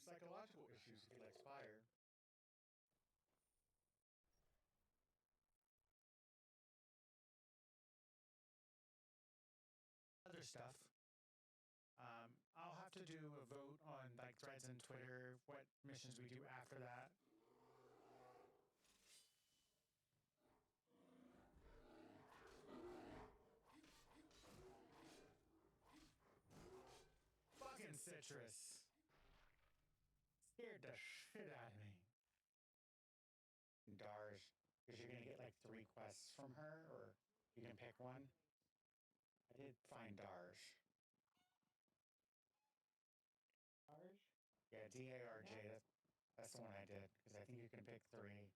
psychological issues if he likes fire. Other stuff. I'll have to do a vote on like threads and Twitter, what missions we do after that. Fucking Citrus. Scared the shit out of me. Darsh, because you're gonna get like 3 quests from her, or you can pick one. I did find Darsh. Darsh? Yeah, D-A-R-J. That's the one I did, because I think you can pick 3.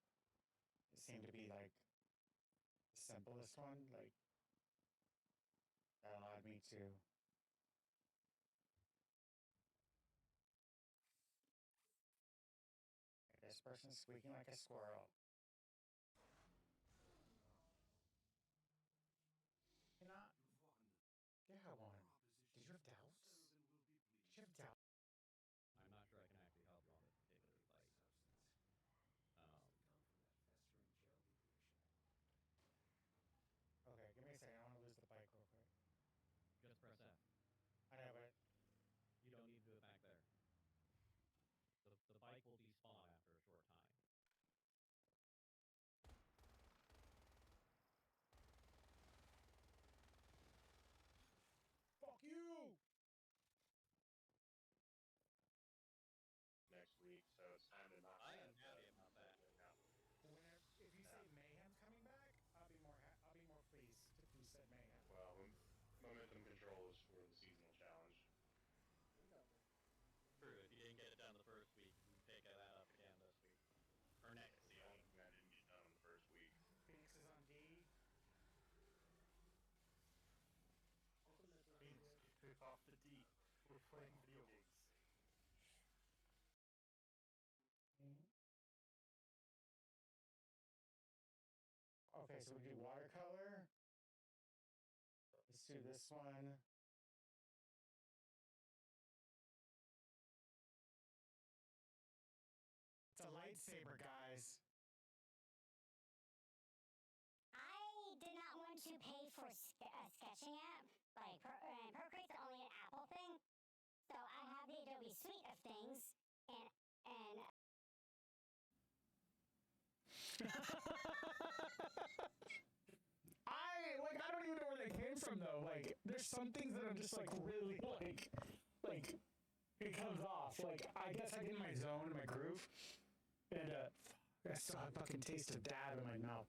It seemed to be like the simplest one, like that allowed me to. This person's squeaking like a squirrel. You're not. Yeah, one. Did you have doubts? Did you have doubts? I'm not sure I can actually help you on this particular fight. Okay, give me a second. I want to lose the bike real quick. Just press F. I know, but you don't need to do it back there. The bike will despawn after a short time. Fuck you! Next week, so it's time to not. I am happy about that. Whenever, if you say Mayhem's coming back, I'll be more pleased if you said Mayhem. Well, momentum control is for the seasonal challenge. True, if you didn't get it done the first week, you can pick that up again this week. Or next. It's the only thing I didn't get done in the first week. Phoenix is on D. Phoenix, pick off the D. We're playing video games. Okay, so we do watercolor. Let's do this one. It's a lightsaber, guys. I did not want to pay for a sketching app. Like, Procreate's only an Apple thing. So I have the Adobe suite of things, and I don't even know where they came from though. Like, there's some things that I'm just like really like it comes off. Like, I guess I get in my zone, in my groove, and I still have fucking taste of dab in my mouth.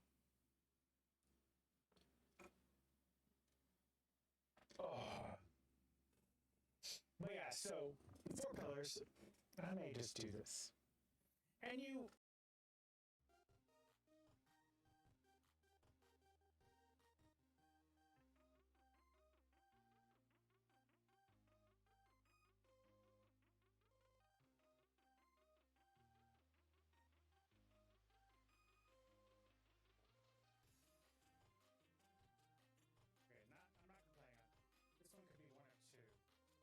Oh. But yeah, so 4 colors. I may just do this, and you. I'm not complaining. This one could be 1 or 2. I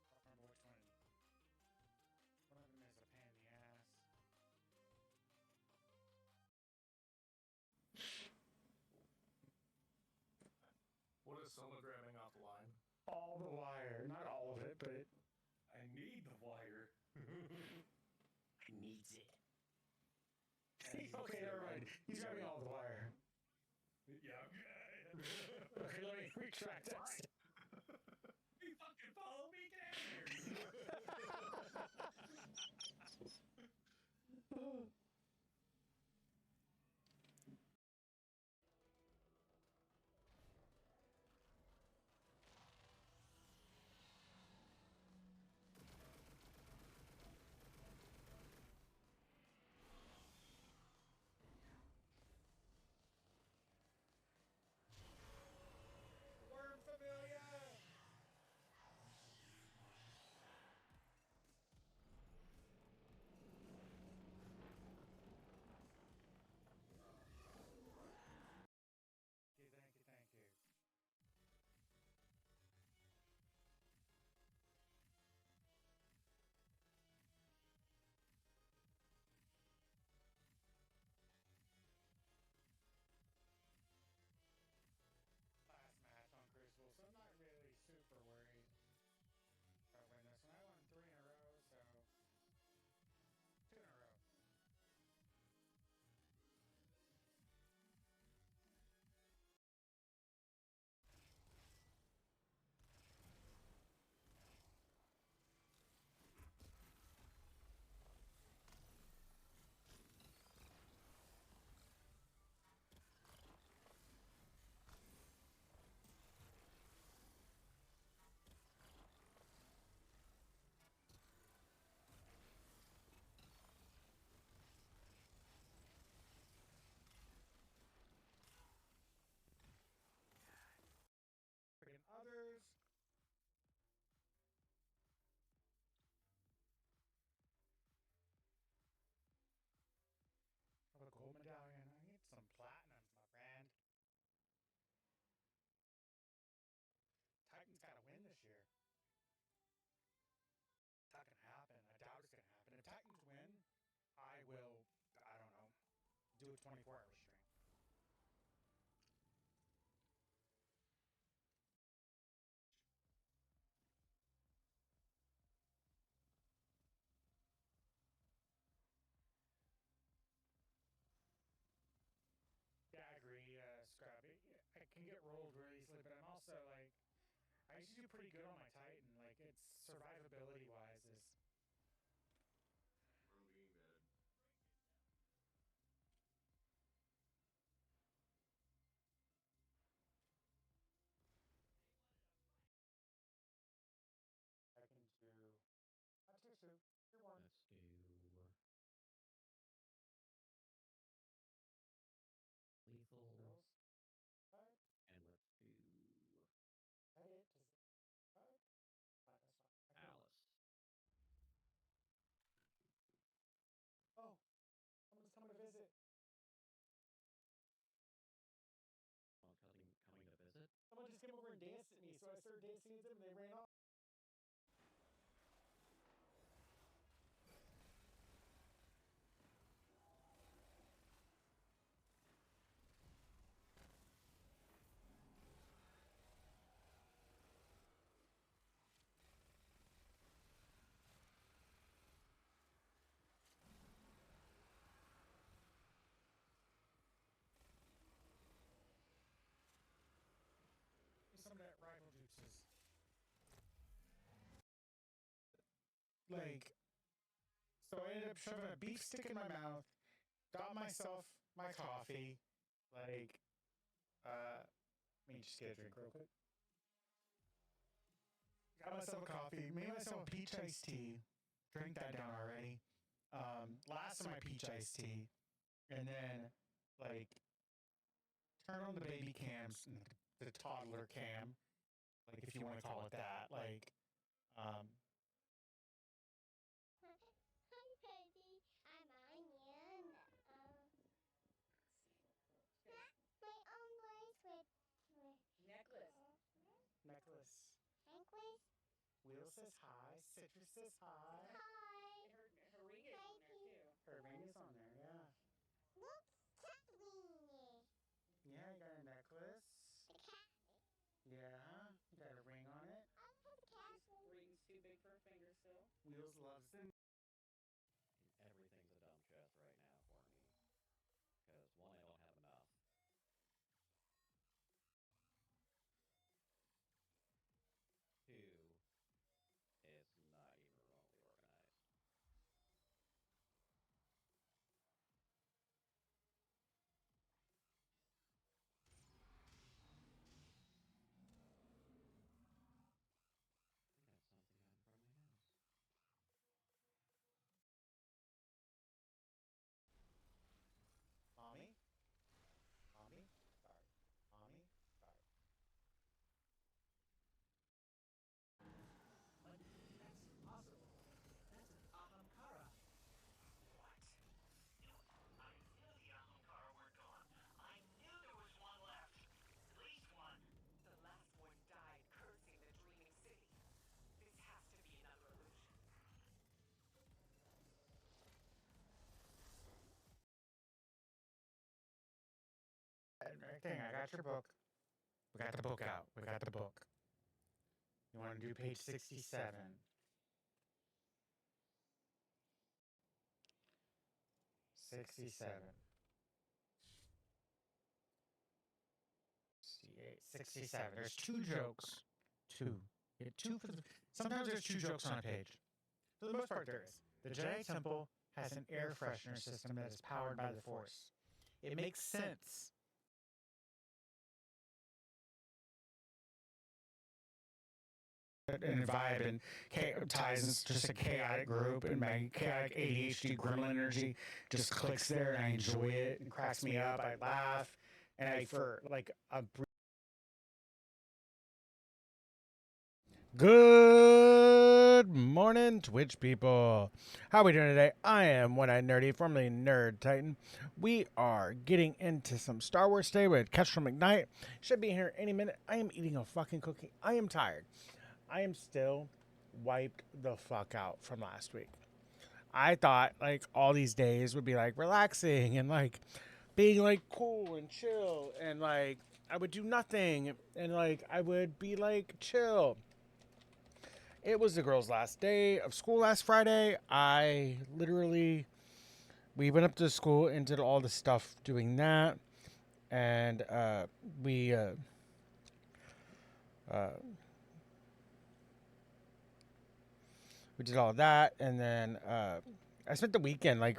don't remember which one. One of them is a pain in the ass. What is sonogramming off the line? All the wire. Not all of it, but I need the wire. I needs it. okay, never mind. He's grabbing all the wire. Yeah. Okay, let me retract that. You fucking follow me down here. Worm familiar. 24-hour stream. Yeah, I agree, Scrub. I can get rolled really easily, but I'm also like, I usually do pretty good on my Titan. Like, it's survivability wise is. I'm being mad. I can do. Not tier 2, tier 1. Let's do. Lethal. Skills. Right? And let's do. That it? Does it? Right? That's fine. I can. Alice. Oh, someone's coming to visit. Well, coming to visit. Someone just came over and danced at me, so I started dancing at them and they ran off. Some of that rival juices. Like, so I ended up shoving a beef stick in my mouth, got myself my coffee, like, let me just get a drink real quick. Got myself a coffee, made myself a peach iced tea, drank that down already. Last of my peach iced tea, and then, like, turn on the baby cams, the toddler cam, like, if you want to call it that, like, Hi, Peggy. I'm Onion. My own voice with Necklace. necklace. necklace. Will says hi. Citrus says hi. Hi. Her ring is on there too. Her ring is on there, yeah. Look, Kathleen. Yeah, you got a necklace. The cat. Yeah, you got a ring on it. I love the cat. Ring's too big for her finger still. Wheels loves the. Everything's a dumb chest right now for me. Because one, I don't have enough. Two, it's not even remotely organized. I got something out in front of my house. Mommy? Mommy? Sorry. Mommy? Sorry. But that's impossible. That's an Ahamkara. What? I knew the Ahamkara weren't gone. I knew there was one left. At least one. The last one died cursing the dreaming city. This has to be another illusion. Thing, I got your book. We got the book out. We got the book. You want to do page 67? 67. 67. There's two jokes. Two. You get two for the. Sometimes there's two jokes on a page. For the most part, there is. The Jedi Temple has an air freshener system that is powered by the Force. It makes sense. And vibe and ties is just a chaotic group, and my chaotic ADHD gremlin energy just clicks there, and I enjoy it and cracks me up. I laugh, and I for like a. Good morning, Twitch people. How are we doing today? I am One-Eyed Nerdy, formerly Nerd Titan. We are getting into some Star Wars today with Catch from McKnight. Should be here any minute. I am eating a fucking cookie. I am tired. I am still wiped the fuck out from last week. I thought like all these days would be like relaxing and like being like cool and chill, and like I would do nothing, and like I would be like chill. It was the girl's last day of school last Friday. We went up to school and did all the stuff doing that, and we did all that, and then I spent the weekend uh,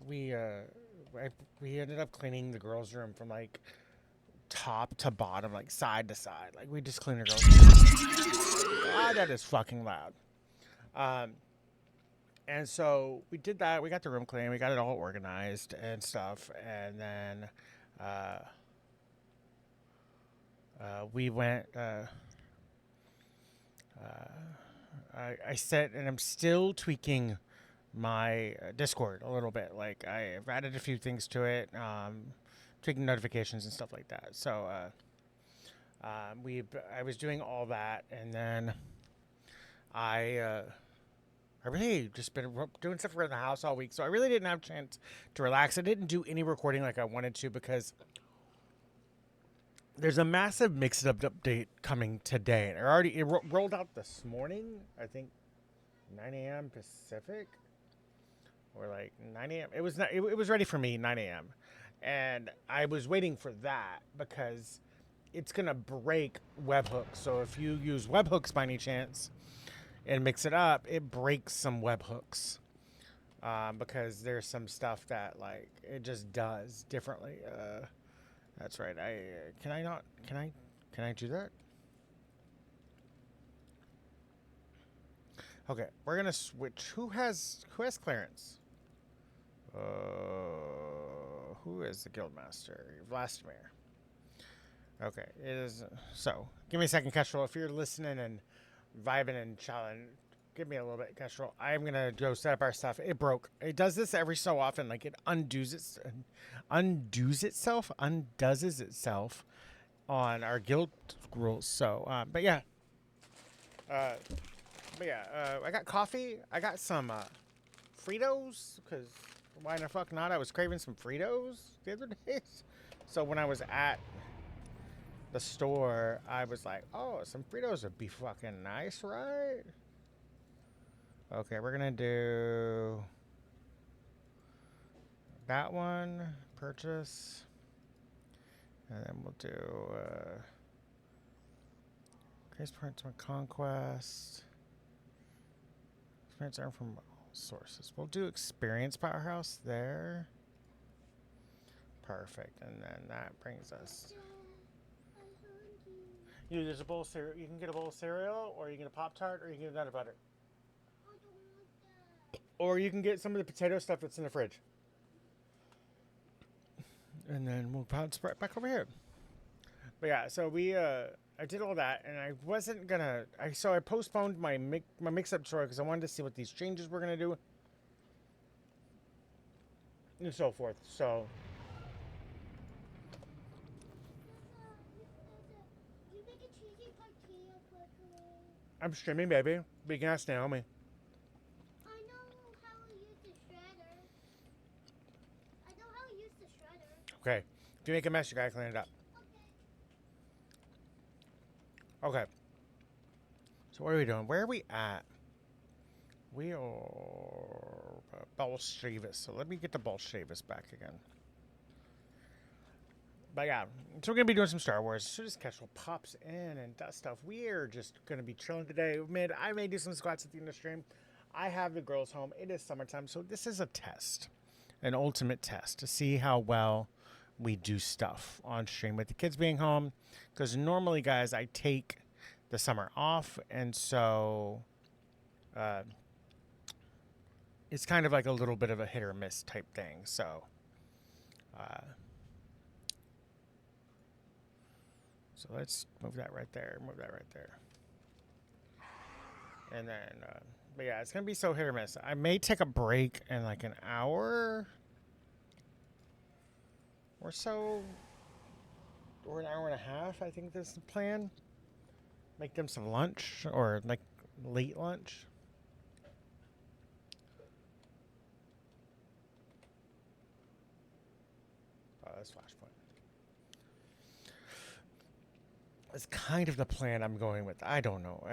we uh, we ended up cleaning the girls' room from like top to bottom, like side to side. Like we just cleaned the girls' room. God, that is fucking loud. And so we did that. We got the room clean. We got it all organized and stuff. And then we went. I set, and I'm still tweaking my Discord a little bit. Like I've added a few things to it, tweaking notifications and stuff like that. So I was doing all that, and then I really just been doing stuff around the house all week, so I really didn't have a chance to relax. I didn't do any recording like I wanted to because there's a massive mix-it-up update coming today. It rolled out this morning, I think 9 a.m. Pacific, or like 9 a.m. It was not, it was ready for me 9 a.m. And I was waiting for that because it's gonna break webhooks. So if you use webhooks by any chance and mix it up, it breaks some webhooks because there's some stuff that like it just does differently. That's right. Can I do that? Okay, we're gonna switch. Who has clearance? Who is the guildmaster? Vlastimir. Okay, it is. So, give me a second, Kestrel. If you're listening and vibing and chilling, give me a little bit, Kestrel. I'm gonna go set up our stuff. It broke. It does this every so often. Like it undoes itself on our guild rules. So, but yeah. I got coffee. I got some Fritos because why the fuck not? I was craving some Fritos the other days. So when I was at the store, I was like, oh, some Fritos would be fucking nice, right? Okay, we're gonna do that one, purchase, and then we'll do increase points on conquest. Experience earned from all sources. We'll do experience powerhouse there. Perfect, and then that brings us. There's a bowl of cereal. You can get a bowl of cereal, or you can get a Pop-Tart, or you can get a nut butter. Or you can get some of the potato stuff that's in the fridge. And then we'll bounce right back over here. But yeah, so I did all that, and I wasn't gonna. So I postponed my mix-up tour because I wanted to see what these changes were gonna do, and so forth. So. I'm streaming, baby. Big ass Naomi. I know how to use the shredder. Okay. If you make a mess, you gotta clean it up. Okay. So what are we doing? Where are we at? We are Belsavis. So let me get the Belsavis back again. But yeah, so we're going to be doing some Star Wars. As soon as Kestrel pops in and does stuff, we are just going to be chilling today. I may do some squats at the end of the stream. I have the girls home. It is summertime, so this is a test. An ultimate test to see how well we do stuff on stream with the kids being home. Because normally, guys, I take the summer off, and so it's kind of like a little bit of a hit or miss type thing. So so let's move that right there. Move that right there. And then, but yeah, it's going to be so hit or miss. I may take a break in like an hour or so, or an hour and a half. I think this is the plan. Make them some lunch, or like late lunch. That's Flashpoint. It's kind of the plan I'm going with. I don't know.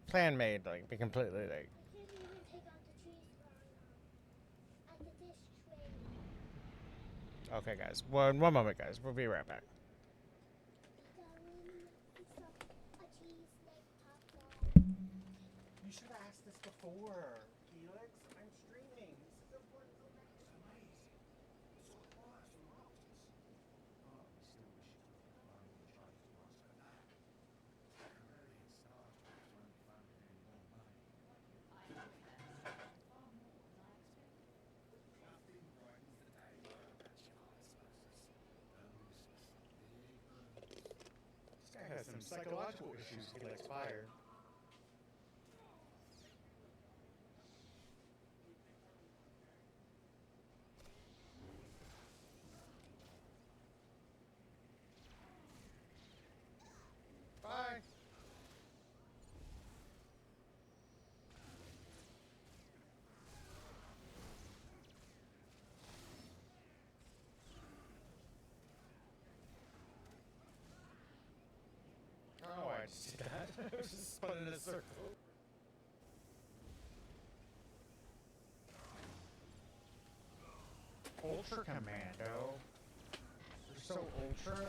Plan made, like, be completely, like... I can't even take out the trees at the dish tray. Okay, guys. One moment, guys. We'll be right back. A cheese leg hot dog. You should have asked this before, Felix. I'm streaming. This is important information. This guy has some psychological issues. He likes fire. Bye. I don't know why I just did that. I was just spun in a circle. Ultra Commando. You're so ultra.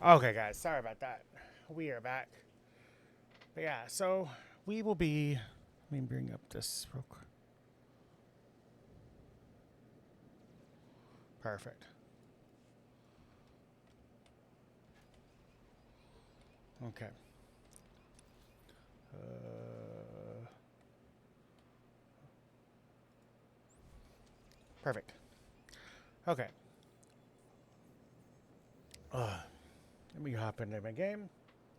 Okay, guys, sorry about that. We are back. But yeah, so we will be. Let me bring up this real quick. Perfect. Okay. Perfect. Okay. Let me hop into my game.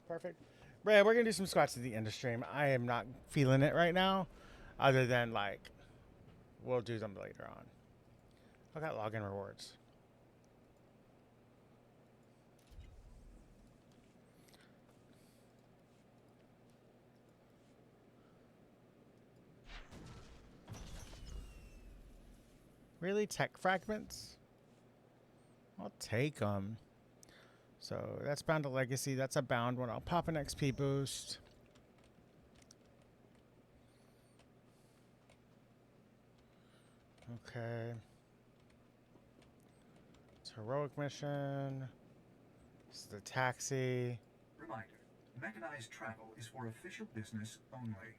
Perfect. Right, we're going to do some squats at the end of stream. I am not feeling it right now, other than, like, we'll do them later on. I got login rewards. Really? Tech fragments? I'll take them. So that's bound to legacy. That's a bound one. I'll pop an XP boost. Okay. It's heroic mission. This is the taxi. Reminder, mechanized travel is for official business only.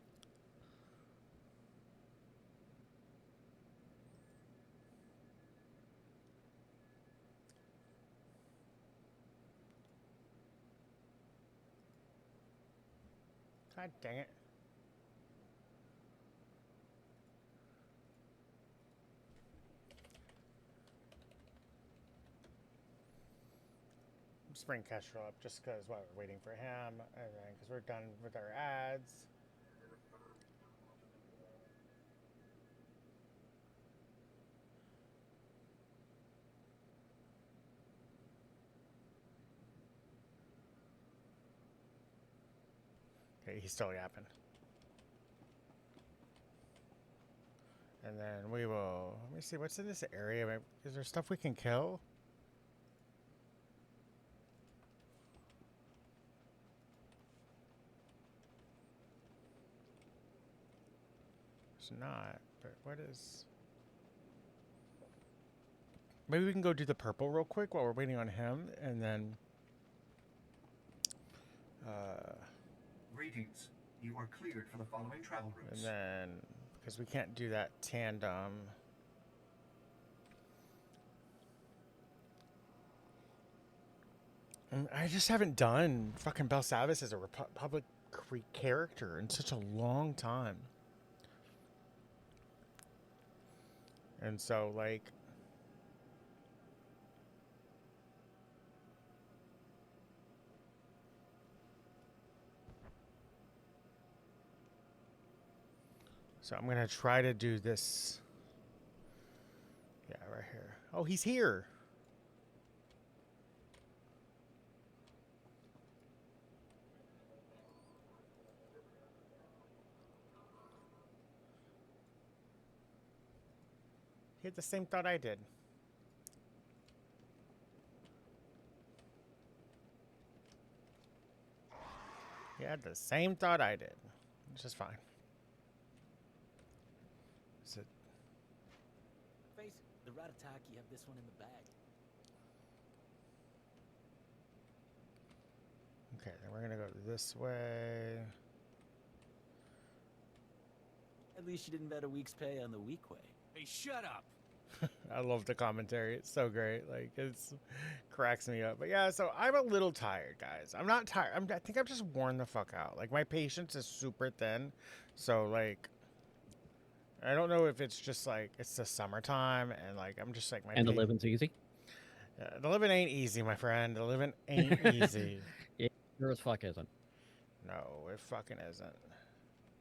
God dang it. Just bring Kestrel up just because while we're waiting for him, and then because we're done with our ads. Okay, he's still yapping. And then we will, let me see, what's in this area? Is there stuff we can kill? It's not, but what is... Maybe we can go do the purple real quick while we're waiting on him, and then... Greetings. You are cleared for the following travel routes. And then, because we can't do that tandem... I just haven't done fucking Belsavis as a Republic character in such a long time. And so, like... So I'm going to try to do this. Yeah, right here. Oh, he's here. He had the same thought I did. He had the same thought I did, which is fine. Is it? Face it, the Ratataki have this one in the bag. Okay, then we're gonna go this way. At least you didn't bet a week's pay on the weak way. Hey, shut up. I love the commentary. It's so great. Like, it's cracks me up. But yeah, so I'm a little tired, guys. I'm not tired. I think I'm just worn the fuck out. Like, my patience is super thin. So, like, I don't know if it's just, like, it's the summertime and, like, I'm just, like, my And the living's easy? the living ain't easy, my friend. The living ain't easy. It sure as fuck isn't. No, it fucking isn't.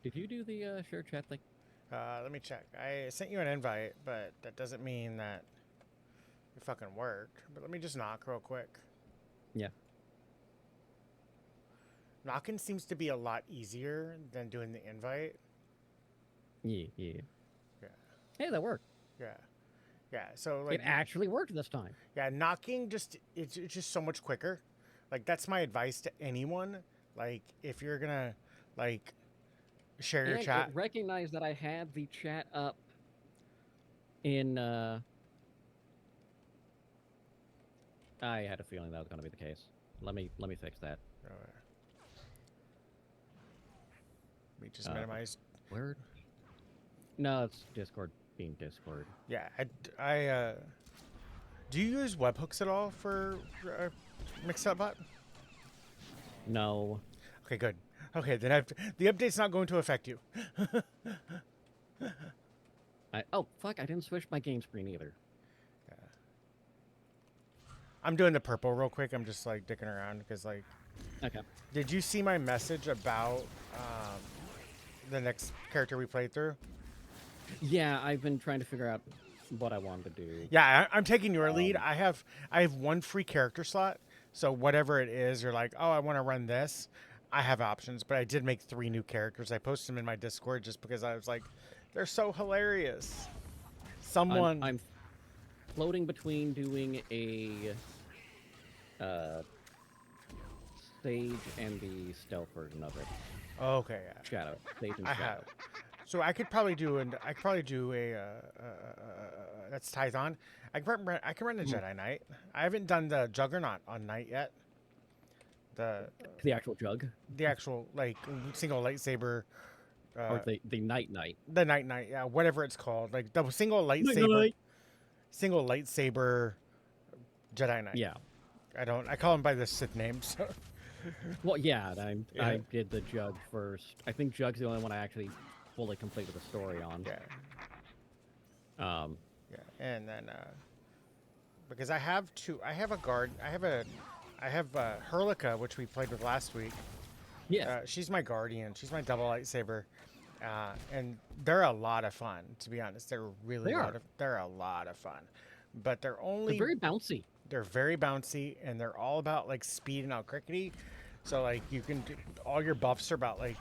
Did you do the share chat thing? Let me check. I sent you an invite, but that doesn't mean that it fucking worked. But let me just knock real quick. Yeah. Knocking seems to be a lot easier than doing the invite. Yeah. Yeah. Hey, that worked. Yeah. Yeah. So like It actually worked this time. yeah, knocking it's just so much quicker. Like that's my advice to anyone. Like if you're gonna like share your And chat. it recognized that I had the chat up in I had a feeling that was going to be the case. Let me fix that. Let me just minimize. Word? No, it's Discord being Discord. Yeah, I do you use webhooks at all for Mix-Up Bot? No. Okay, good. Okay, then the update's not going to affect you. Oh, fuck, I didn't switch my game screen either. Yeah. I'm doing the purple real quick. I'm just like dicking around because like. Okay. Did you see my message about the next character we played through? Yeah, I've been trying to figure out what I wanted to do. Yeah, I'm taking your lead. I have one free character slot, so whatever it is, you're like, oh, I want to run this. I have options, but I did make 3 new characters. I posted them in my Discord just because I was like, they're so hilarious. I'm floating between doing a Sage and the stealth version of it. Okay, yeah. Shadow. Sage and I Shadow. have. So I could probably do a that's Tython. I can run the Jedi Knight. I haven't done the Juggernaut on Knight yet. The actual jug? The actual like single lightsaber. Or the Night Knight. The Night Knight, yeah, whatever it's called, like the single lightsaber. Single lightsaber Jedi Knight. Yeah. I call him by the Sith name. So. Well, yeah, I did the Jug first. I think Jug's the only one I actually fully completed the story on. Yeah. Yeah, and then because I have a guard. I have Hurlika, which we played with last week. Yeah. She's my guardian. She's my double lightsaber, and they're a lot of fun. To be honest, they're a lot of fun, but they're very bouncy. They're very bouncy, and they're all about like speed and out crickety. So like you can do, all your buffs are about like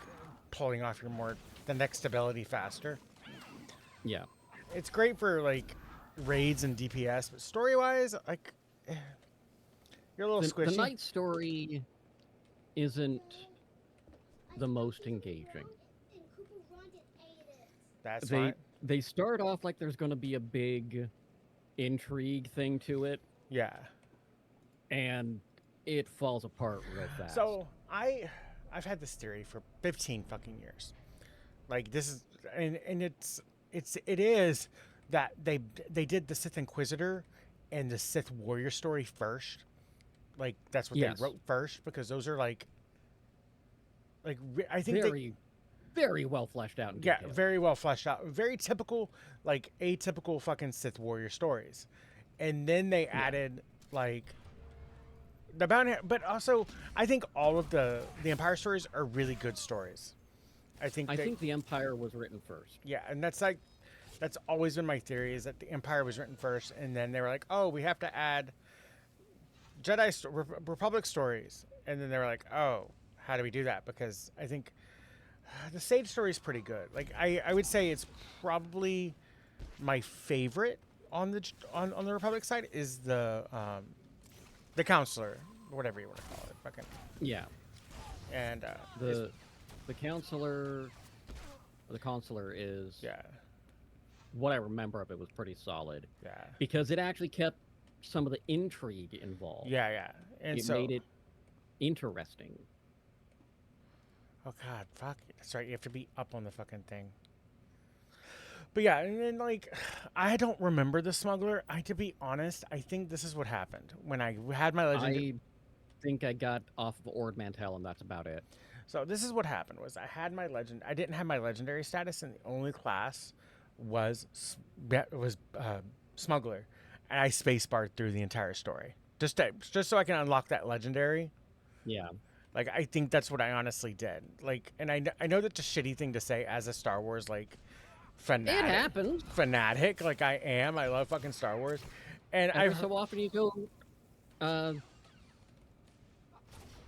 pulling off the next ability faster. Yeah. It's great for like raids and DPS, but story wise, like you're a little squishy. The night story isn't the most engaging. That's fine. They start off like there's going to be a big intrigue thing to it. Yeah. And it falls apart real fast. So I've had this theory for 15 fucking years. Like this is and it is that they did the Sith Inquisitor and the Sith Warrior story first. Like that's what they wrote first because those are like I think very well fleshed out. Yeah, very well fleshed out. Very typical, like atypical fucking Sith Warrior stories. And then they added like the bounty, but also I think all of the Empire stories are really good stories. I think the Empire was written first. Yeah, and that's always been my theory is that the Empire was written first, and then they were like, oh, we have to add Republic stories, and then they were like, oh, how do we do that? Because I think the Sage story is pretty good. Like I would say it's probably my favorite on the Republic side is the counselor, whatever you want to call it, fucking. Yeah. And The counselor is yeah, what I remember of it was pretty solid. yeah, Because it actually kept some of the intrigue involved. yeah, and It so made it interesting. oh god, fuck, that's right, you have to be up on the fucking thing. But yeah, and then like, I don't remember the smuggler. To be honest, I think this is what happened when I had my legend. I think I got off of Ord Mantell, and that's about it. So this is what happened: was I had my legend. I didn't have my legendary status, and the only class was smuggler, and I spacebarred through the entire story just so I can unlock that legendary. Yeah. Like I think that's what I honestly did. Like, and I know that's a shitty thing to say as a Star Wars like fanatic. It happens. Fanatic, like I am. I love fucking Star Wars, and Every so often you go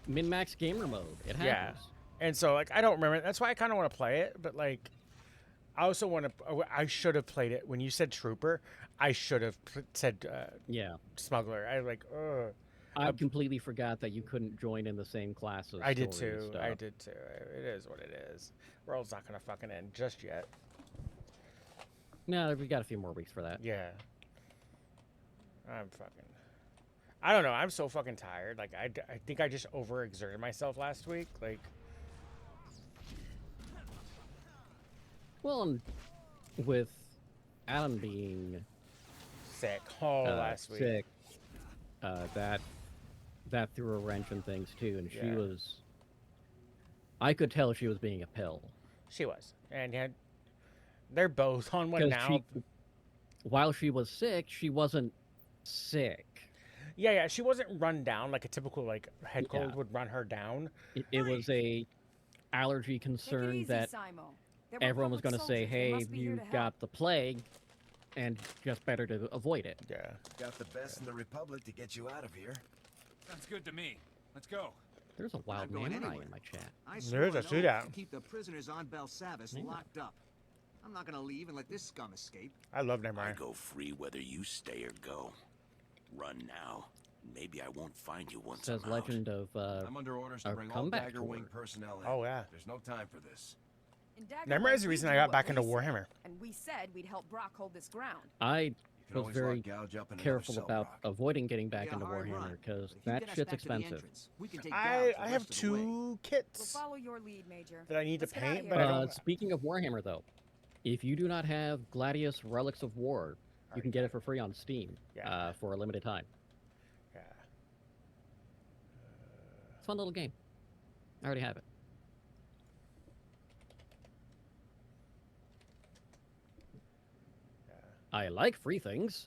min-max gamer mode. It happens. Yeah, and so like I don't remember. That's why I kind of want to play it, but like I also want to. I should have played it when you said Trooper. I should have said yeah, Smuggler. I like. I completely forgot that you couldn't join in the same class as I did story and too. stuff. I did too. It is what it is. World's not gonna fucking end just yet. No, we got a few more weeks for that. Yeah. I'm fucking. I don't know. I'm so fucking tired. Like I think I just overexerted myself last week. Like. Well, and with Adam being sick last week. Sick. That threw a wrench in things too, and she was. I could tell she was being a pill. She was, and they're both on one now. While she was sick, she wasn't sick. Yeah, she wasn't run down like a typical like head cold would run her down. It was a allergy concern that everyone was going to say, "Hey, you got the plague," and just better to avoid it. Yeah. Got the best in the Republic to get you out of here. Sounds good to me. Let's go. There's a wild man in my chat. There's a shootout. Keep the prisoners on Belsavis locked up. I'm not gonna leave and let this scum escape. I love Neymar. I go free whether you stay or go. Run now. Maybe I won't find you once Says I'm Legend of I'm under orders to bring all Dagger Wing personnel in. Oh yeah. There's no time for this. Neymar is the reason I got back into Warhammer. And we said we'd help Brock hold this ground. I was very careful about avoiding getting back into Warhammer because that shit's expensive. I have 2 kits follow your lead, Major. that I need to paint, but I don't. Speaking of Warhammer, though, if you do not have Gladius Relics of War, you can get it for free on Steam for a limited time. Yeah. It's a fun little game. I already have it. I like free things.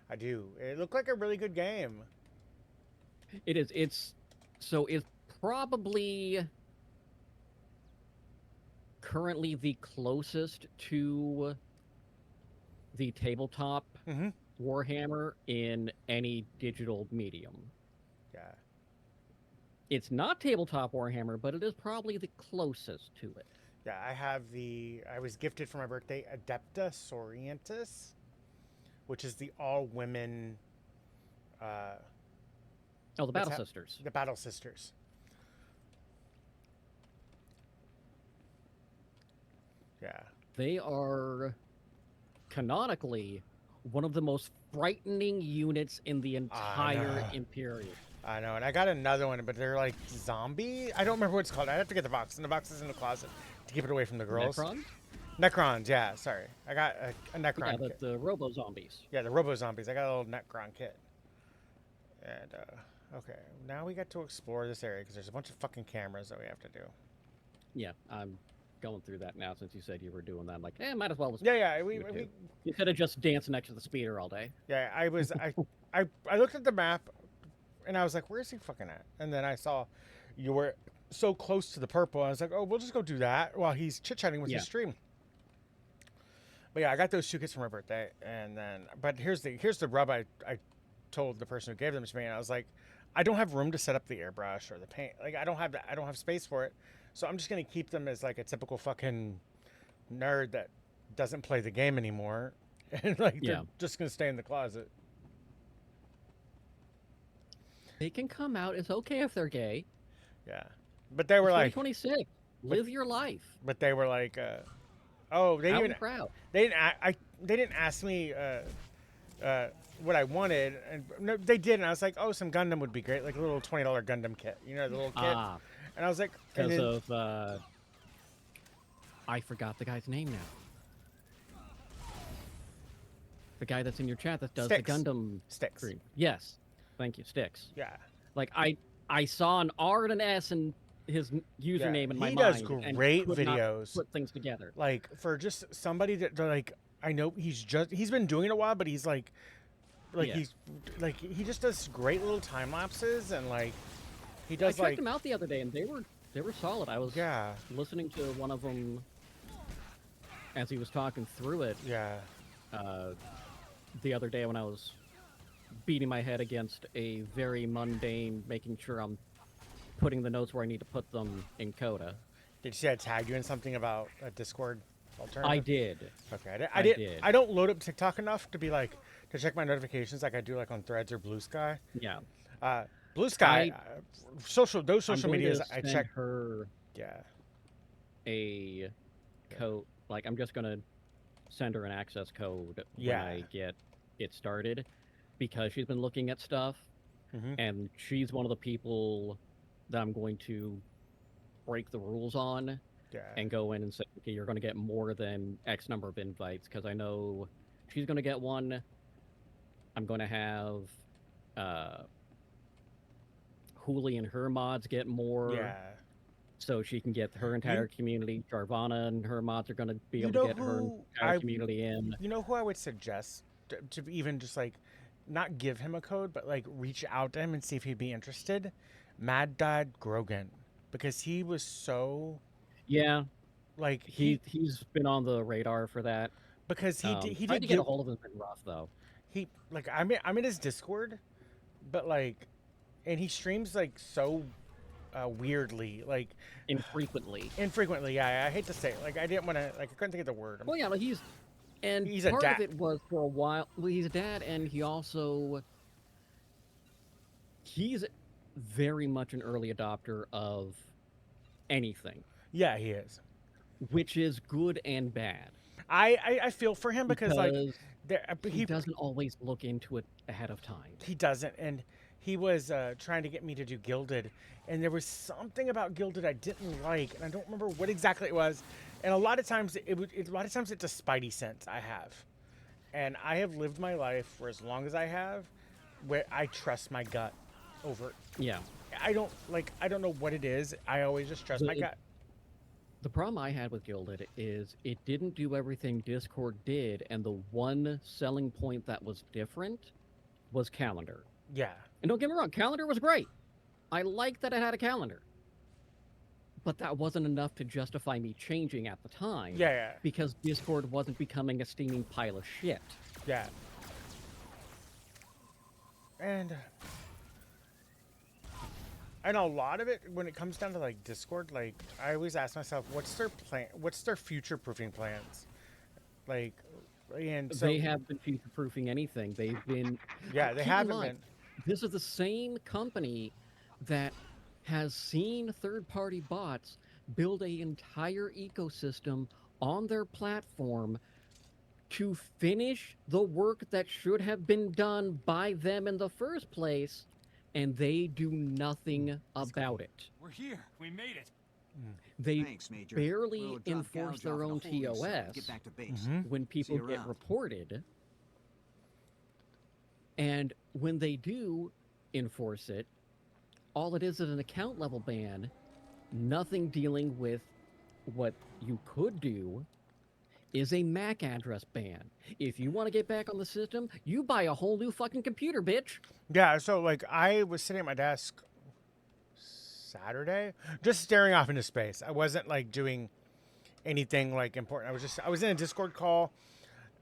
I do. It looked like a really good game. It is. It's probably currently the closest to the tabletop Warhammer in any digital medium. Yeah. It's not tabletop Warhammer, but it is probably the closest to it. Yeah, I was gifted for my birthday Adepta Sorientis, which is the all-women... the Battle Sisters. The Battle Sisters. Yeah. They are canonically one of the most frightening units in the entire Imperium. I know, and I got another one, but they're like zombie. I don't remember what it's called. I have to get the box, and the box is in the closet to keep it away from the girls. Necrons? Necrons, yeah. Sorry, I got a Necron. Yeah, kit. the Robo Zombies. Yeah, the Robo Zombies. I got a little Necron kit. And okay, now we get to explore this area because there's a bunch of fucking cameras that we have to do. Yeah, I'm going through that now since you said you were doing that. I'm like, might as well. Yeah. You could have just danced next to the speeder all day. Yeah, I was. I looked at the map, and I was like, "Where's he fucking at?" And then I saw you were so close to the purple. I was like, "Oh, we'll just go do that while he's chit chatting with his stream." But yeah, I got those 2 kits for my birthday, and then but here's the rub. I told the person who gave them to me, and I was like, I don't have room to set up the airbrush or the paint. Like I don't have space for it. So I'm just gonna keep them as like a typical fucking nerd that doesn't play the game anymore, and like Yeah. they're just gonna stay in the closet. They can come out. It's okay if they're gay. Yeah, but they were like, 2026. Live your life. but they were like, oh, they Out even and proud. they didn't they didn't ask me what I wanted, and no, they did, and I was like, oh, some Gundam would be great, like a little $20 Gundam kit, you know, the little kit. And I was like, and Because then, of I forgot the guy's name now. The guy that's in your chat that does Sticks. the Gundam Sticks. stream. Yes. Thank you, Sticks. Yeah. Like I saw an R and an S in his username in my he mind. does and great could not videos. put things together. Like for just somebody that like, I know he's been doing it a while, but he's like Yeah. he's like he just does great little time lapses, and like he I does checked like them out the other day, and they were solid. I was yeah listening to one of them as he was talking through it yeah the other day when I was beating my head against a very mundane, making sure I'm putting the notes where I need to put them in Coda. Did you see I tagged you in something about a Discord alternative? I did. Okay, I did. I don't load up TikTok enough to be like to check my notifications like I do like on Threads or Blue Sky. Yeah. Blue Sky, those social I'm going medias to I send check. her Yeah. a code. Like I'm just gonna send her an access code Yeah. when I get it started, because she's been looking at stuff, and she's one of the people that I'm going to break the rules on. Yeah. And go in and say, okay, you're going to get more than X number of invites, because I know she's going to get one. I'm going to have Hooli and her mods get more. Yeah. So she can get her entire community. Jarvana and her mods are going to be able to get her entire community in. You know who I would suggest to even just like not give him a code, but like reach out to him and see if he'd be interested? Mad Dad Grogan, because he was so. Yeah, like he's been on the radar for that. Because he tried did to get a hold of him has been rough though. He like I'm in his Discord, but like, and he streams like so weirdly, like infrequently. Yeah, I hate to say it. Like I didn't want to like I couldn't think of the word. Well, yeah, like he's a part dad. of it was for a while. Well, he's a dad, and he's very much an early adopter of anything. Yeah, he is. Which is good and bad. I feel for him because like he doesn't always look into it ahead of time. He doesn't, and he was trying to get me to do Gilded, and there was something about Gilded I didn't like, and I don't remember what exactly it was. And a lot of times it's a spidey sense I have, and I have lived my life for as long as I have, where I trust my gut over. Yeah. I don't know what it is. I always just trust my gut. The problem I had with Gilded is it didn't do everything Discord did, and the one selling point that was different was calendar. Yeah. And don't get me wrong, calendar was great. I like that it had a calendar. But that wasn't enough to justify me changing at the time. Yeah. Because Discord wasn't becoming a steaming pile of shit. Yeah. And a lot of it, when it comes down to like Discord, like I always ask myself, what's their plan? What's their future-proofing plans? Like, and so they have been future-proofing anything. They've been. Yeah, they haven't been. This is the same company that has seen third-party bots build an entire ecosystem on their platform to finish the work that should have been done by them in the first place. And they do nothing about it. We're here. We made it. They Thanks, Major. barely We'll drop enforce gouge their off own the holding cell. TOS Get back to base. when people See you get around. reported. And when they do enforce it, all it is an account level ban, nothing dealing with what you could do is a MAC address ban. If you want to get back on the system, you buy a whole new fucking computer, bitch. Yeah, so like I was sitting at my desk Saturday, just staring off into space. I wasn't like doing anything like important. I was in a Discord call,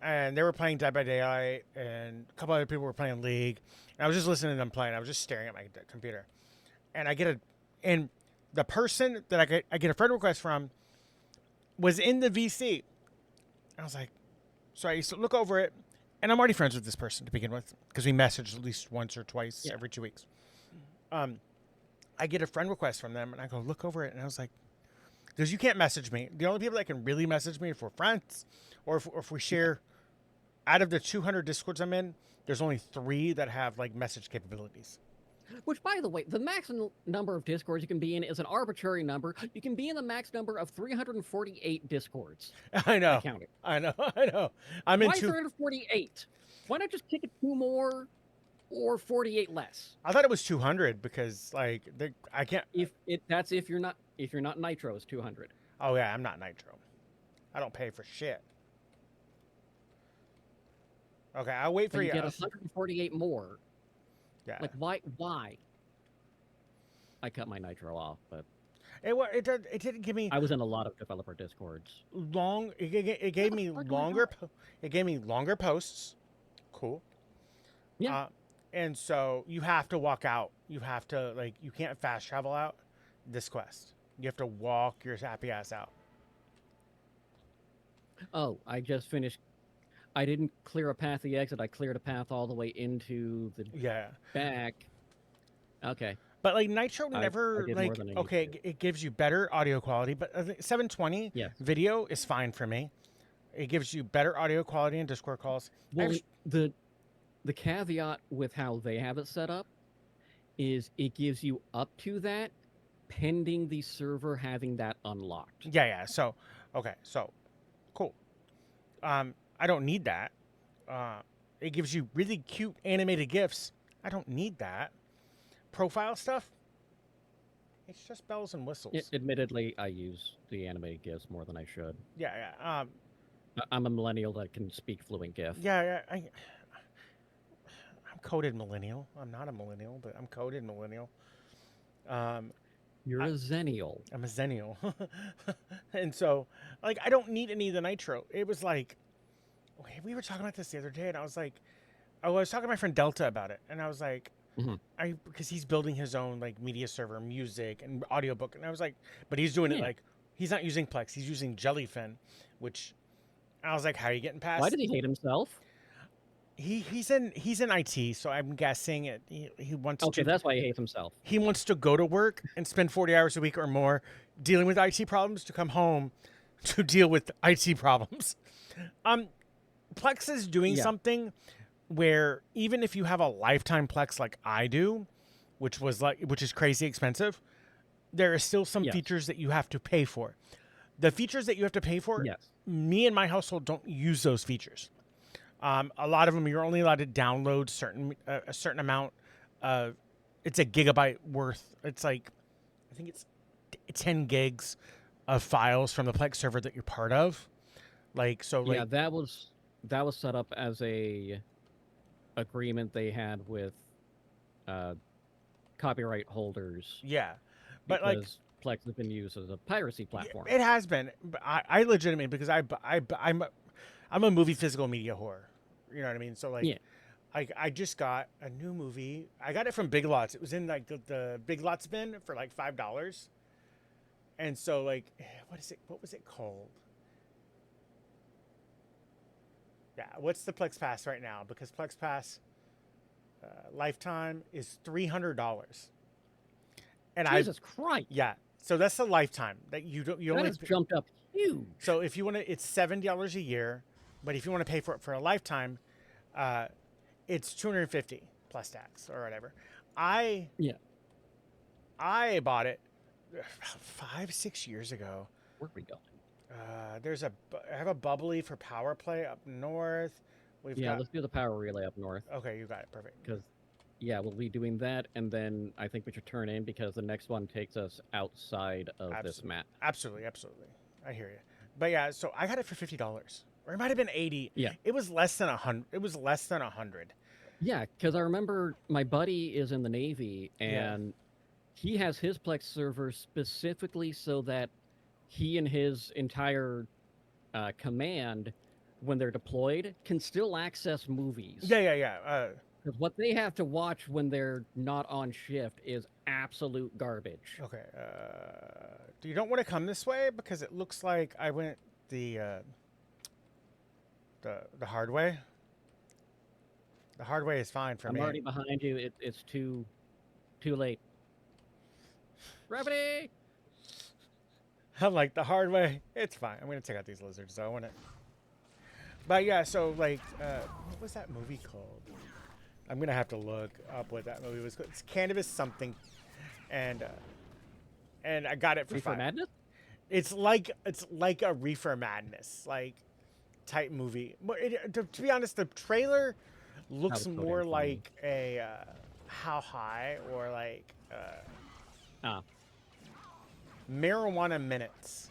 and they were playing Dead by Daylight, and a couple other people were playing League. And I was just listening to them playing. I was just staring at my computer, and and the person that I get a friend request from was in the VC. I was like, So I used to look over it, and I'm already friends with this person to begin with because we message at least once or twice every 2 weeks. I get a friend request from them, and I go look over it, and I was like, because you can't message me. The only people that can really message me are if we're friends, or if we share. Out of the 200 Discords I'm in, there's only 3 that have like message capabilities. Which, by the way, the maximum number of Discords you can be in is an arbitrary number. You can be in the max number of 348 Discords. I know. I counted. I know. I know. I'm in Why 2. 348? Why not just kick it 2 more or 48 less? I thought it was 200 because like I can't. That's if you're not Nitro is 200. Oh yeah, I'm not Nitro. I don't pay for shit. Okay, I'll wait for But you. You get 148 more. Yeah. Like why? I cut my Nitro off, but it didn't give me. I was in a lot of developer Discords. It gave me longer. It gave me longer posts. Cool. Yeah. And so you have to walk out. You have to you can't fast travel out this quest. You have to walk your happy ass out. Oh, I just finished. I didn't clear a path the exit. I cleared a path all the way into the back. Okay. But like Nitro never okay, it gives you better audio quality, but 720 video is fine for me. It gives you better audio quality in Discord calls. Well, the caveat with how they have it set up is it gives you up to that pending the server having that unlocked. Yeah. So, okay. So, cool. I don't need that. It gives you really cute animated GIFs. I don't need that. Profile stuff? It's just bells and whistles. Admittedly, I use the animated GIFs more than I should. Yeah. I'm a millennial that can speak fluent GIF. Yeah. I'm coded millennial. I'm not a millennial, but I'm coded millennial. You're a zennial. I'm a zennial. And so, I don't need any of the Nitro. It was we were talking about this the other day, and I was like, I was talking to my friend Delta about it, and I was like, because he's building his own media server, music and audiobook, and I was like, but he's doing it he's not using Plex, he's using Jellyfin, which I was like, how are you getting past? Why did he hate himself? He's in IT, so I'm guessing he wants to. Okay, that's why he hates himself. He wants to go to work and spend 40 hours a week or more dealing with IT problems to come home to deal with IT problems. Plex is doing something where even if you have a lifetime Plex like I do, which is crazy expensive, there are still some features that you have to pay for. The features that you have to pay for, me and my household don't use those features. A lot of them you're only allowed to download a certain amount. It's a gigabyte worth. It's I think it's 10 gigs of files from the Plex server that you're part of. That was set up as a agreement they had with copyright holders. Yeah, but Plex has been used as a piracy platform. It has been. But I legitimately, because I'm a movie physical media whore. You know what I mean? So I just got a new movie. I got it from Big Lots. It was in the Big Lots bin for $5. And so what was it called? Yeah, what's the Plex Pass right now? Because Plex Pass lifetime is $300. And Jesus Christ! Yeah, so that's the lifetime that you only has jumped up huge. So if you want to, it's $70 a year, but if you want to pay for it for a lifetime, it's $250 plus tax or whatever. I bought it 5-6 years ago. Where are we going? I have a bubbly for power play up north. Let's do the power relay up north. Okay, you got it. Perfect. Because, we'll be doing that, and then I think we should turn in because the next one takes us outside of this map. Absolutely. I hear you. But so I got it for $50, or it might have been $80. Yeah, it was less than $100. It was less than $100. Yeah, because I remember my buddy is in the Navy, and he has his Plex server specifically so that he and his entire command, when they're deployed, can still access movies. Yeah. Because what they have to watch when they're not on shift is absolute garbage. Okay. You don't want to come this way because it looks like I went the The hard way. The hard way is fine for I'm me. already behind you. It's too late. Gravity! I'm like the hard way. It's fine. I'm gonna take out these lizards though, won't it? But yeah, so like, what was that movie called? I'm gonna have to look up what that movie was called. It's Cannabis something, and I got it for Reefer $5. Madness? It's like a Reefer Madness like type movie. But to be honest, the trailer looks so more damn funny. like a How High or like Marijuana Minutes.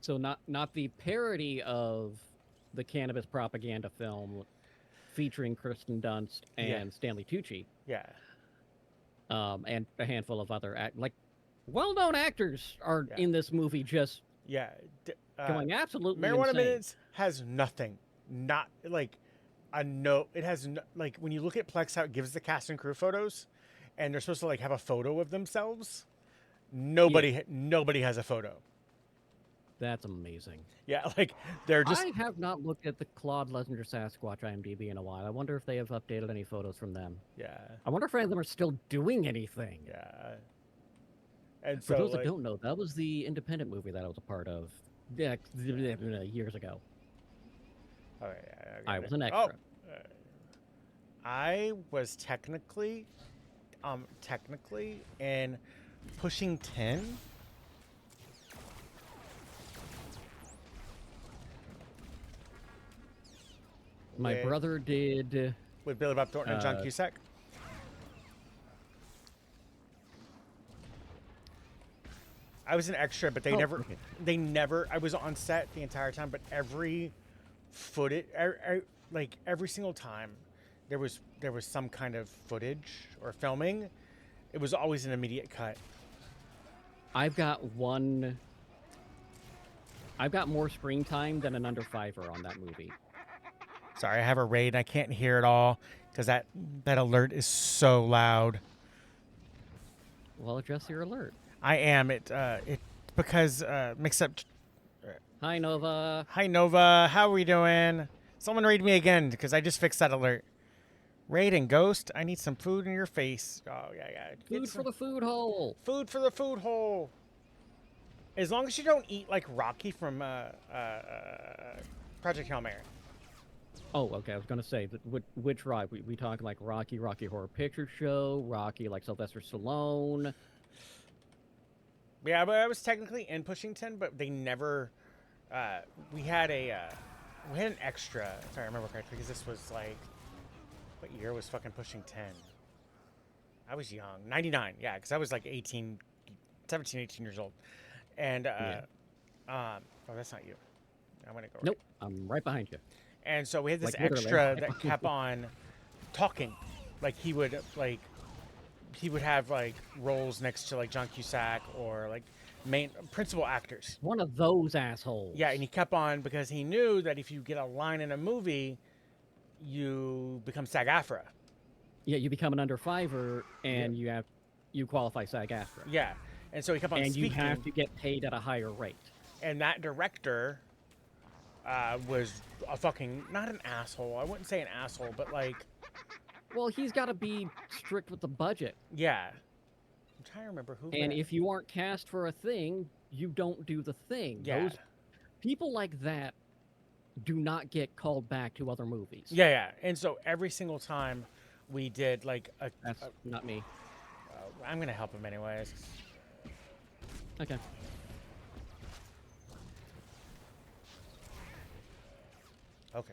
So not the parody of the cannabis propaganda film featuring Kirsten Dunst and Stanley Tucci. Yeah. And a handful of other well-known actors are in this movie just going absolutely Marijuana insane. Minutes has nothing. Not like a no. It has no, like when you look at Plex how it gives the cast and crew photos, and they're supposed to like have a photo of themselves. Nobody has a photo. That's amazing. Yeah, like they're just. I have not looked at the Claude Lesnar Sasquatch IMDb in a while. I wonder if they have updated any photos from them. Yeah. I wonder if any of them are still doing anything. Yeah. And for so, those that don't know, that was the independent movie that I was a part of years ago. Oh, yeah, I was an extra. I was technically in Pushing 10. My brother did with Billy Bob Thornton and John Cusack. I was an extra, but they never. I was on set the entire time, but every footage, like every single time, there was some kind of footage or filming. It was always an immediate cut. I've got more screen time than an under fiver on that movie. Sorry, I have a raid and I can't hear it all because that alert is so loud. Well, address your alert. I am. It because mix up. Hi Nova. Hi Nova. How are we doing? Someone raid me again because I just fixed that alert. Raid and Ghost. I need some food in your face. Oh yeah. Food for the food hole. Food for the food hole. As long as you don't eat like Rocky from Project Hail Mary. Oh, okay. I was gonna say which Rocky? We talking like Rocky Horror Picture Show, Rocky like Sylvester Stallone. Yeah, but I was technically in Pushing 10, but they never. We had an extra, if I remember correctly, because this was like, what year was fucking Pushing 10? I was young, 99. Yeah, because I was like 17, 18 years old, and oh, that's not you. I'm gonna go. Nope, I'm right behind you. And so we had this Like, extra that kept on talking, like he would have like roles next to like John Cusack or like main principal actors. One of those assholes. Yeah, and he kept on because he knew that if you get a line in a movie, you become SAG-AFTRA. Yeah, you become an under fiver and you qualify SAG-AFTRA. Yeah, and so he kept on and speaking. You have to get paid at a higher rate. And that director was a fucking not an asshole. I wouldn't say an asshole, but like. Well, he's got to be strict with the budget. Yeah. I'm trying to remember who. And if you aren't cast for a thing, you don't do the thing. Yeah. Those people like that do not get called back to other movies. Yeah. And so every single time we did like a. That's not me. I'm going to help him anyways. Okay. Okay.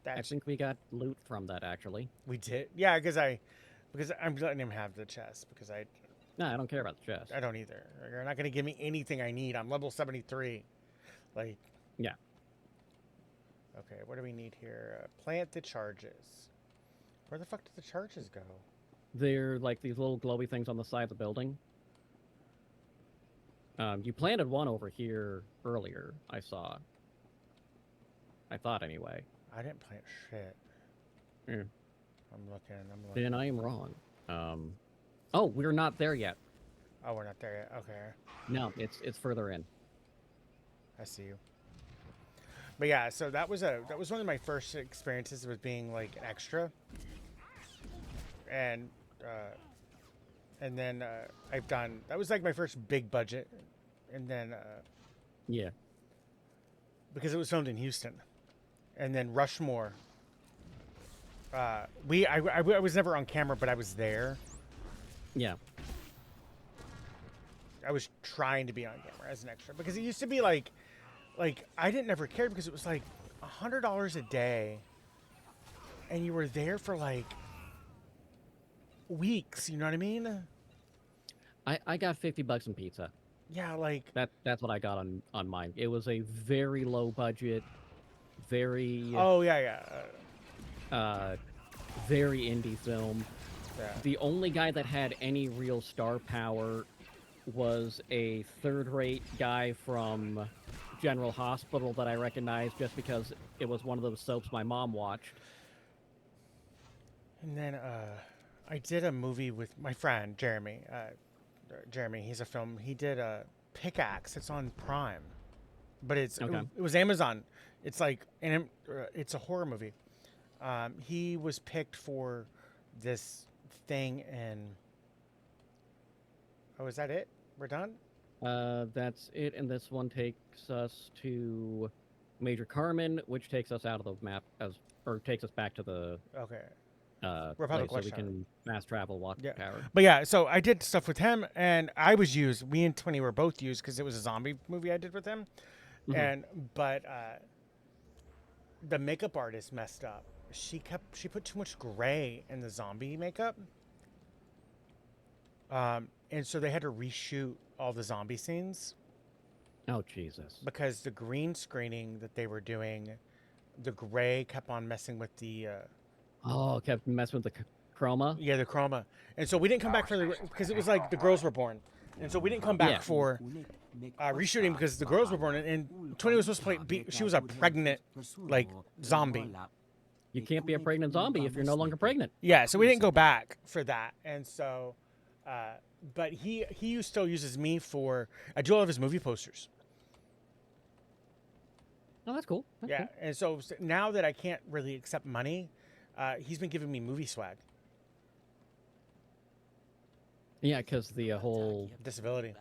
I think we got loot from that, actually. We did? Yeah, because I'm letting him have the chest, because I... No, I don't care about the chest. I don't either. You're not going to give me anything I need. I'm level 73. Like... Yeah. Okay, what do we need here? Plant the charges. Where the fuck did the charges go? They're like these little glowy things on the side of the building. You planted one over here earlier, I saw. I thought, anyway. I didn't plant shit. Yeah. I'm looking. Then I am wrong. Oh, we're not there yet. Oh, we're not there yet. Okay. No, it's further in. I see you. But yeah, so that was one of my first experiences with being like an extra, and then I've done that was like my first big budget, and then Yeah. because it was filmed in Houston, and then Rushmore. I was never on camera, but I was there. Yeah. I was trying to be on camera as an extra because it used to be like I didn't ever care because it was like $100 a day, and you were there for like weeks. You know what I mean? I got $50 in pizza. Yeah, like That's what I got on mine. It was a very low budget, very oh yeah. very indie film. Yeah. The only guy that had any real star power was a third-rate guy from General Hospital that I recognized just because it was one of those soaps my mom watched. And then I did a movie with my friend Jeremy. Jeremy, he's a film. He did a Pickaxe. It's on Prime, but it was Amazon. It's like it's a horror movie. He was picked for this thing, and oh, is that it? We're done? That's it, and this one takes us to Major Carmen, which takes us out of the map or takes us back to the Republic place, so we Watchtower. can fast travel, walk the tower. But yeah, so I did stuff with him, and I was used. Me and Tony were both used because it was a zombie movie I did with him, but the makeup artist messed up. She put too much gray in the zombie makeup, and so they had to reshoot all the zombie scenes. Oh Jesus! Because the green screening that they were doing, the gray kept on messing with the. Kept messing with the chroma. Yeah, the chroma, and so we didn't come back for the because it was like the girls were born, and so we didn't come back for reshooting because the girls were born, and Tony was supposed to play. She was a pregnant like zombie. You can't be a pregnant zombie if you're no longer pregnant. Yeah, so we didn't go back for that, and so, but he still uses me for. I do all of his movie posters. Oh, that's cool. That's cool. And so now that I can't really accept money, he's been giving me movie swag. Yeah, because the whole disability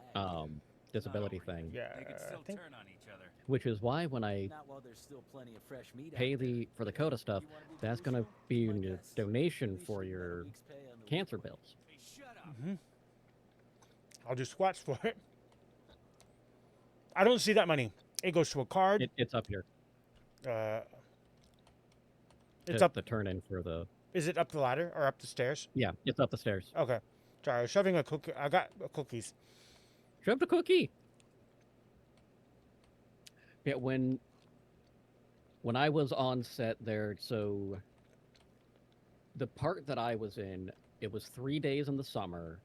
thing. Yeah, They could still turn on each other. Which is why when I Not while there's still plenty of fresh meat pay for the Coda stuff, that's going to be a donation for your cancer bills. I'll do squats for it. I don't see that money. It goes to a card. It's up here. It's up the turn in for the. Is it up the ladder or up the stairs? Yeah, it's up the stairs. Okay. Sorry, I was shoving a cookie. I got cookies. Shove the cookie. Yeah, when I was on set there, so the part that I was in, it was 3 days in the summer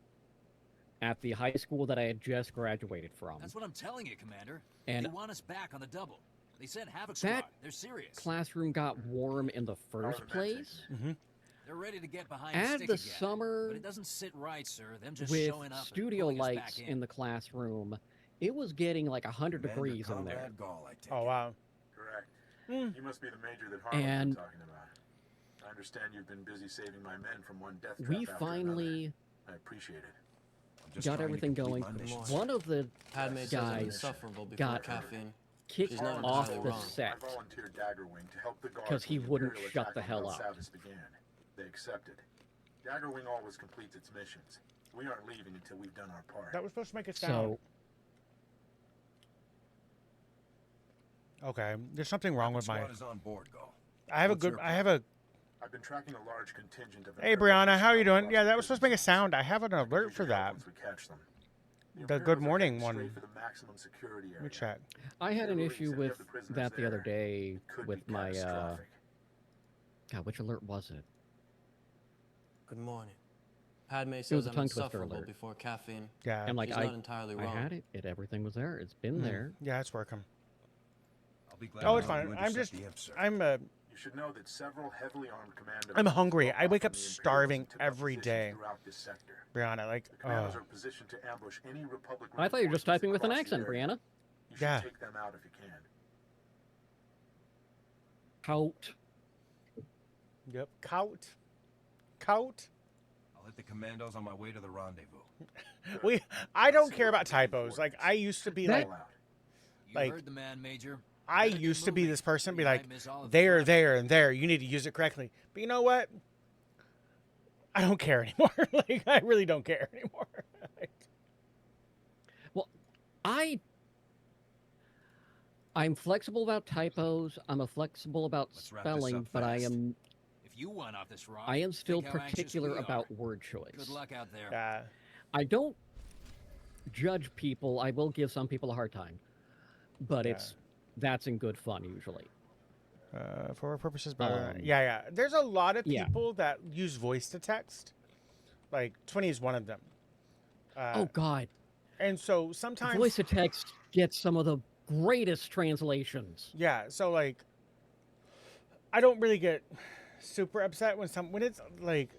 at the high school that I had just graduated from. That's what I'm telling you, Commander. And they want us back on the double. They said Havoc Squad. They're serious. Classroom got warm in the first place. They're ready to get behind Add stick the again. summer But it doesn't sit right, sir. Them just with showing up and studio pulling us lights back in the classroom. It was getting like 100 degrees in there. Oh wow. Correct. You must be the major that Harlan's And been talking about. I understand you've been busy saving my men from one death trap we after finally another. I appreciate it. got everything going. One of the guys got kicked off the set I volunteered Dagger Wing to help the guards because he when the wouldn't Imperial shut attack the on hell up. Belsavis began. They accepted. Dagger Wing always completes its missions. We aren't leaving until we've done our part. That was supposed to make it sound. Okay, there's something wrong with my. Squad is on board, Go. I have a. I've been tracking a large contingent of. Hey Brianna, how are you doing? Yeah, that was supposed to make a sound. I have an alert for that. Once we catch them. The good morning one. Straight for the maximum security area. Let me check. I had an issue with that the other day with my God, which alert was it? Good morning. Padme It was says a I'm tongue twister insufferable alert. before caffeine. Yeah. And like She's not entirely wrong. I had it. Everything was there. It's been there. Yeah, it's working. I'll be glad Oh, it's fine. I'm You should know that several heavily armed commandos. I'm hungry. I wake up starving every day. throughout this sector. Brianna, like, The commandos are positioned to ambush any Republic. I thought you were just typing with an accent, Brianna. You should Yeah. take them out if you can. Out. Yep. Cout. I'll hit the commandos on my way to the rendezvous. I don't care about typos. Like, I used to be like, You like, heard the man, Major. I Better get used to be moving. this person, be You like, might miss all of the there, traffic. there, and there. You need to use it correctly. But you know what? I don't care anymore. Like, I really don't care anymore. Well, I'm flexible about typos. I'm flexible about Let's wrap this spelling, up but fast. If you went off this rock, I am still think how anxious particular we are. about word choice. Good luck out there. I don't judge people. I will give some people a hard time, but that's in good fun usually. For our purposes, yeah. There's a lot of Yeah. people that use voice to text. Like 20 is one of them. Oh God! And so sometimes Voice to text gets some of the greatest translations. Yeah, so like, I don't really get super upset when it's like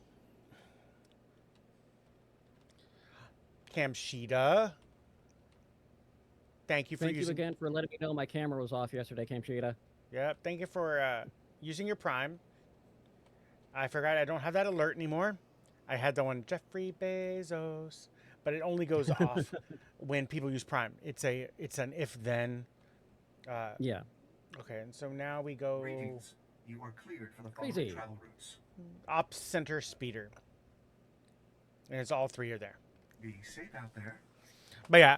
Kamshita. Thank you for Thank you using. again for letting me know my camera was off yesterday, Kamshita. Yep, thank you for using your Prime. I forgot I don't have that alert anymore. I had the one Jeffrey Bezos, but it only goes off when people use Prime. It's an if then. Yeah. Okay, and so now we go. Greetings. You are cleared for the following Crazy. travel routes. Ops Center Speeder. And it's all three are there. Be safe out there. But yeah,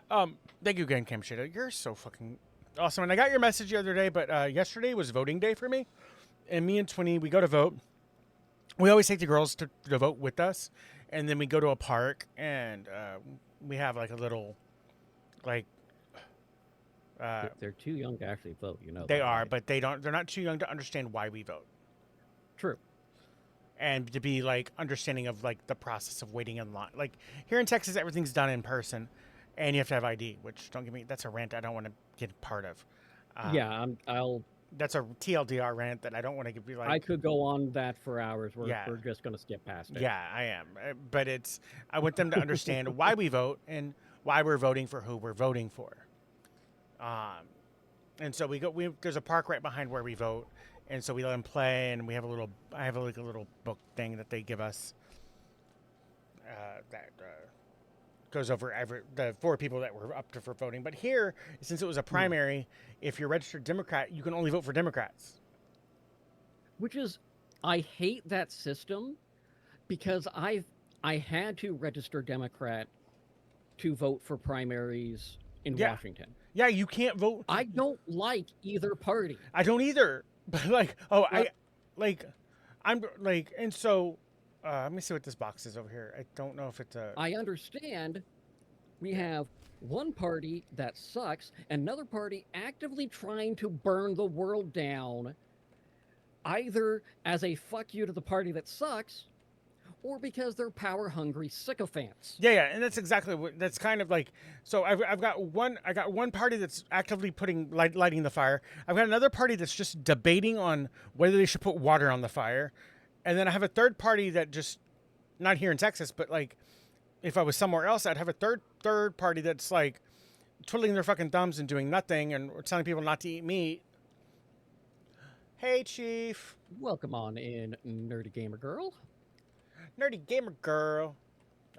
thank you again, Kamshita. You're so fucking awesome. And I got your message the other day, but yesterday was voting day for me. And me and Twinny, we go to vote. We always take the girls to vote with us. And then we go to a park and we have like a little, like, They're too young to actually vote, you know. they that, are, right? but they're not too young to understand why we vote. True. And to be like understanding of like the process of waiting in line. Like here in Texas, everything's done in person, and you have to have ID. Which don't get me. That's a rant I don't want to get part of. Yeah, I'll. That's a TLDR rant that I don't want to be like. I could go on that for hours. We're Yeah. we're just gonna skip past it. Yeah, I am. But it's. I want them to understand why we vote and why we're voting for who we're voting for. And so we go. There's a park right behind where we vote. And so we let them play, and we have I have like a little book thing that they give us that goes over the 4 people that were up for voting. But here, since it was a primary, if you're a registered Democrat, you can only vote for Democrats. Which is, I hate that system because I had to register Democrat to vote for primaries in Washington. Yeah, you can't vote. I don't like either party. I don't either. But like, and so, let me see what this box is over here. I don't know if it's a. I understand we have one party that sucks, another party actively trying to burn the world down, either as a fuck you to the party that sucks, or because they're power-hungry sycophants. Yeah, and that's exactly what. That's kind of like. So I've got one. I got one party that's actively lighting the fire. I've got another party that's just debating on whether they should put water on the fire, and then I have a third party that just, not here in Texas, but like, if I was somewhere else, I'd have a third party that's like, twiddling their fucking thumbs and doing nothing and telling people not to eat meat. Hey, Chief. Welcome on in, Nerdy Gamer Girl. Nerdy Gamer Girl.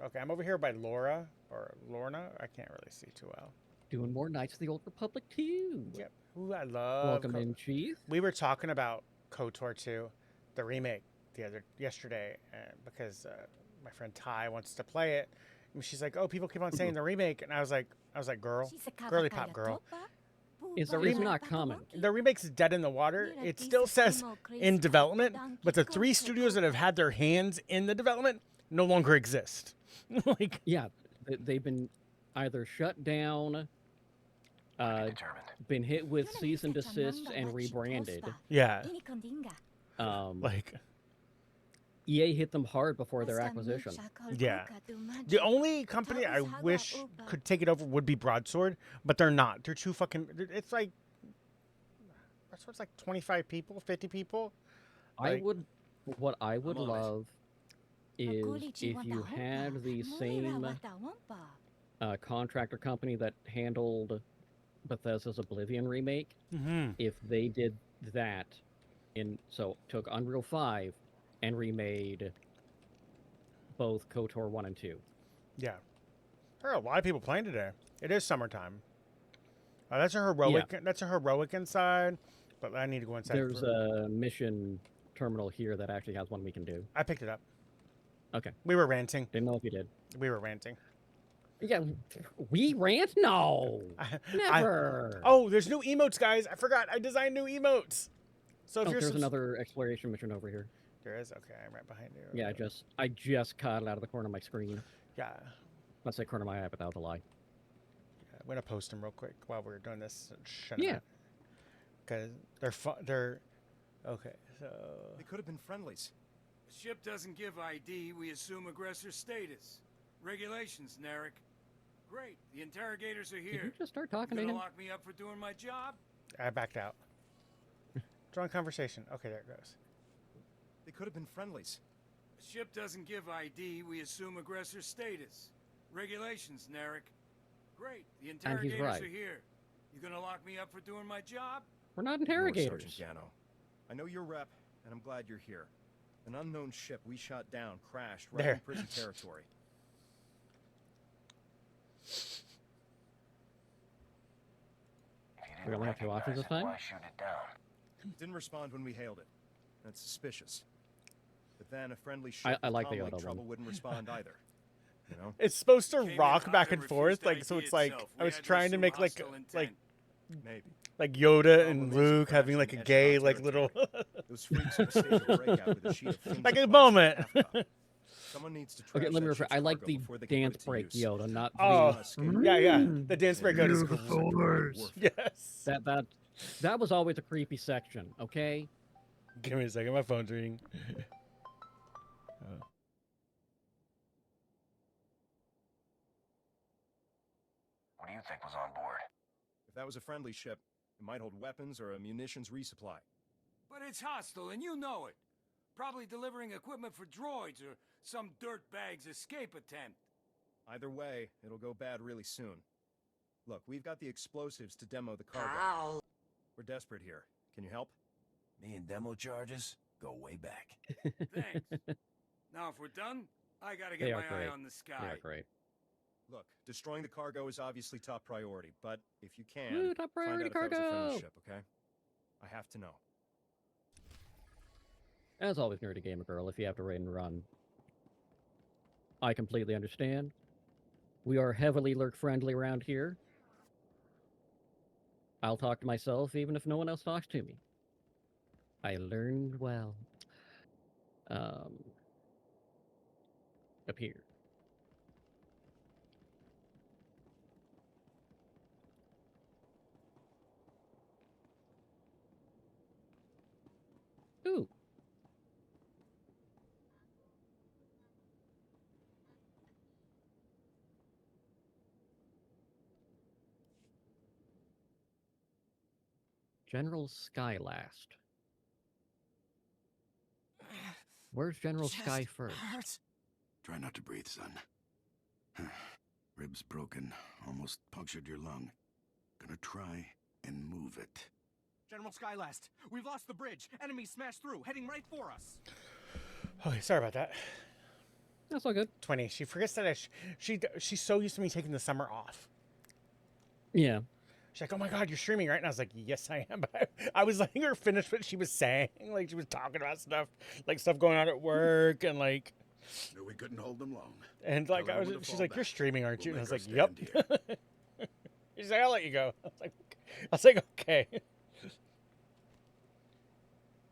Okay, I'm over here by Laura or Lorna. I can't really see too well. Doing more Knights of the Old Republic too. Yep. Ooh, I love. Welcome in, Chief. We were talking about KOTOR 2, the remake, yesterday, because my friend Ty wants to play it, and she's like, "Oh, people keep on saying the remake," and I was like, girly pop girl. It's not common. The remake's dead in the water. It still says in development, but the 3 studios that have had their hands in the development no longer exist. Like, yeah, they've been either shut down, been hit with cease and desist, and rebranded. Yeah. Like, EA hit them hard before their acquisition. Yeah. The only company I wish could take it over would be Broadsword, but they're not. They're too fucking. It's like. Broadsword's like 25 people, 50 people. Like, What I would love is if you had the same contractor company that handled Bethesda's Oblivion remake, if they did that took Unreal 5 and remade both KOTOR 1 and 2. Yeah. There are a lot of people playing today. It is summertime. That's a heroic. Yeah. That's a heroic inside, but I need to go inside. There's a mission terminal here that actually has one we can do. I picked it up. Okay. We were ranting. Didn't know if you did. We were ranting. Yeah, we rant? No, never. Oh, there's new emotes, guys. I forgot. I designed new emotes. So if there's another exploration mission over here. There is? Okay, I'm right behind you. Yeah, I just caught it out of the corner of my screen. Yeah. Let's say corner of my eye, but that was a lie. Yeah, I'm gonna post them real quick while we're doing this. Yeah. Because they're fun. They're okay. So they could have been friendlies. The ship doesn't give ID. We assume aggressor status. Regulations, Narek. Great. The interrogators are here. Did you just start talking to you him? gonna lock me up for doing my job? I backed out. Join conversation. Okay, there it goes. They could have been friendlies. The ship doesn't give ID. We assume aggressor status. Regulations, Narek. Great. The interrogators right. are here. You gonna lock me up for doing my job? We're not interrogators. Sergeant Gano. I know your rep, and I'm glad you're here. An unknown ship we shot down crashed right in prison territory. We only have 2 options this time? Didn't respond when we hailed it. That's suspicious. But then a friendly ship I like the with other trouble one. wouldn't respond either. You know? It's supposed to rock back and forth, like so. It's like I was trying to make like maybe like Yoda and Luke having like a gay like little like a moment. Someone needs to okay, let me rephrase. I like the dance break Yoda, not the... yeah. The dance break Yoda is cool. Yes. That was always a creepy section, okay? Give me a second, my phone's ringing. What do you think was on board? If that was a friendly ship, it might hold weapons or a munitions resupply. But it's hostile, and you know it. Probably delivering equipment for droids or some dirtbag's escape attempt. Either way, it'll go bad really soon. Look, we've got the explosives to demo the cargo. Ow. We're desperate here. Can you help? Me and demo charges go way back. Thanks. Now, if we're done, I gotta get my eye on the sky. They are great. Look, destroying the cargo is obviously top priority, but if you can, top priority find out if that was a cargo. friendly ship, okay? I have to know. As always, nerdy gamer girl, if you have to raid and run. I completely understand. We are heavily lurk friendly around here. I'll talk to myself even if no one else talks to me. I learned well. Up here. Ooh. General Skylast. Where's General Sky first? Try not to breathe, son. Ribs broken, almost punctured your lung. Gonna try and move it. General Skylast, we've lost the bridge. Enemy smashed through, heading right for us. Okay, sorry about that. That's all good. 20. She forgets that she's so used to me taking the summer off. Yeah. She's like, oh my God, you're streaming, right? And I was like, yes, I am. But I was letting her finish what she was saying. Like, she was talking about stuff, like stuff going on at work and like. Knew we couldn't hold them long. And like, she's like, you're streaming, aren't you? And I was like, yep. She's like, I'll let you go. I was like, okay.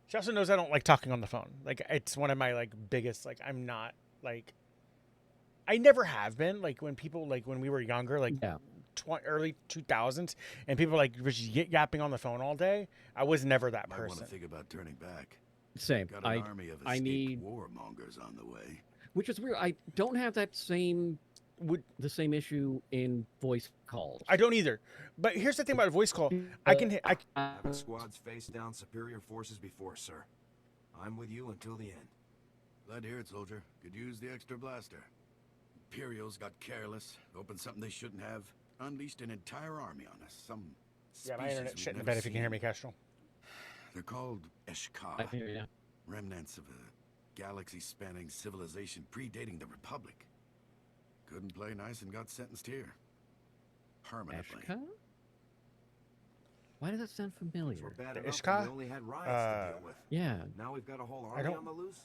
She also knows I don't like talking on the phone. Like, it's one of my like biggest, like, I'm not like, I never have been like when people, like when we were younger, like early 2000s and people like were just yapping on the phone all day. I was never that person. I want to think about turning back. Same. Got an army of escaped warmongers on the way. Which is weird. I don't have that same the same issue in voice calls. I don't either. But here's the thing about a voice call. I have squads face down superior forces before, sir. I'm with you until the end. Glad to hear it, soldier. Could use the extra blaster. Imperials got careless, opened something they shouldn't have, unleashed an entire army on us. Some Yeah, my species internet's we've shit in the never bed if you can hear seen. me, Kestrel. They're called I Eshka, hear ya. remnants of a galaxy-spanning civilization predating the Republic. Couldn't play nice and got sentenced here. Permanently. Eshka? Why does that sound familiar? We're bad The enough Ishka? when we only had riots to deal with. Yeah. Now we've got a whole I army don't- on the loose.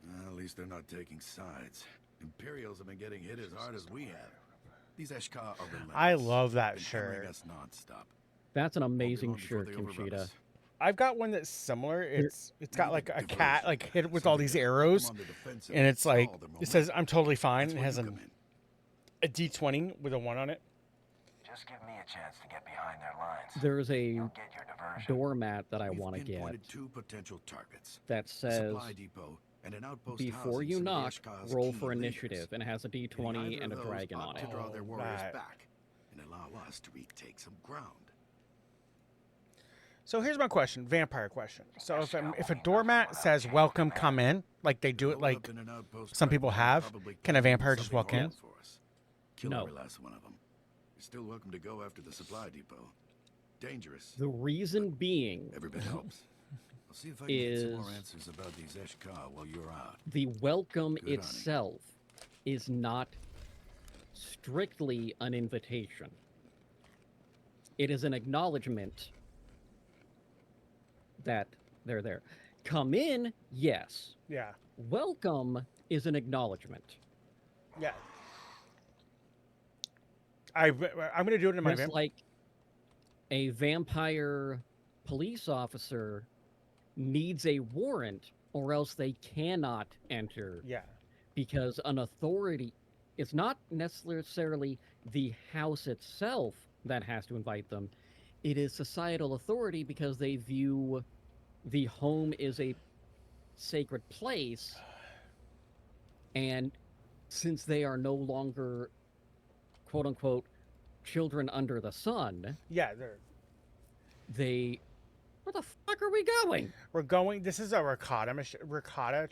Well, at least they're not taking sides. Imperials have been getting hit as hard as we have. These Eshka are relentless. I love that Been hammering shirt. us non-stop. That's an Won't be amazing long before shirt, they overrun Conchita. us. I've got one that's similar. It's got like a cat Diversion. like hit with So all they these can put them arrows, on the defensive and it's like stall their it says momentum. I'm totally fine. That's It where has you a come in. D20 with a 1 on it. Just give me a chance to get behind their lines. There's a You'll get your diversion. doormat that I We've want to get pinpointed 2 potential targets. that A says, supply depot and an outpost before housing you some of the knock, Eshka's roll key for leaders. initiative, and it has a Hitting D20 either and a of those dragon ought on to it. draw their warriors Right. back and allow us to retake some ground. So here's my question, vampire question. So if a doormat says "Welcome, come in," like they do it, Roll like up in an outpost some people truck, have, probably can a planning vampire just something walk in? horrible for us. Kill No. every last one of them. You're still welcome to go after the supply depot. Dangerous. The reason being, Every bit helps. I'll see if I can get some more is answers about these Eshka while you're out. the welcome Good on you. itself is not strictly an invitation. It is an acknowledgement that they're there. Come in, yes. yeah, Welcome is an acknowledgement. yeah. I'm gonna do it in my Just like a vampire police officer needs a warrant or else they cannot enter yeah, because an authority, it's not necessarily the house itself that has to invite them. It is societal authority because they view the home is a sacred place, and since they are no longer quote unquote children under the sun, yeah. they where the fuck are we going? We're going. This is a ricotta.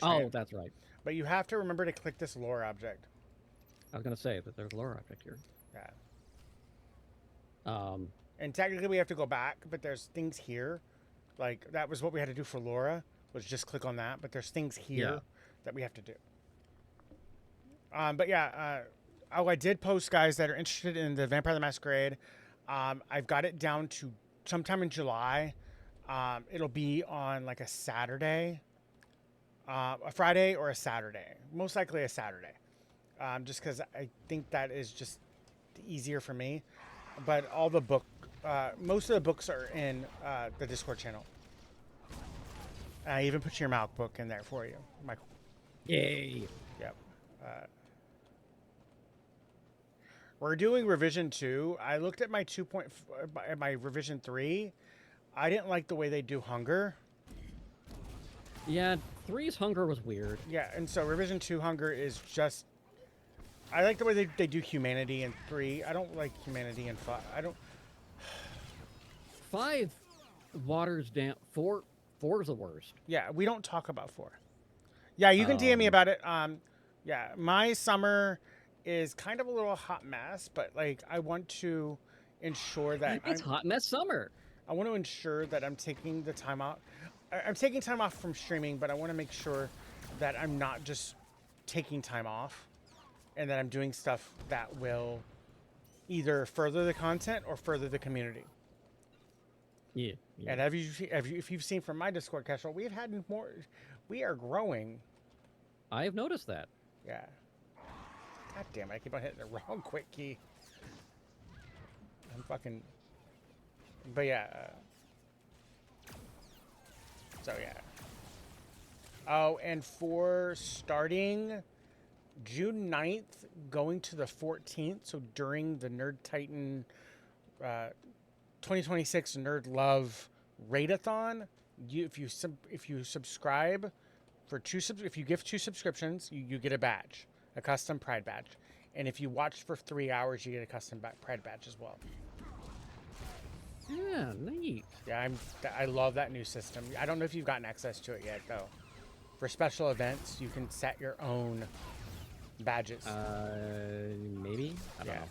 Oh, Train, that's right. but you have to remember to click this lore object. I was gonna say that there's a lore object here. Yeah. And technically we have to go back, but there's things here. Like that was what we had to do for Laura, was just click on that. But there's things here that we have to do. But yeah, I did post, guys, that are interested in the Vampire the Masquerade. I've got it down to sometime in July. It'll be on like a Saturday, a Friday or a Saturday. Most likely a Saturday. Just because I think that is just easier for me. But all the most of the books are in the Discord channel. I even put your Malk book in there for you, Michael. Yay. Yep. We're doing revision 2. I looked at my my revision 3. I didn't like the way they do hunger. Yeah, 3's hunger was weird. Yeah, and so revision 2 hunger is just. I like the way they do humanity in 3. I don't like humanity in 5. I don't. 5 waters down. 4 is the worst. Yeah, we don't talk about 4. Yeah, you can DM me about it. Yeah, my summer is kind of a little hot mess, but like I want to ensure that it's hot mess summer. I want to ensure that I'm taking the time out. I'm taking time off from streaming, but I want to make sure that I'm not just taking time off, and that I'm doing stuff that will either further the content or further the community. Yeah. And if you've seen from my Discord, Casual, we've had more. We are growing. I have noticed that. Yeah. God damn it! I keep on hitting the wrong quick key. I'm fucking. But yeah. So yeah. Oh, and for starting June 9th, going to the 14th, so during the Nerd Titan 2026 Nerd Love Raid-a-thon, if you subscribe for if you give 2 subscriptions, you get a badge, a custom Pride badge, and if you watch for 3 hours, you get a custom Pride badge as well. Yeah, neat. Yeah, I love that new system. I don't know if you've gotten access to it yet, though. For special events, you can set your own badges. Maybe? I don't know.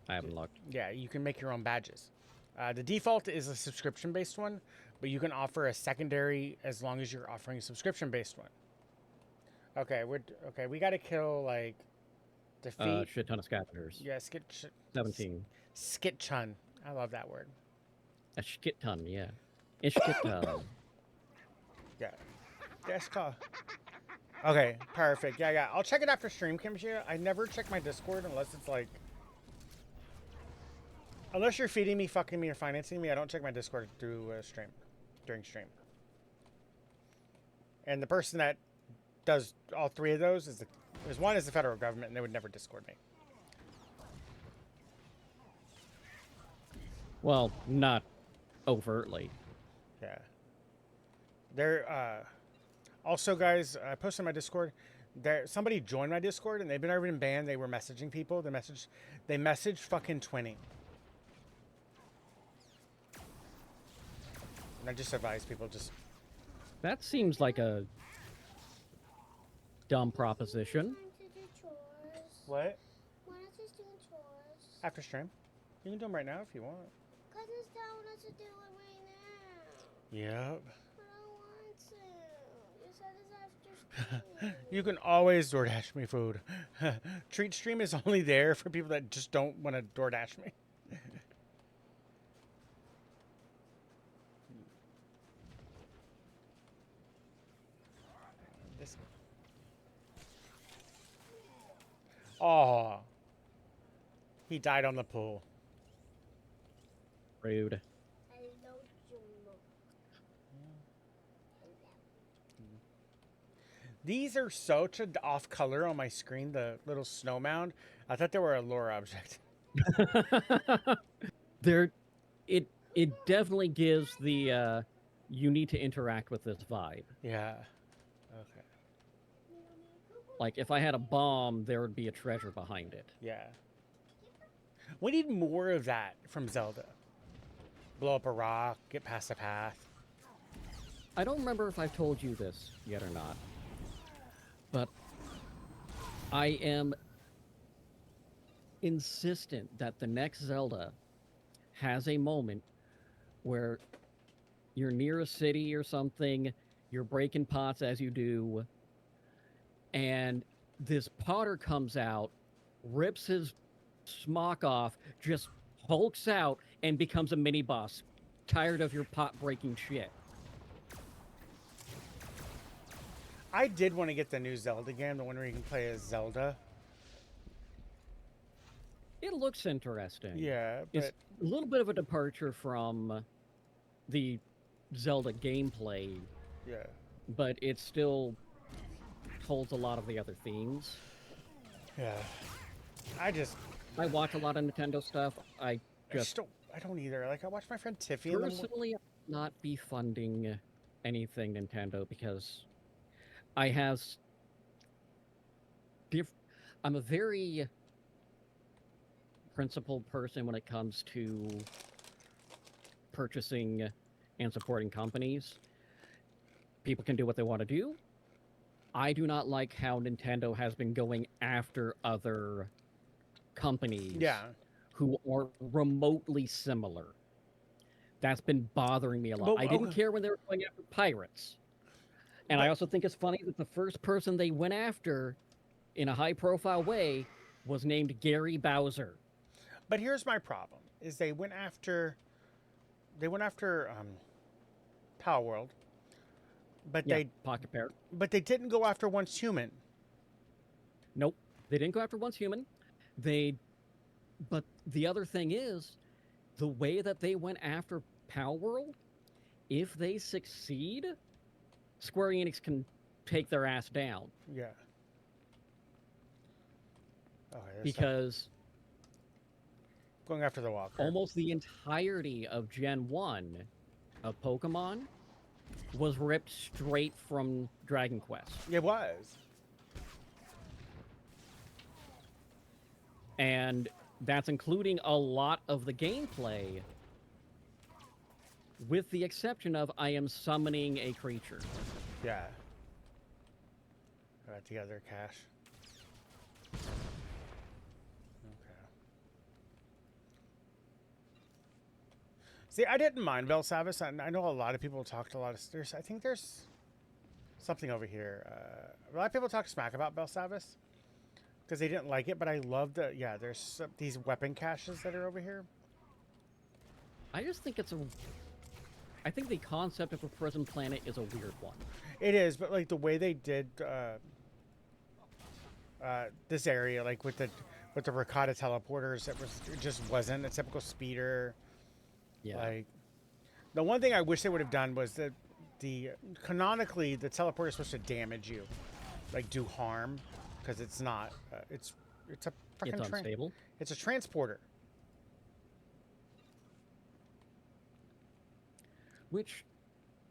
I haven't looked. Yeah, you can make your own badges. The default is a subscription-based one, but you can offer a secondary as long as you're offering a subscription-based one. Okay, we got to kill, like, defeat... shit ton of scavengers. Yeah, 17. Skit-chun. I love that word. A shit ton, yeah. A shit ton. Yeah. That's called... Okay, perfect. Yeah. I'll check it after stream, Kimchi. I never check my Discord unless it's like... Unless you're feeding me, fucking me, or financing me, I don't check my Discord through stream. During stream. And the person that does all three of those is one is the federal government, and they would never Discord me. Well, not overtly. Yeah. They're, also, guys, I posted on my Discord. Somebody joined my Discord, and they've already been banned. They were messaging people. They messaged fucking Twinning. And I just advise people just... That seems like a dumb proposition. What? When is just doing chores? After stream. You can do them right now if you want. Cousin's telling us to do it right now. Yep. I don't want to. You said it's after stream. You can always DoorDash me food. Treat stream is only there for people that just don't want to DoorDash me. Oh, he died on the pool. Rude. These are such an off color on my screen, the little snow mound. I thought they were a lore object. It definitely gives the you need to interact with this vibe. Yeah. Okay. Like, if I had a bomb, there would be a treasure behind it. Yeah. We need more of that from Zelda. Blow up a rock, get past a path. I don't remember if I've told you this yet or not, but I am insistent that the next Zelda has a moment where you're near a city or something, you're breaking pots as you do, and this potter comes out, rips his smock off, just hulks out, and becomes a mini-boss. Tired of your pot-breaking shit. I did want to get the new Zelda game, the one where you can play as Zelda. It looks interesting. Yeah, but... It's a little bit of a departure from the Zelda gameplay. Yeah. But it still holds a lot of the other themes. Yeah. I watch a lot of Nintendo stuff. I don't either. Like, I watch my friend Tiffy. Personally, I would not be funding anything Nintendo because I have... I'm a very principled person when it comes to purchasing and supporting companies. People can do what they want to do. I do not like how Nintendo has been going after other companies who are remotely similar. That's been bothering me a lot. I didn't care when they were going after pirates. And I also think it's funny that the first person they went after in a high-profile way was named Gary Bowser. But here's my problem, is they went after Power World. But Pocket Parrot. But they didn't go after Once Human. Nope. They didn't go after Once Human. But the other thing is, the way that they went after Power World, if they succeed, Square Enix can take their ass down. Yeah. Because going after the Walker. Almost the entirety of Gen 1 of Pokemon was ripped straight from Dragon Quest. It was. And that's including a lot of the gameplay, with the exception of I am summoning a creature. Yeah. Got together, Cash. Okay. See, I didn't mind Belsavis. I know a lot of people talked a lot of. I think there's something over here. A lot of people talk smack about Belsavis because they didn't like it, but I love the. Yeah, there's these weapon caches that are over here. I just think it's a. I think the concept of a prison planet is a weird one. It is, but like the way they did this area, like with the Ricotta teleporters, it just wasn't a typical speeder. Yeah. Like the one thing I wish they would have done was that canonically the teleporter is supposed to damage you, like do harm, because it's not. It's a fucking It's unstable. It's a transporter. Which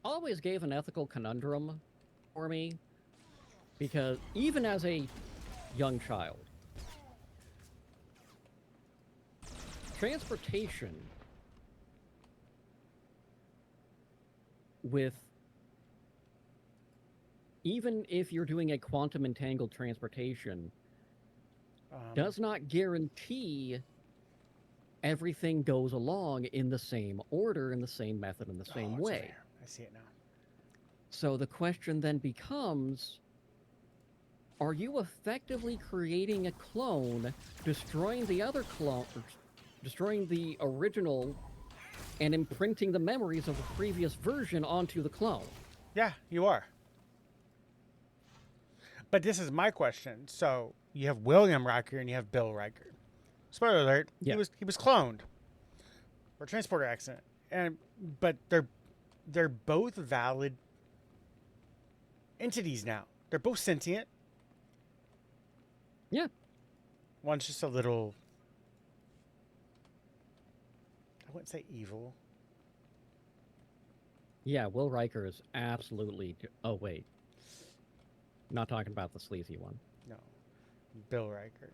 always gave an ethical conundrum for me, because even as a young child, transportation even if you're doing a quantum entangled transportation, does not guarantee everything goes along in the same order, in the same method, in the same way. There. I see it now. So the question then becomes, are you effectively creating a clone, destroying the other clone, destroying the original, and imprinting the memories of the previous version onto the clone? Yeah, you are. But this is my question. So you have William Riker and you have Bill Riker. Spoiler alert: he was cloned for a transporter accident, but they're both valid entities now. They're both sentient. Yeah. One's just a little, I wouldn't say evil. Yeah, Will Riker is absolutely. Oh wait, not talking about the sleazy one. No, Bill Riker.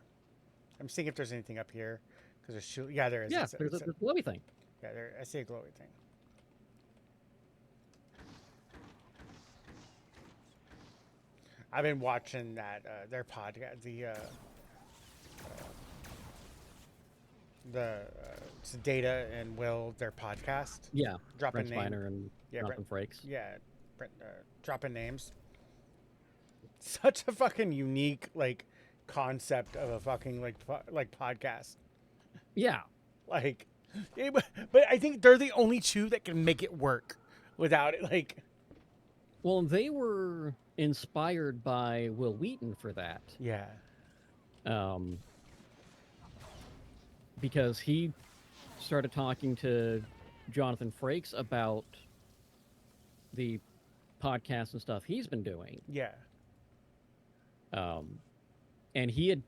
I'm seeing if there's anything up here because there's yeah, there is. Yeah, there's a glowy thing. Yeah, I see a glowy thing. I've been watching that their podcast, it's Data and Will, their podcast. Yeah, dropping Brent Spiner and Jonathan Frakes. Yeah, dropping names. Such a fucking unique like concept of a fucking like podcast. Yeah, like, but I think they're the only two that can make it work without it. Like, well, they were inspired by Will Wheaton for that. Yeah. Because he started talking to Jonathan Frakes about the podcasts and stuff he's been doing. Yeah. And he had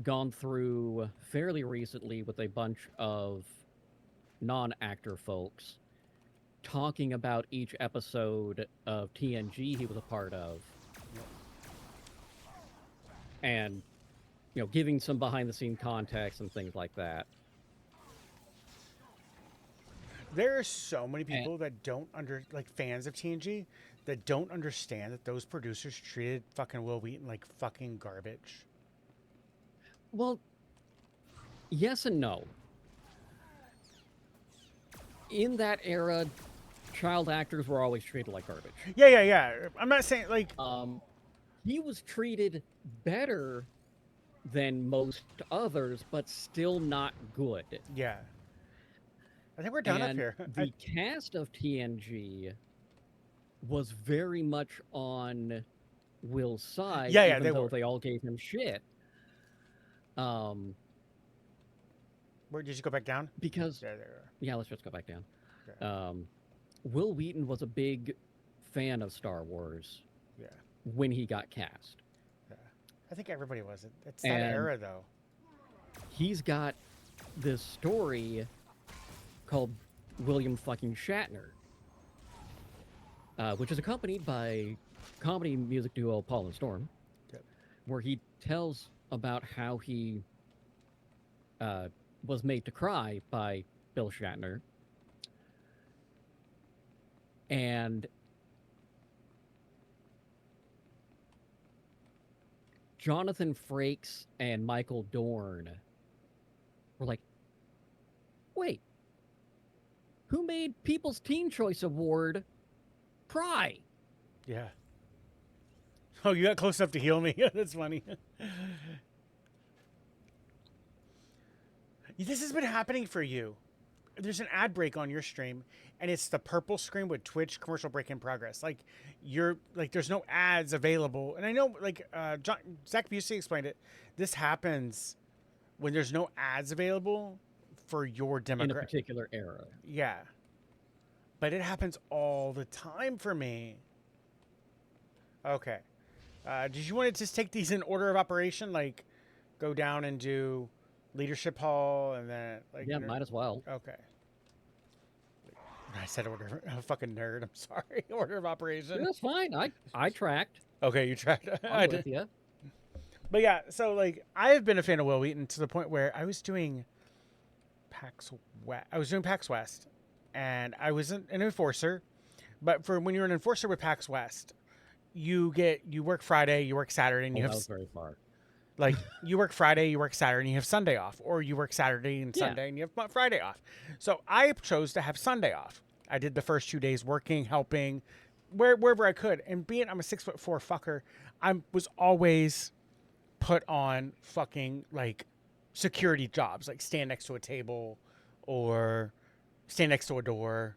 gone through fairly recently with a bunch of non-actor folks talking about each episode of TNG he was a part of. And, you know, giving some behind-the-scene context and things like that. There are so many people that don't fans of TNG that don't understand that those producers treated fucking Will Wheaton like fucking garbage. Well, yes and no. In that era, child actors were always treated like garbage. Yeah. I'm not saying like he was treated better than most others, but still not good. Yeah. I think we're done up here. The cast of TNG was very much on Will's side, even though they all gave him shit. Where did you go back down? Because yeah, let's just go back down. Okay. Will Wheaton was a big fan of Star Wars. Yeah. When he got cast. Yeah. I think everybody was. It's that era though. He's got this story called William fucking Shatner, which is accompanied by comedy music duo Paul and Storm, where he tells about how he was made to cry by Bill Shatner. And Jonathan Frakes and Michael Dorn were like, wait, who made People's Teen Choice Award cry. Yeah. Oh, you got close enough to heal me. That's funny. This has been happening for you. There's an ad break on your stream, and it's the purple screen with Twitch commercial break in progress. Like, you're like, there's no ads available. And I know, like, Zach Busey explained it. This happens when there's no ads available for your demographic. In a particular era. Yeah. But it happens all the time for me. Okay. Did you want to just take these in order of operation? Like, go down and do Leadership Hall and then, like... Yeah, might as well. Okay. I said order. I'm a fucking nerd. I'm sorry. Order of operation. Yeah, that's fine. I tracked. Okay, you tracked. I I'm did. with you. But yeah, so, like, I have been a fan of Will Wheaton to the point where I was doing PAX West. I was doing PAX West, and I was an enforcer. But for when you're an enforcer with PAX West, you work Friday, you work Saturday, and you have... That was very far. Like, you work Friday, you work Saturday, and you have Sunday off. Or you work Saturday and Sunday, and you have Friday off. So I chose to have Sunday off. I did the first 2 days working, helping, wherever I could. And being I'm a 6'4" fucker, I was always put on fucking, like, security jobs. Like, stand next to a table or stand next to a door.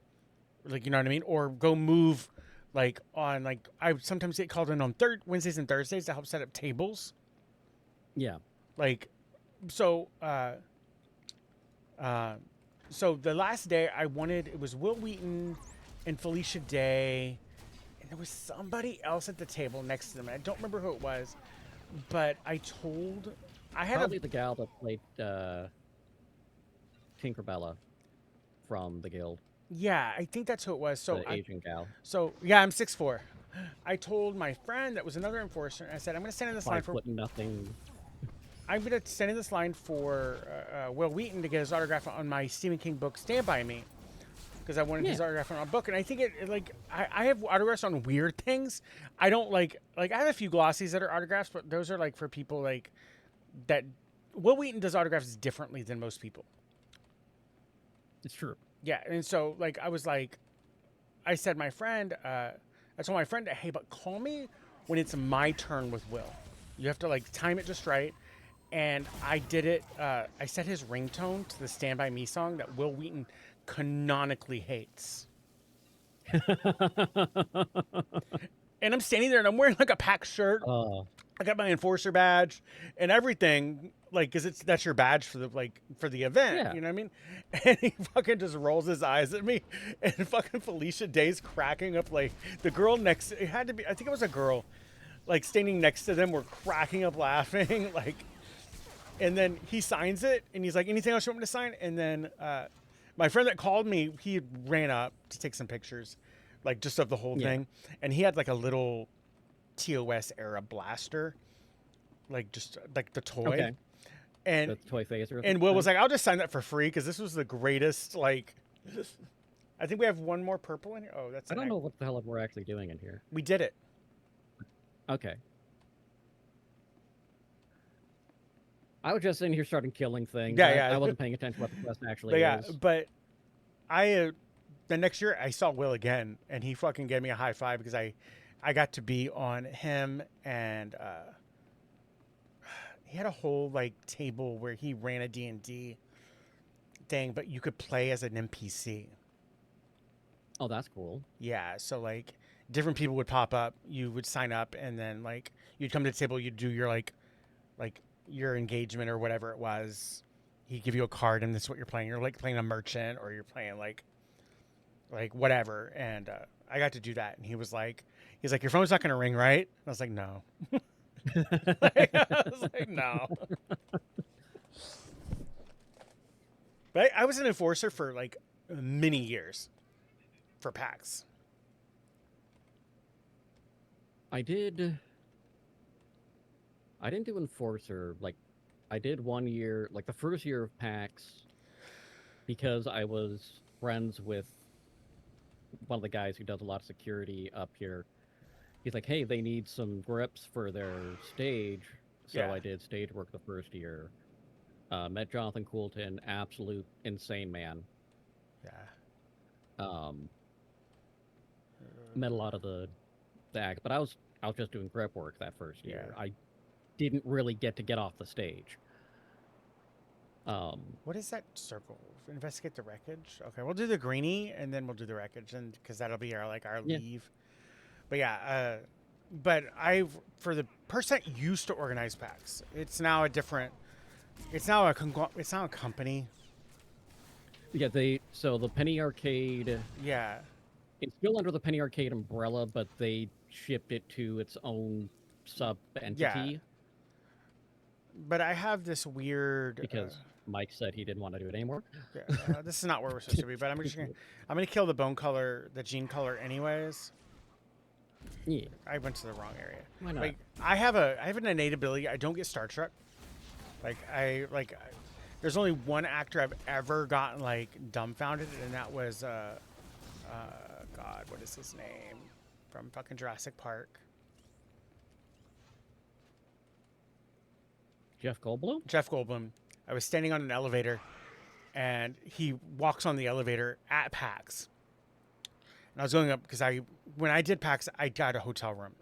Like, you know what I mean? Or go move, like, on, like, I sometimes get called in on Wednesdays and Thursdays to help set up tables. Yeah. Like, so the last day it was Will Wheaton and Felicia Day, and there was somebody else at the table next to them. I don't remember who it was, but I had probably the gal that played Tinkerbella from the guild. Yeah, I think that's who it was. So the Asian gal. So yeah, I'm 6'4". I told my friend that was another enforcer. I said I'm going to stand in this line for nothing. I'm going to stand in this line for Will Wheaton to get his autograph on my Stephen King book, Stand By Me. Because I wanted his autograph on a book. And I think I have autographs on weird things. I don't like I have a few glossies that are autographs, but those are like for people like that. Will Wheaton does autographs differently than most people. It's true. Yeah. And so like, I was like, I said, I told my friend, hey, but call me when it's my turn with Will. You have to like time it just right. And I did it. I set his ringtone to the Stand By Me song that Will Wheaton canonically hates. And I'm standing there and I'm wearing like a PAX shirt. I got my enforcer badge and everything, like, cause that's your badge for the event. Yeah. You know what I mean? And he fucking just rolls his eyes at me, and fucking Felicia Day's cracking up. Like the girl next, it had to be, I think it was a girl, like standing next to them, were cracking up laughing, like. And then he signs it, and he's like, anything else you want me to sign? And then my friend that called me, he ran up to take some pictures, like, just of the whole thing. And he had, like, a little TOS-era blaster, like, just, like, the toy. Okay. And the toy phaser. And Will was like, I'll just sign that for free, because this was the greatest, like... I think we have one more purple in here. Oh, that's... I don't know what the hell we're actually doing in here. We did it. Okay. I was just in here starting killing things. Yeah. I wasn't paying attention to what the quest actually is. But the next year I saw Will again, and he fucking gave me a high five because I got to be on him, and he had a whole like table where he ran a D&D thing, but you could play as an NPC. Oh, that's cool. Yeah, so like different people would pop up, you would sign up, and then like you'd come to the table, you'd do your like your engagement or whatever it was. He'd give you a card, and this is what you're playing. You're like playing a merchant, or you're playing like whatever. And I got to do that, and he's like, your phone's not gonna ring, right? I was like, no. I was like, no. But I was an enforcer for like many years for PAX. I didn't do enforcer. Like, I did 1 year, like the first year of PAX, because I was friends with one of the guys who does a lot of security up here. He's like, hey, they need some grips for their stage. So I did stage work the first year. Met Jonathan Coulton, absolute insane man. Yeah. met a lot of the act, but I was just doing prep work that first year. I didn't really get off the stage. What is that circle? Investigate the wreckage. Okay, we'll do the greenie and then we'll do the wreckage, and because that'll be our leave. But yeah, but for the person that used to organize packs, it's now a different. It's now a company. Yeah, so the Penny Arcade. Yeah. It's still under the Penny Arcade umbrella, but they shipped it to its own sub entity. Yeah. But I have this weird because Mike said he didn't want to do it anymore. Yeah, this is not where we're supposed to be, but I'm gonna kill the bone color, the gene color, anyways. Yeah. I went to the wrong area. Why not? Like I have an innate ability. I don't get Star Trek. There's only one actor I've ever gotten like dumbfounded, and that was God, what is his name from fucking Jurassic Park? Jeff Goldblum? Jeff Goldblum. I was standing on an elevator, and he walks on the elevator at PAX. And I was going up because when I did PAX, I got a hotel room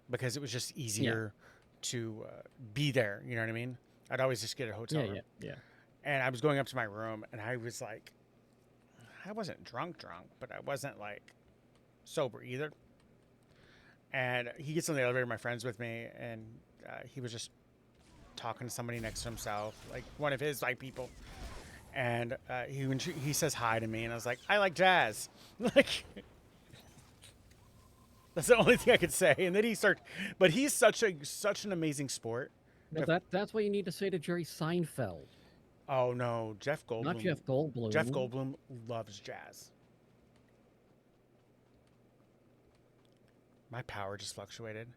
because it was just easier to be there. You know what I mean? I'd always just get a hotel room. Yeah. And I was going up to my room, and I was like, I wasn't drunk, but I wasn't like sober either. And he gets on the elevator, my friend's with me, and he was just talking to somebody next to himself, like one of his like people. And he says hi to me, and I was like, I like jazz. Like, that's the only thing I could say. And then but he's such an amazing sport. Well, that's what you need to say to Jerry Seinfeld. Oh no, Jeff Goldblum. Not Jeff Goldblum. Jeff Goldblum loves jazz. My power just fluctuated.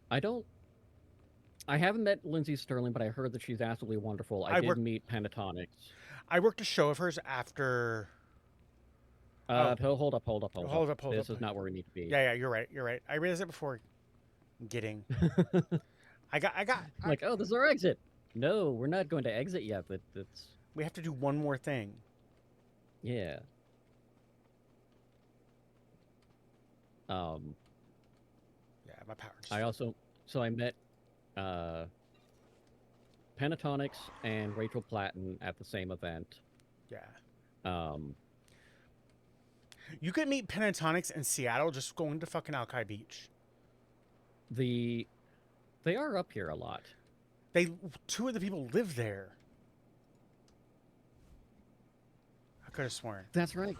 I haven't met Lindsay Sterling, but I heard that she's absolutely wonderful. I did meet Pentatonics. I worked a show of hers after. Hold up. This is not where we need to be. Yeah, you're right. I realized it before getting. I got. Like, oh, this is our exit. No, we're not going to exit yet, but it's. We have to do one more thing. Yeah. Yeah, my power. I met Pentatonics and Rachel Platten at the same event. Yeah. You could meet Pentatonics in Seattle just going to fucking Alki Beach. They are up here a lot. Two of the people live there. I could have sworn. That's right.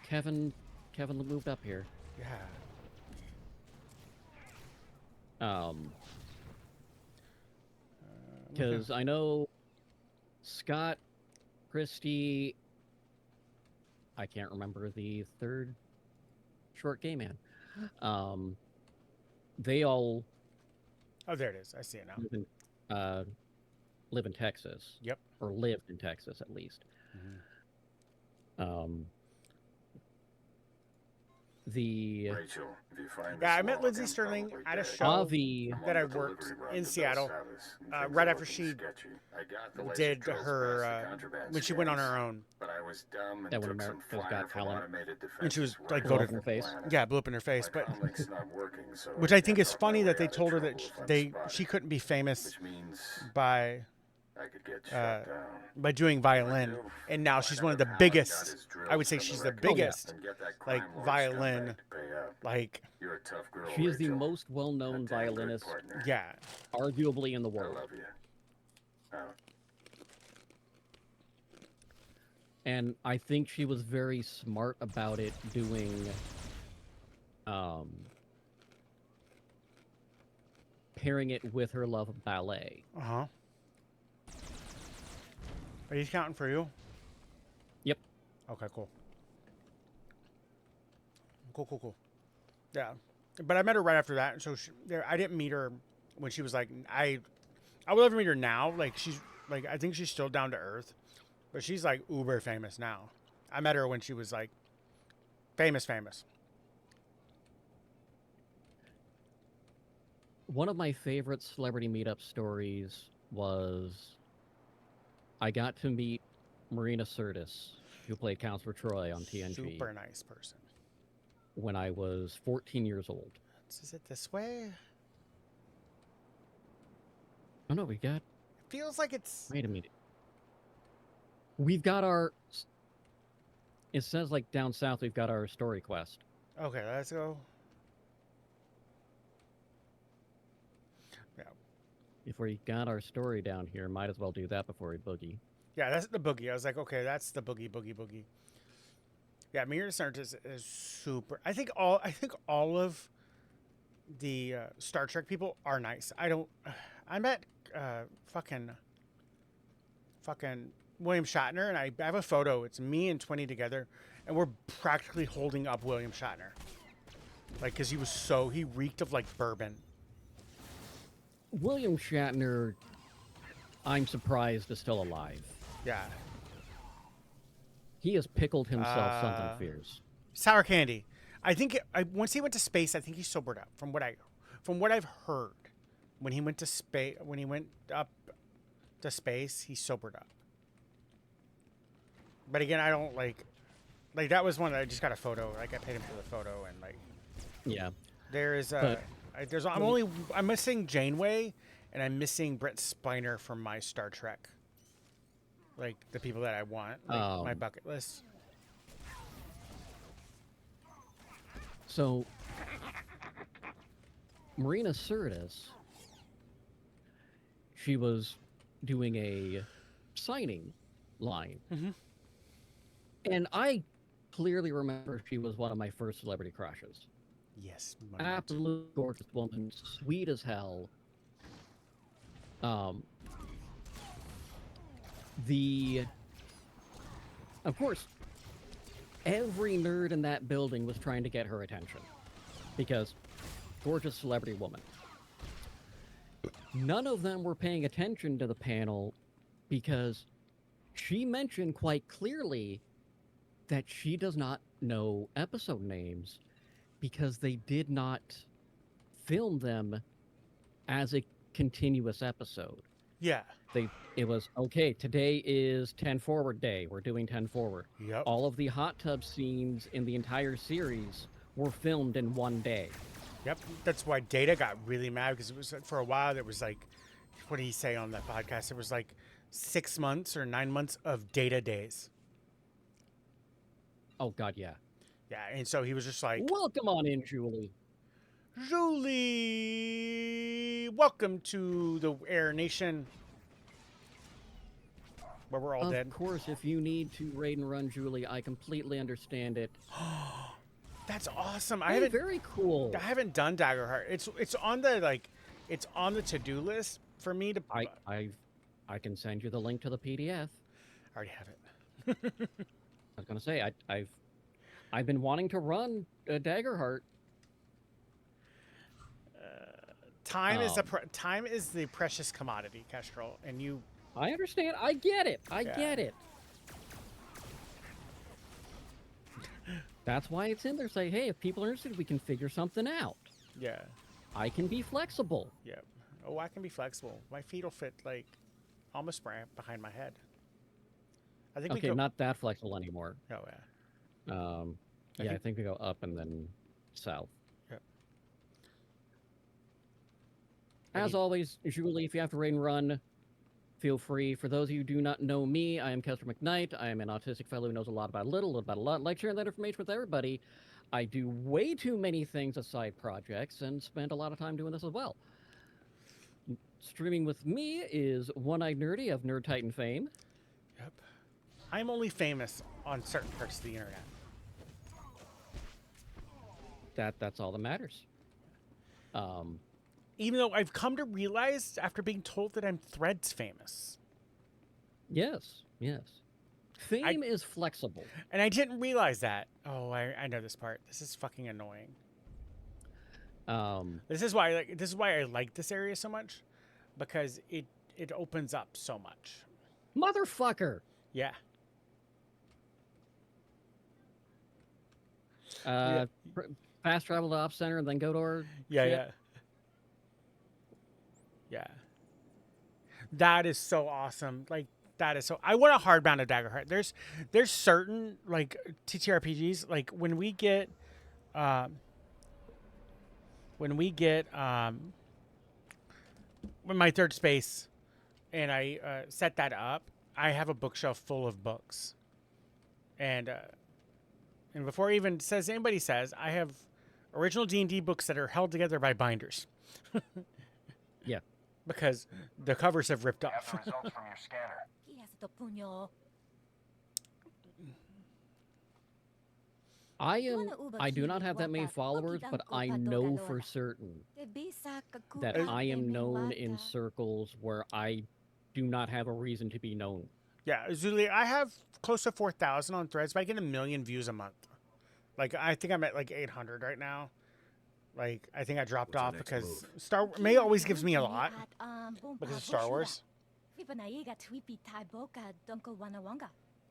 Kevin moved up here. Yeah. Because I know Scott, Christy, I can't remember the third short gay man. They all. Oh, there it is. I see it now. Live in Texas. Yep. Or lived in Texas, at least. Mm-hmm. Rachel, if you find I met Lindsay Sterling at a show that I worked in Seattle right after she did her when she went on her own. But I was dumb and that took some flyer from automated defense. And she was like voted in her face. Yeah, blew up in her face. But working, so which I think is funny that they told her that she couldn't be famous by doing violin, and now she's one of the biggest. I would say she's the biggest, like violin, like. You're a tough girl. She is the most well-known violinist, arguably in the world. I love you. And I think she was very smart about it, doing, pairing it with her love of ballet. Are you counting for you? Yep. Okay, cool. Cool. Yeah. But I met her right after that. So I didn't meet her when she was like, I would love to meet her now. Like, she's like, I think she's still down to earth, but she's like uber famous now. I met her when she was like famous. One of my favorite celebrity meetup stories was I got to meet Marina Sirtis. who played Counselor Troy on TNG. Super nice person. When I was 14 years old. Is it this way? Oh no, we got... It feels like it's... Wait a minute. We've got our... It says like down south we've got our story quest. Okay, let's go. Yeah. If we got our story down here, might as well do that before we boogie. Yeah, that's the boogie. I was like, okay, that's the boogie. Yeah, Mirror Center is super. I think all of the Star Trek people are nice. I met fucking William Shatner, and I have a photo. It's me and 20 together, and we're practically holding up William Shatner. Like, because he reeked of like bourbon. William Shatner, I'm surprised, is still alive. Yeah. He has pickled himself something fierce. Sour candy. I think once he went to space, I think he sobered up. From what I've heard, when he went up to space, he sobered up. But again, I don't like that was one that I just got a photo. Like I paid him for the photo, and like yeah, there is I'm missing Janeway, and I'm missing Brett Spiner from my Star Trek. Like the people that I want, like my bucket list. So, Marina Sirtis, she was doing a signing line. Mm-hmm. And I clearly remember she was one of my first celebrity crushes. Yes. Absolute gorgeous woman, sweet as hell. Of course, every nerd in that building was trying to get her attention. Because gorgeous celebrity woman. None of them were paying attention to the panel because she mentioned quite clearly that she does not know episode names because they did not film them as a continuous episode. Yeah. It was, okay, today is 10 Forward Day. We're doing 10 Forward. Yep. All of the hot tub scenes in the entire series were filmed in one day. Yep. That's why Data got really mad, because it was, for a while, there was like, what did he say on that podcast? It was like 6 months or 9 months of Data days. Oh, God, yeah. Yeah, and so he was just like... Welcome on in, Julie. Julie! Welcome to the Air Nation. Where we're all dead. Of course, if you need to raid and run Julie, I completely understand it. That's awesome. Very cool. I haven't done Daggerheart. It's on the it's on the to-do list for me to... I can send you the link to the PDF. I already have it. I was gonna say I've been wanting to run Daggerheart. Time is the precious commodity, Kestrel, and you... I understand. I get it. I get it. That's why it's in there. Say, hey, if people are interested, we can figure something out. Yeah. I can be flexible. Yeah. Oh, I can be flexible. My feet will fit, like, almost behind my head. I think okay, not that flexible anymore. Oh, yeah. I think we go up and then south. Yep. As always, Julie, if you have to raid and run, feel free. For those of you who do not know me, I am Kester McKnight. I am an autistic fellow who knows a lot about a little about a lot. Like sharing that information with everybody. I do way too many things as side projects and spend a lot of time doing this as well. Streaming with me is One-Eyed Nerdy of Nerd Titan fame. Yep. I'm only famous on certain parts of the internet. That's all that matters. Even though I've come to realize after being told that I'm Threads famous. Yes, yes. Fame is flexible. And I didn't realize that. Oh, I know this part. This is fucking annoying. This is why I like this area so much, because it opens up so much. Motherfucker. Yeah. Fast travel to Op Center and then go to our Yeah. That is so awesome. Like, That is so. I want a hardbound of Daggerheart. There's certain like TTRPGs like when we get when my third space and I set that up, I have a bookshelf full of books, and before anybody says, I have original D&D books that are held together by binders. Yeah. Because the covers have ripped Have off. the results from your scanner. I do not have that many followers, but I know for certain that I am known in circles where I do not have a reason to be known. Yeah, Zuli, I have close to 4,000 on Threads, but I get 1 million views a month. Like, I think I'm at like 800 right now. Like, I think I dropped off because May always gives me a lot because of Star Wars.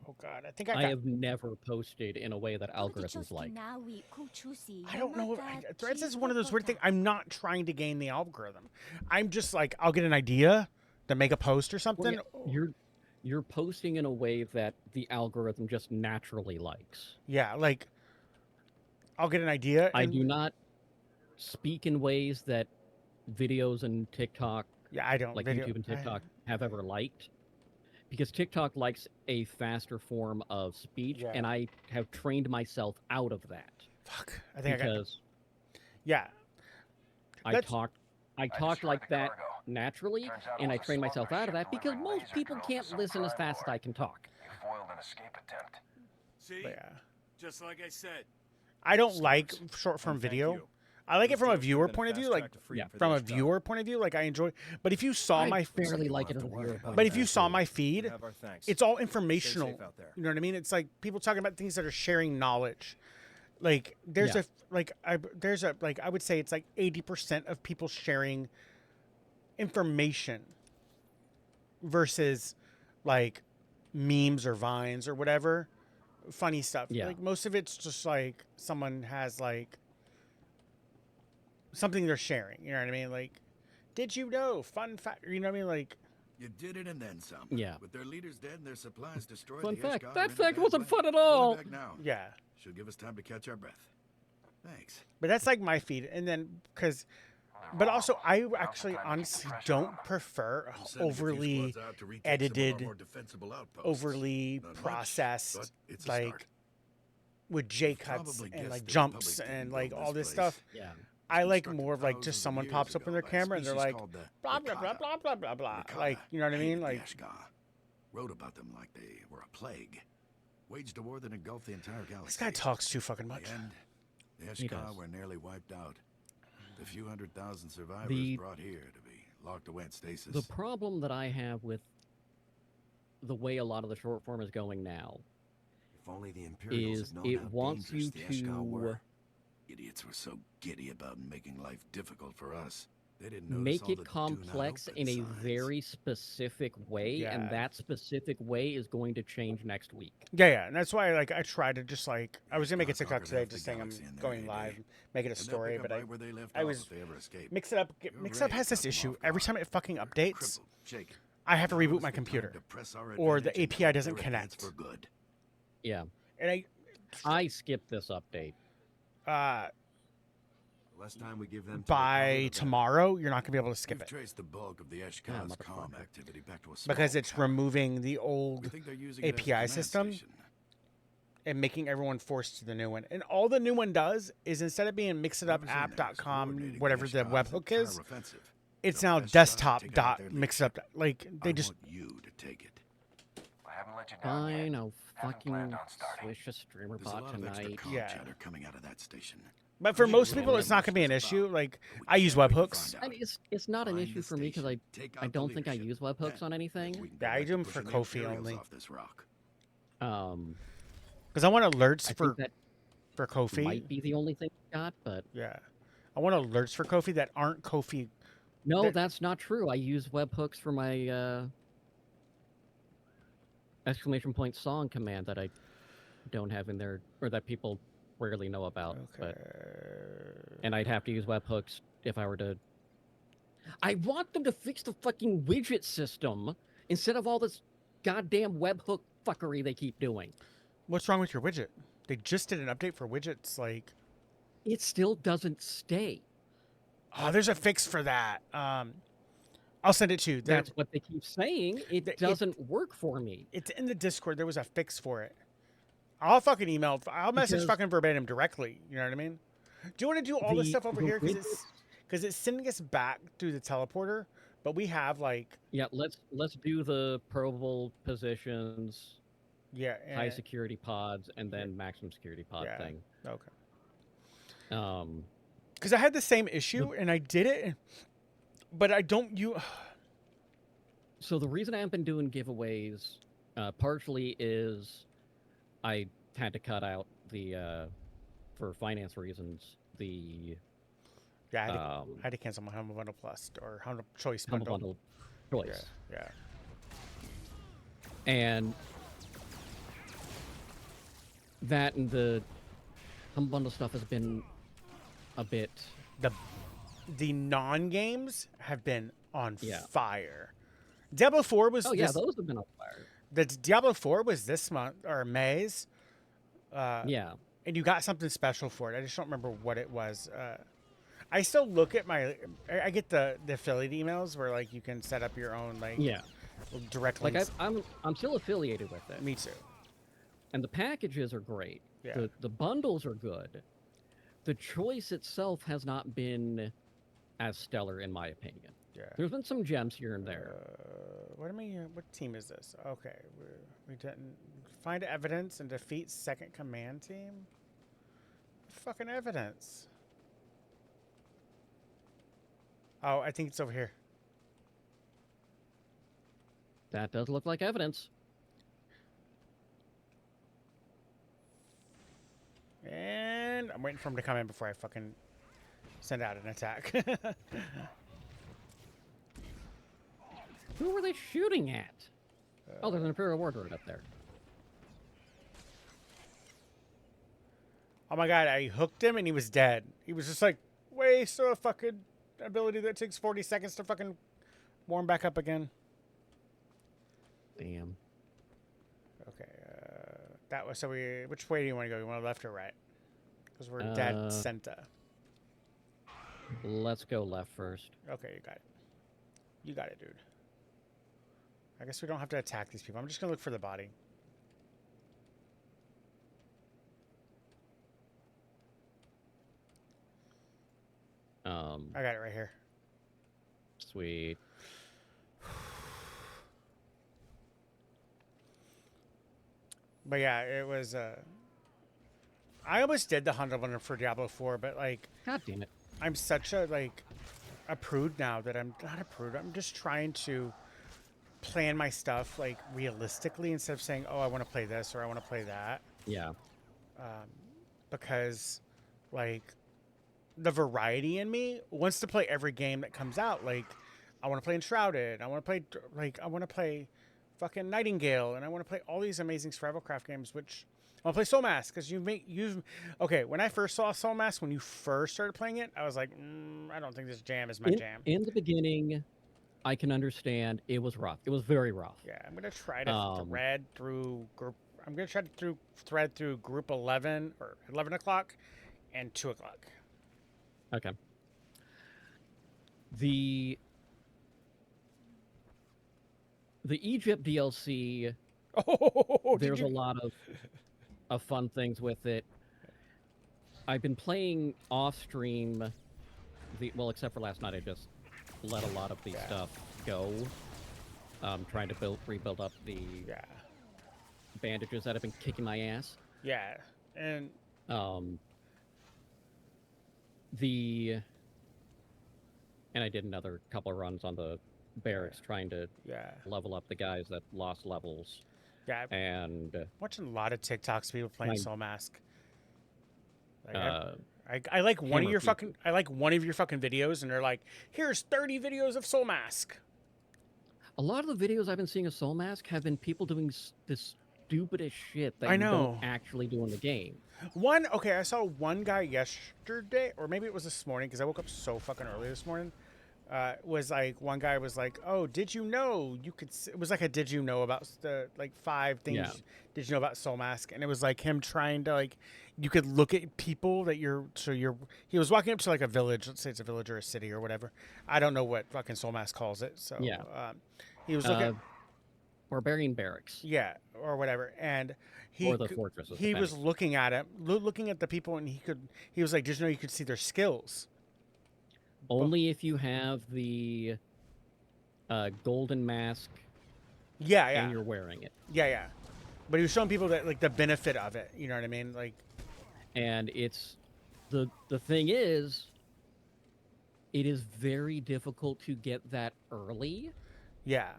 Oh God, I think I have never posted in a way that algorithms like. I don't know. Threads is one of those weird things. I'm not trying to gain the algorithm. I'm just like, I'll get an idea to make a post or something. Well, you're posting in a way that the algorithm just naturally likes. Yeah, like I'll get an idea. I do not speak in ways that videos and TikTok, YouTube and TikTok have ever liked. Because TikTok likes a faster form of speech, and I have trained myself out of that. Fuck, I think because I talk like that naturally, and I train myself out of that because most people can't listen as fast as I can talk. You foiled an escape attempt. See? Just like I said. I don't like short form video. I like it from a viewer point of view, like from a viewer point of view, like I enjoy. But if you saw I barely like it. But if you saw my feed, it's all informational. You know what I mean? It's like people talking about things that are sharing knowledge. Like there's I would say it's like 80% of people sharing information versus like memes or vines or whatever, funny stuff. Yeah. Like most of it's just like someone has like something they're sharing, you know what I mean? Like, did you know? Fun fact, you know what I mean? Like, you did it and then some. Yeah. With their leaders dead and their supplies destroyed. Fun the fact. Eshkar That are in a fact bad wasn't way. fun at Going all. back now. Yeah. Should give us time to catch our breath. Thanks. But that's like my feed, and then but also I actually honestly don't prefer overly edited, overly processed, like with J cuts and like jumps and like all this stuff. Yeah. I like more of like just someone pops up in their camera and they're like blah blah blah blah blah blah blah. Like, you know what I mean? Like wrote about them like they were a plague. Waged a war that engulfed the entire galaxy. This guy talks too fucking much. The Eshkar were nearly wiped out. The few 100,000 survivors brought here to be locked away in stasis. The problem that I have with the way a lot of the short form is going now If only the Imperials is had known it how wants you dangerous the Eshkar were. to Idiots were so giddy about making life difficult for us. They didn't notice make all it the do not complex open in a signs. very specific way, and that specific way is going to change next week. Yeah, and that's why like I try to just like I was gonna make a TikTok today just saying I'm going live, make it a story, but I was Mix It Up. Mix It Up has this issue every time it fucking updates. I have to reboot my computer, or the API doesn't connect. Yeah, and I skipped this update. Less time we give them By tomorrow, you're not gonna be able to skip it. Trace the bulk of the Eshkar's comm activity back to a small Because it's removing the old We think they're using it as a API command system station. and making everyone forced to the new one. And all the new one does is instead of being mixitupapp.com, whatever the webhook is, it's now desktop.mixitup. Like they just you to take it. I haven't let you down yet. Fine, I'll fucking planned on starting. swish a streamer There's a bot lot of extra tonight. comm Yeah. chatter coming out of that station. But for most people, it's not going to be an issue. Like, I use webhooks. I mean, it's not an issue for me because I don't think I use webhooks on anything. Yeah, I do them for Kofi only. Um, Because I want alerts I for think that Kofi. might be the only thing I got, but yeah, I want alerts for Kofi that aren't Kofi. no, that's not true. I use webhooks for my exclamation point song command that I don't have in there, or that people rarely know about. But and I'd have to use webhooks if I were to. I want them to fix the fucking widget system instead of all this goddamn webhook fuckery they keep doing. What's wrong with your widget? They just did an update for widgets, like... It still doesn't stay. Oh, there's a fix for that. I'll send it to you. That's what they keep saying. It doesn't work for me. It's in the Discord. There was a fix for it. I'll fucking email. I'll message fucking verbatim directly. You know what I mean? Do you want to do all this stuff over here? Because it's sending us back through the teleporter, but we have like... Yeah, let's do the probable positions. Yeah. High security pods and then maximum security pod thing. Okay. Because I had the same issue and I did it, but I don't. So the reason I haven't been doing giveaways, partially is I had to cut out the for finance reasons the. Yeah, I had to cancel my Humble Bundle Plus or Humble Choice Humble Bundle. Choice. Yeah. And that and the Humble Bundle stuff has been a bit... The non-games have been on fire. Diablo 4 was... Oh, yeah, those have been on fire. The Diablo 4 was this month, or May's. Yeah. And you got something special for it. I just don't remember what it was. I still look at my... I get the affiliate emails where, like, you can set up your own, like... Yeah. Direct like, links. I'm still affiliated with it. Me too. And the packages are great. Yeah. The bundles are good. The choice itself has not been as stellar, in my opinion. Yeah. There's been some gems here and there. What team is this? Okay. We didn't find evidence and defeat second command team? Fucking evidence. Oh, I think it's over here. That does look like evidence. And I'm waiting for him to come in before I fucking send out an attack. Who were they shooting at? Oh, there's an Imperial War droid up there. Oh my god, I hooked him and he was dead. He was just like, waste a fucking ability that takes 40 seconds to fucking warm back up again. Damn. Okay, that was so we. Which way do you want to go? You want left or right? Because we're dead center. Let's go left first. Okay, you got it. You got it, dude. I guess we don't have to attack these people. I'm just gonna look for the body. I got it right here. Sweet. But yeah, it was. I almost did the 100 for Diablo 4, but like, God damn it! I'm such a prude now that I'm not a prude. I'm just trying to plan my stuff like realistically instead of saying, "Oh, I want to play this" or "I want to play that." Yeah. Because, like, the variety in me wants to play every game that comes out. Like, I want to play Enshrouded. I want to play fucking Nightingale, and I want to play all these amazing survivalcraft games, which I want to play Soul Mask, because okay, when I first saw Soul Mask, when you first started playing it, I was like, I don't think this jam is my jam. In the beginning, I can understand it was rough. It was very rough. Yeah, I'm going to try to thread through group 11 or 11 o'clock and 2 o'clock. Okay. The Egypt DLC, there's a lot of fun things with it. I've been playing off stream, well, except for last night, I just let a lot of the stuff go. Trying to rebuild up the bandages that have been kicking my ass. Yeah, and and I did another couple of runs on the barracks trying to level up the guys that lost levels. Yeah, and watching a lot of TikToks, people playing Soul Mask. Like, I like one of your fucking videos, and they're like, "Here's 30 videos of Soul Mask." A lot of the videos I've been seeing of Soul Mask have been people doing this stupidest shit that I you know. don't actually do in the game. I saw one guy yesterday, or maybe it was this morning, because I woke up so fucking early this morning. was like one guy was like, "Oh, did you know you could?" It was like a "Did you know about the like 5 things? Yeah. Did you know about Soul Mask?" And it was like him trying to like, you could look at people that He was walking up to like a village. Let's say it's a village or a city or whatever. I don't know what fucking Soul Mask calls it. So Yeah. he was looking. Barbarian barracks. Yeah, or whatever, and Or the fortress. he was looking at it, looking at the people, and he was like, "Did you know you could see their skills?" Only if you have the golden mask. Yeah, and you're wearing it. Yeah. But he was showing people that like the benefit of it. You know what I mean? Like, and it's the thing is, it is very difficult to get that early. Yeah.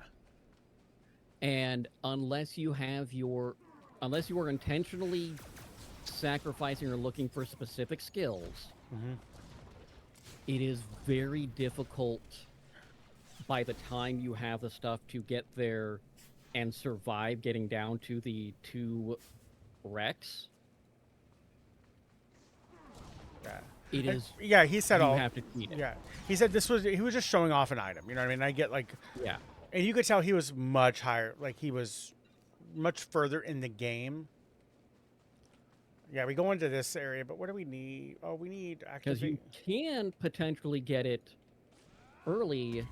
And unless you are intentionally sacrificing or looking for specific skills, it is very difficult by the time you have the stuff to get there and survive getting down to the 2 wrecks. Yeah. It is. Yeah, he said you have to cheat it. Yeah. He said he was just showing off an item. You know what I mean? I get like. Yeah. And you could tell he was much higher. Like he was much further in the game. Yeah, we go into this area, but what do we need? Oh, we need because you can potentially get it early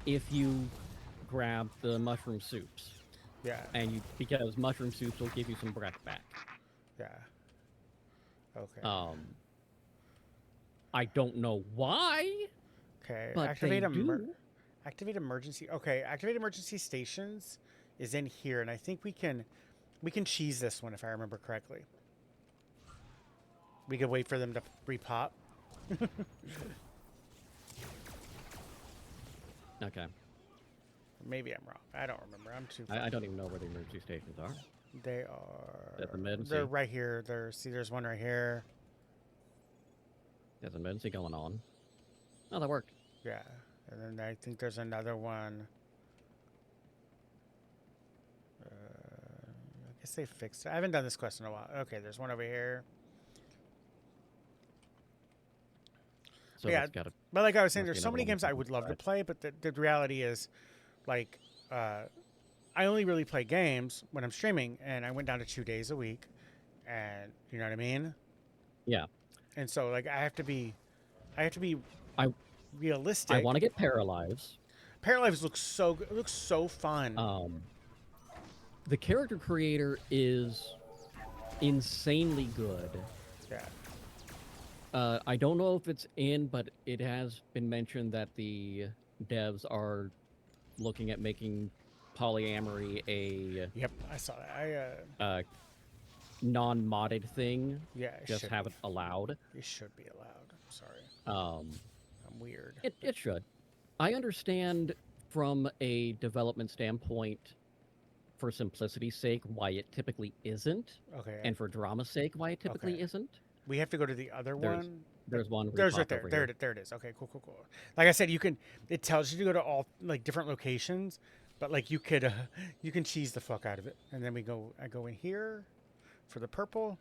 if you grab the mushroom soups. Yeah. And because mushroom soups will give you some breath back. Yeah. Okay. I don't know why. Okay. But Activate they do. Activate emergency. Okay, activate emergency stations is in here, and I think we can cheese this one if I remember correctly. We could wait for them to repop. Okay. Maybe I'm wrong. I don't remember. I'm too. I don't even know where the emergency stations are. They are. At the emergency. They're right here. There's one right here. There's an emergency going on. Oh, that worked. Yeah. And then I think there's another one. I guess they fixed it. I haven't done this quest in a while. Okay, there's one over here. So yeah, but like I was saying, there's so many games I would love to play, but the reality is, like, I only really play games when I'm streaming, and I went down to 2 days a week, and you know what I mean? Yeah. And so, like, I have to be realistic. I want to get Paralyzed. Paralyzed looks so good. It looks so fun. The character creator is insanely good. Yeah. I don't know if it's in, but it has been mentioned that the devs are looking at making polyamory a... Yep, I saw that. Non-modded thing. Yeah, just have it allowed. It should be allowed. I'm sorry. I'm weird. It should. I understand from a development standpoint, for simplicity's sake, why it typically isn't. Okay. And for drama's sake, why it typically isn't. We have to go to the other one. There's one. There's right there. There it is. Okay, cool. Like I said, it tells you to go to all like different locations, but like you can cheese the fuck out of it. And then I go in here for the purple.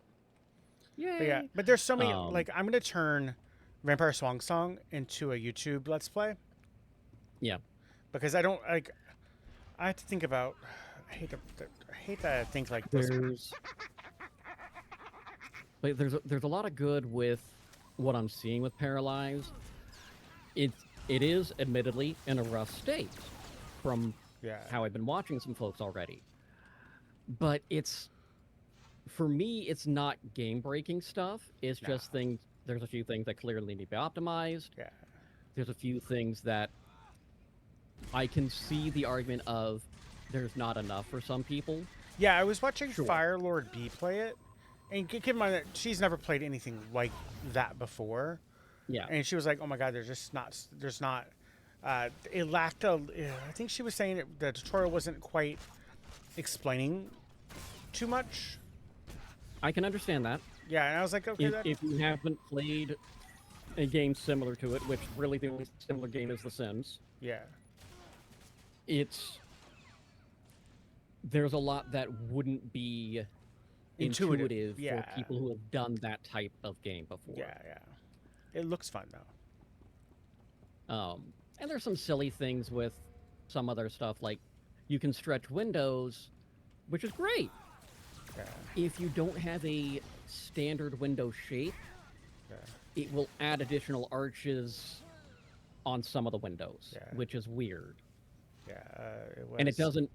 Yay. But there's so many. Like I'm gonna turn Vampire Swan Song into a YouTube Let's Play. Yeah. Because I don't like. I have to think about. I hate that I think like this. There's a lot of good with what I'm seeing with Paralyzed. It is admittedly in a rough state from how I've been watching some folks already. But for me, it's not game-breaking stuff. It's just things. There's a few things that clearly need to be optimized. Yeah. There's a few things that I can see the argument of there's not enough for some people. Yeah, I was watching Firelord B play it. And keep in mind that she's never played anything like that before. Yeah. And she was like, oh my God, there's not, it lacked I think she was saying the tutorial wasn't quite explaining too much. I can understand that. Yeah, and I was like, okay. If you haven't played a game similar to it, which really the only similar game is The Sims. Yeah. There's a lot that wouldn't be intuitive for people who have done that type of game before. Yeah. It looks fun though. And there's some silly things with some other stuff, like you can stretch windows, which is great. Yeah. If you don't have a standard window shape, it will add additional arches on some of the windows, which is weird. Yeah, it was... And it doesn't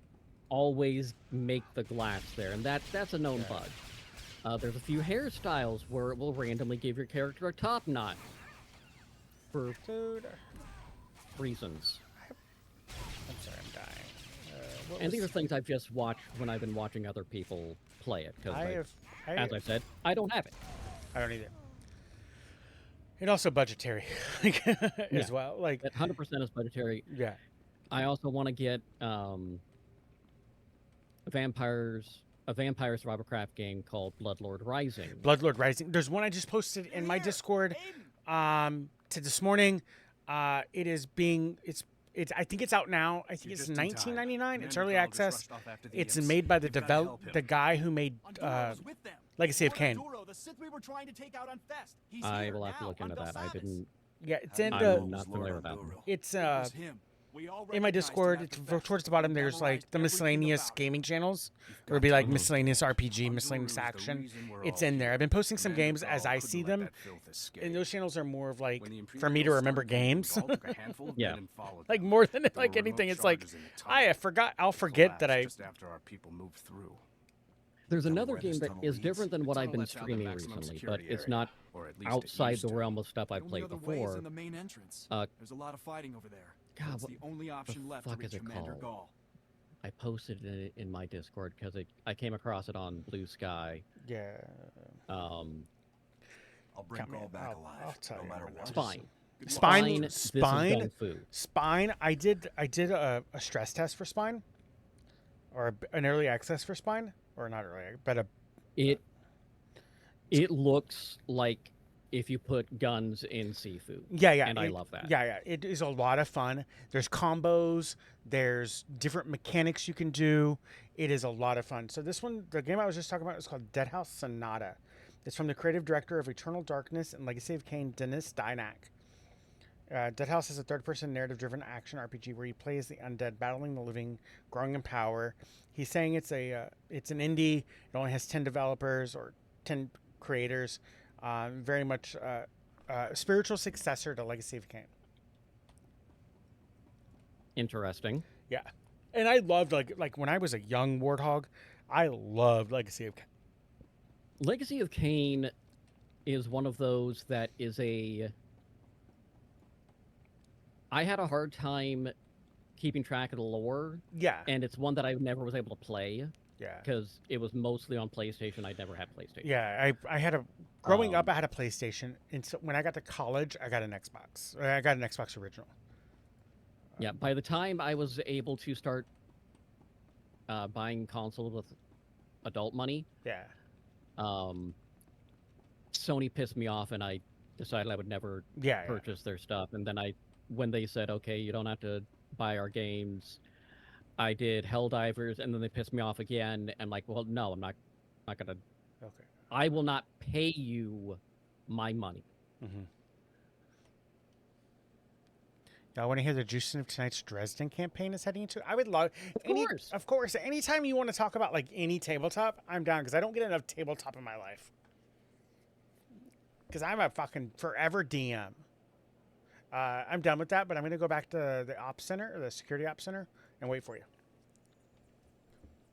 always make the glass there, and that's a known bug. There's a few hairstyles where it will randomly give your character a top knot for reasons. I'm sorry, I'm dying. And these are things I've just watched when I've been watching other people play it. Because, as I said, I don't have it. I don't either. And also budgetary as well. Like 100% is budgetary. Yeah. I also want to get a vampire survival craft game called Bloodlord Rising. Bloodlord Rising. There's one I just posted in my Discord to this morning. It is being I think it's out now. I think it's $19.99. It's early access. It's made by the guy who made Legacy of Kain. I will have to look into that. I didn't. Yeah, it's in I'm not familiar with that. It's in my Discord. It's towards the bottom. There's like the miscellaneous gaming channels. It would be like miscellaneous RPG, miscellaneous action. It's in there. I've been posting some games as I see them, and those channels are more of like for me to remember games. Yeah, like more than like anything. It's like I forgot. I'll forget that I. There's another game that is different than what I've been streaming recently, but it's not outside the realm of stuff I've played before. There's a lot of fighting over there. God, it's the only option left to reach Commander Gall. I posted it in my Discord because I came across it on Blue Sky. Yeah. I'll bring Gall back alive, no matter what. Spine. I did a stress test for Spine, or an early access for Spine, or not early, but it looks like if you put guns in seafood. Yeah, and I love that. Yeah, it is a lot of fun. There's combos. There's different mechanics you can do. It is a lot of fun. So this one, the game I was just talking about, is called Dead House Sonata. It's from the creative director of Eternal Darkness and Legacy of Kain, Denis Dynak. Dead House is a third-person narrative-driven action RPG where you play as the undead, battling the living, growing in power. He's saying it's an indie. It only has 10 developers or 10 creators. Very much a spiritual successor to Legacy of Kain. Interesting. Yeah, and I loved like when I was a young warthog, I loved Legacy of Kain. Legacy of Kain is one of those that is I had a hard time keeping track of the lore. Yeah. And it's one that I never was able to play. Yeah. Because it was mostly on PlayStation. I never had PlayStation. Yeah, I had growing up, I had a PlayStation. And so when I got to college, I got an Xbox. I got an Xbox original. Yeah, by the time I was able to start buying consoles with adult money. Yeah. Sony pissed me off, and I decided I would never purchase their stuff. And then when they said, okay, you don't have to buy our games, I did Helldivers, and then they pissed me off again. I'm like, well, no, I'm not gonna. Okay. I will not pay you my money. Mm-hmm. Y'all want to hear the juice of tonight's Dresden campaign is heading into? I would love. Of course. Anytime you want to talk about like any tabletop, I'm down because I don't get enough tabletop in my life. Because I'm a fucking forever DM. I'm done with that, but I'm going to go back to the ops center, or the security ops center, and wait for you.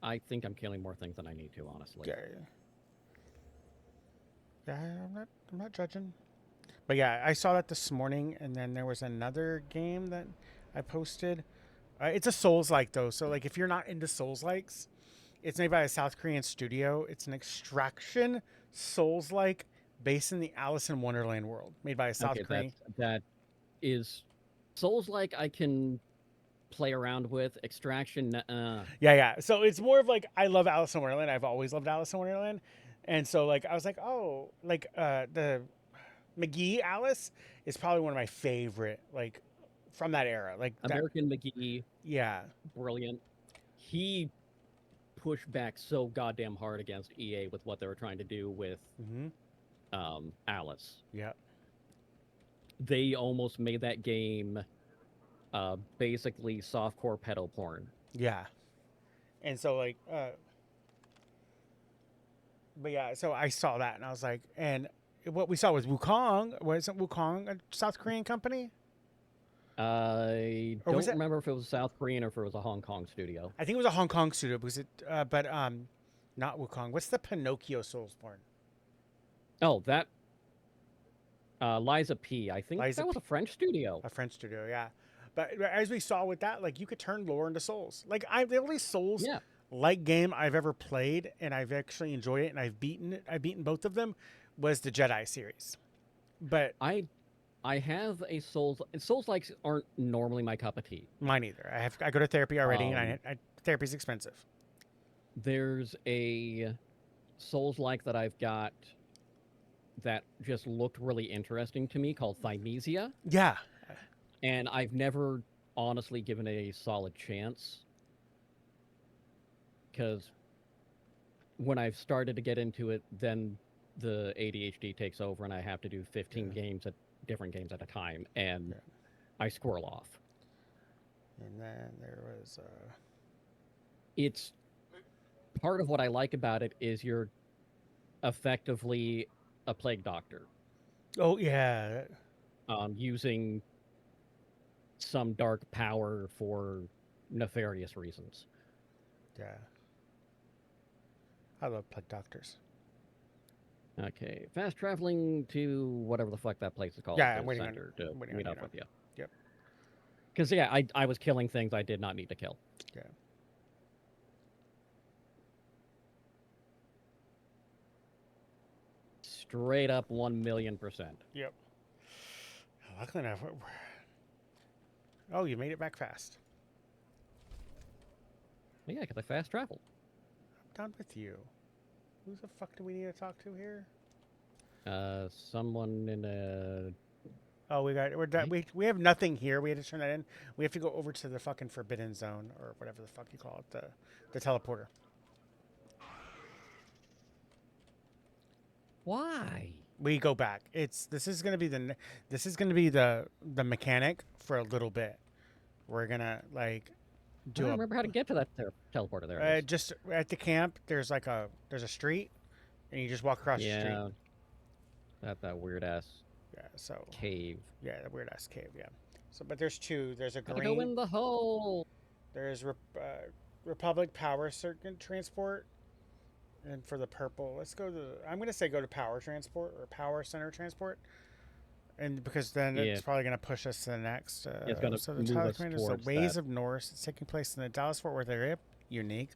I think I'm killing more things than I need to, honestly. Okay. Yeah, I'm not judging. But yeah, I saw that this morning, and then there was another game that I posted. It's a Souls-like, though. So, like, if you're not into Souls-likes, it's made by a South Korean studio. It's an extraction Souls-like based in the Alice in Wonderland world, made by a South Korean. That is Souls-like. I can play around with. Extraction. Yeah. So it's more of like, I love Alice in Wonderland. I've always loved Alice in Wonderland, and so like I was like, oh, like the McGee Alice is probably one of my favorite, like, from that era. Like American McGee. Yeah. Brilliant. He pushed back so goddamn hard against EA with what they were trying to do with Alice. Yeah. They almost made that game basically softcore pedo porn. Yeah. And so like but yeah, so I saw that and I was like, and what we saw was Wukong. Wasn't Wukong a South Korean company? I don't remember if it was South Korean or if it was a Hong Kong studio. I think it was a Hong Kong studio because it, but not Wukong. What's the Pinocchio Soulsborne? Oh, that Liza P. I think Liza that was a French studio. A French studio, yeah. But as we saw with that, like you could turn lore into Souls. Like the only Souls like game I've ever played, and I've actually enjoyed it, and I've beaten both of them, was the Jedi series. But I have a Souls. Souls-likes aren't normally my cup of tea. Mine either. I go to therapy already, and therapy's expensive. There's a Souls-like that I've got that just looked really interesting to me called Thymesia. Yeah. And I've never honestly given it a solid chance. Because when I've started to get into it, then the ADHD takes over and I have to do 15 different games at a time, and I squirrel off. And then there was it's part of what I like about it is you're effectively a plague doctor. Oh yeah. Using some dark power for nefarious reasons. Yeah. I love plague doctors. Okay, fast traveling to whatever the fuck that place is called. Yeah, I'm waiting to meet up with you. Yep. Because yeah, I was killing things I did not need to kill. Yeah. Straight up 1,000,000%. Yep. Luckily enough. Oh, you made it back fast. Well, yeah, because I fast traveled. I'm done with you. Who the fuck do we need to talk to here? Someone in a... Oh, we're done. We have nothing here. We had to turn that in. We have to go over to the fucking Forbidden Zone, or whatever the fuck you call it, the teleporter. Why? We go back. This is gonna be the mechanic for a little bit. We're gonna like do. I don't remember how to get to that teleporter there. Just at the camp, there's a street, and you just walk across the street. Yeah. That weird ass. Yeah. So cave. Yeah, the weird ass cave. Yeah. So, but there's two. There's a green. Go in the hole. There's Republic Power Circuit Transport. And for the purple, let's go to. I'm gonna say go to Power Transport or Power Center Transport, and because then it's probably gonna push us to the next. It's gonna so the move us is the towards Ways that. of Norse. It's taking place in the Dallas Fort Worth area. Unique.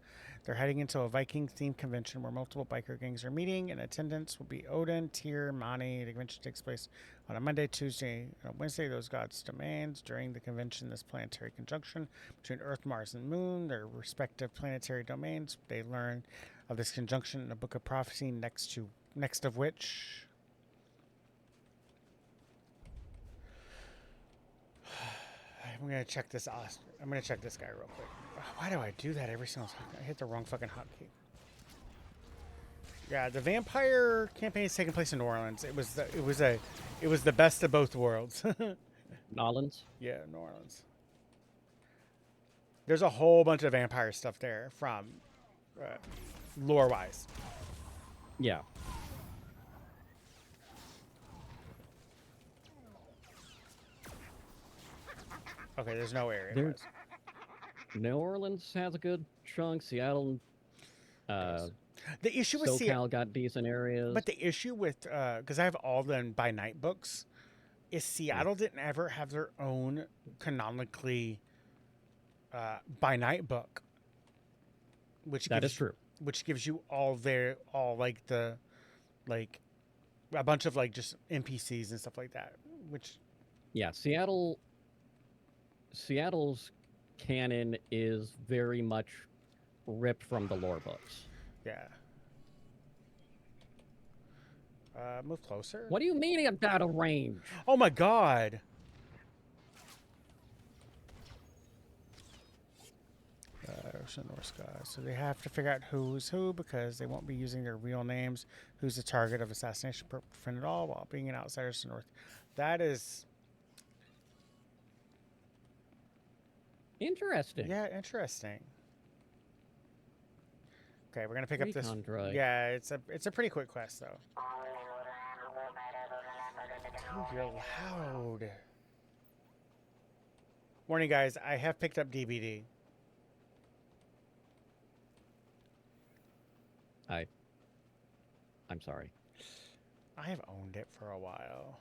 They're heading into a Viking-themed convention where multiple biker gangs are meeting. In attendance will be Odin, Tyr, Mani. The convention takes place on a Monday, Tuesday, and Wednesday. Those gods' domains. During the convention, this planetary conjunction between Earth, Mars, and Moon, their respective planetary domains. They learn of this conjunction in a book of prophecy, next of which I'm gonna check this out. I'm gonna check this guy real quick. Why do I do that every single time? I hit the wrong fucking hotkey. Yeah, the vampire campaign is taking place in New Orleans. It was the best of both worlds. New Orleans? Yeah, New Orleans. There's a whole bunch of vampire stuff there from lore-wise. Yeah. Okay, there's no area. New Orleans has a good chunk. Seattle, the issue with SoCal got decent areas. But the issue with because I have all the by night books, is Seattle didn't ever have their own canonically by night book, which that is true. Which gives you all like a bunch of like just NPCs and stuff like that. Which yeah, Seattle's canon is very much ripped from the lore books. Yeah. Move closer. What do you mean it's out of range? Oh my god. Norse guys. So they have to figure out who's who because they won't be using their real names. Who's the target of assassination prevent it all while being an outsider to the north. That is. Interesting. Yeah, interesting. Okay, we're gonna pick up this. Recon droid. Yeah, it's a pretty quick quest though. Dude, you're loud. Warning, guys. I have picked up DVD. I'm sorry. I have owned it for a while.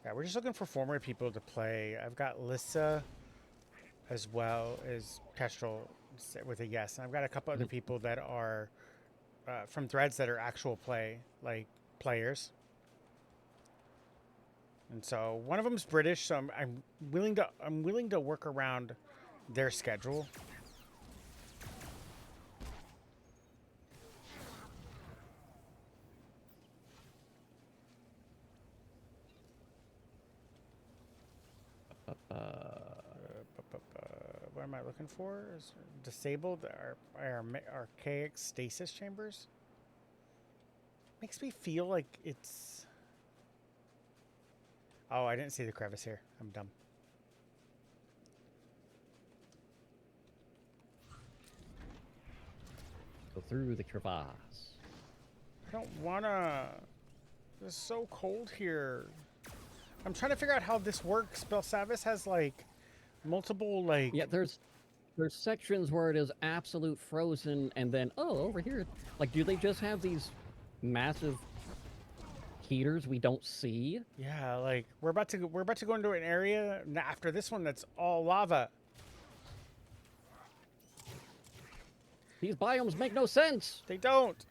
Yeah, we're just looking for former people to play. I've got Lissa as well as Kestrel with a yes. And I've got a couple other people that are from threads that are actual players. And so one of them's British, so I'm willing to work around their schedule. What am I looking for? Is disabled our archaic stasis chambers? Makes me feel like it's... Oh, I didn't see the crevice here. I'm dumb. Go through the crevasse. I don't wanna. It's so cold here. I'm trying to figure out how this works. Belsavis has like multiple Yeah, there's sections where it is absolute frozen, and then over here, like, do they just have these massive heaters we don't see? Yeah, like we're about to go into an area after this one that's all lava. These biomes make no sense. They don't.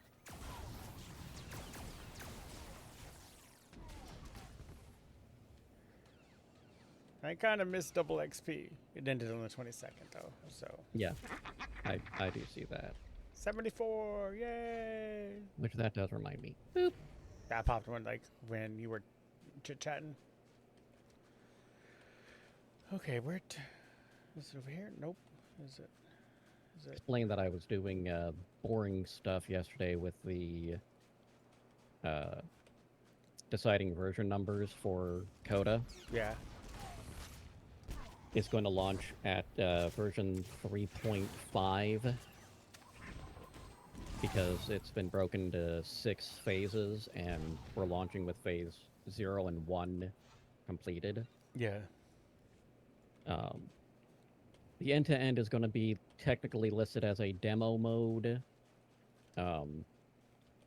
I kind of missed double XP. It ended on the 22nd though, so. Yeah, I do see that. 74, yay! Which that does remind me. Boop. That popped one like when you were chit-chatting. Okay, is it over here? Nope. Is it? Explain that I was doing boring stuff yesterday with the deciding version numbers for Coda. Yeah. It's going to launch at version 3.5 because it's been broken to 6 phases, and we're launching with phase 0 and 1 completed. Yeah. The end-to-end is going to be technically listed as a demo mode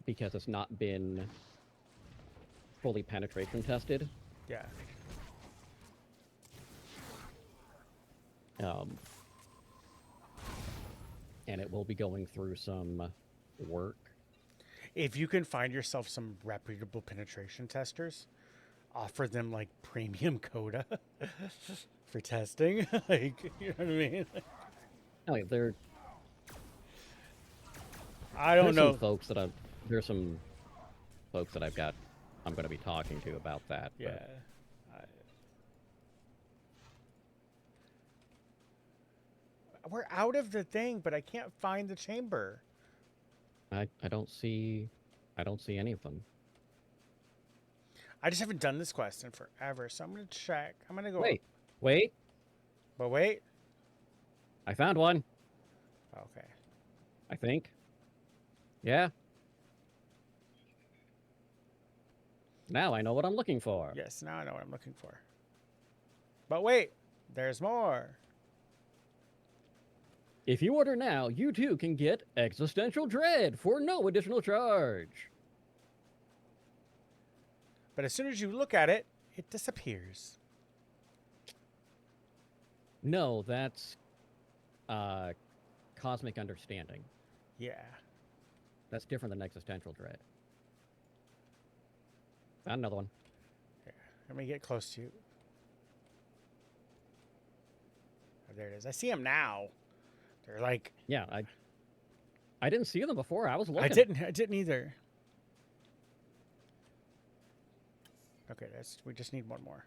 because it's not been fully penetration tested. Yeah. And it will be going through some work. If you can find yourself some reputable penetration testers, offer them like premium Coda for testing. Like, you know what I mean? No, I don't know. There's some folks that I'm going to be talking to about that. Yeah. We're out of the thing, but I can't find the chamber. I don't see any of them. I just haven't done this quest in forever, so I'm gonna check. I'm gonna go. Wait. But wait. I found one. Okay. I think. Yeah. Now I know what I'm looking for. Yes, now I know what I'm looking for. But wait, there's more. If you order now, you too can get Existential Dread for no additional charge. But as soon as you look at it, it disappears. No, that's Cosmic Understanding. Yeah. That's different than Existential Dread. Found another one. Here, let me get close to you. Oh, there it is. I see them now. They're like... Yeah, I didn't see them before. I was looking. I didn't either. Okay, we just need one more.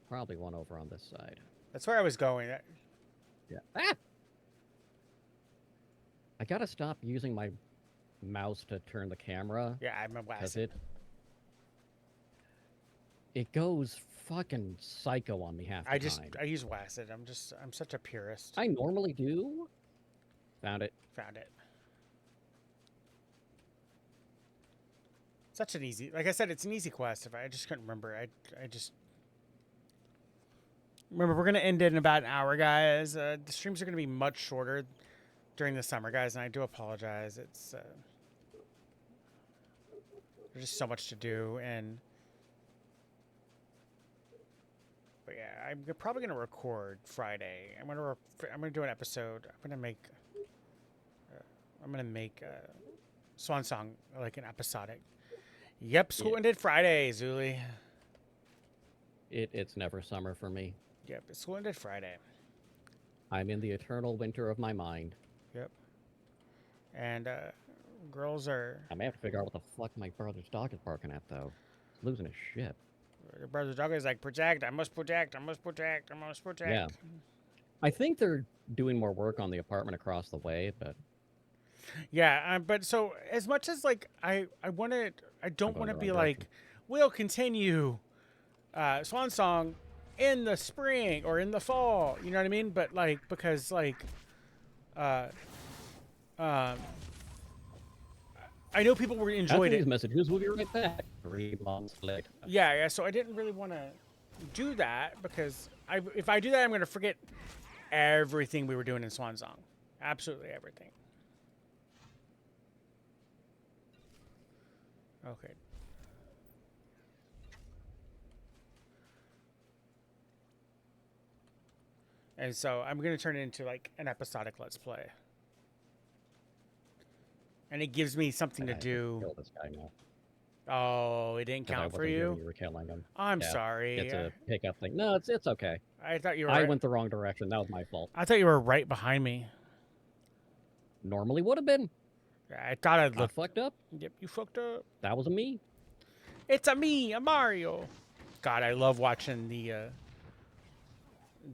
Probably one over on this side. That's where I was going. Yeah. Ah! I gotta stop using my mouse to turn the camera. Yeah, I'm a because WASD. it goes fucking psycho on me half the time. I use WASD. I'm such a purist. I normally do. Found it. Found it. Such an easy, like I said, it's an easy quest. If I just couldn't remember, I just remember we're gonna end it in about an hour, guys. The streams are gonna be much shorter during the summer, guys, and I do apologize. It's there's just so much to do, but yeah, I'm probably gonna record Friday. I'm gonna do an episode. I'm gonna make Swan Song like an episodic. Yep, school ended Friday, Zuli. It's never summer for me. Yep, school ended Friday. I'm in the eternal winter of my mind. Yep. And girls are. I may have to figure out what the fuck my brother's dog is barking at, though. He's losing his shit. Your brother's dog is like, protect, I must protect, I must protect, I must protect. Yeah. I think they're doing more work on the apartment across the way, but... Yeah, but so as much as like I don't want to be like, we'll continue Swan Song in the spring or in the fall, you know what I mean? But like, because like I know people were enjoyed it. These messages will be right back 3 months later. Yeah, so I didn't really want to do that because if I do that, I'm going to forget everything we were doing in Swan Song. Absolutely everything. Okay. And so I'm going to turn it into like an episodic Let's Play. And it gives me something to do. Kill this guy now. Oh, it didn't count for you? You were killing him. I'm sorry. It's a pickup thing. No, it's okay. I thought you were. I went the wrong direction. That was my fault. I thought you were right behind me. Normally would have been. I thought I'd look. I fucked up. Yep, you fucked up. That was a me. It's a me, a Mario. God, I love watching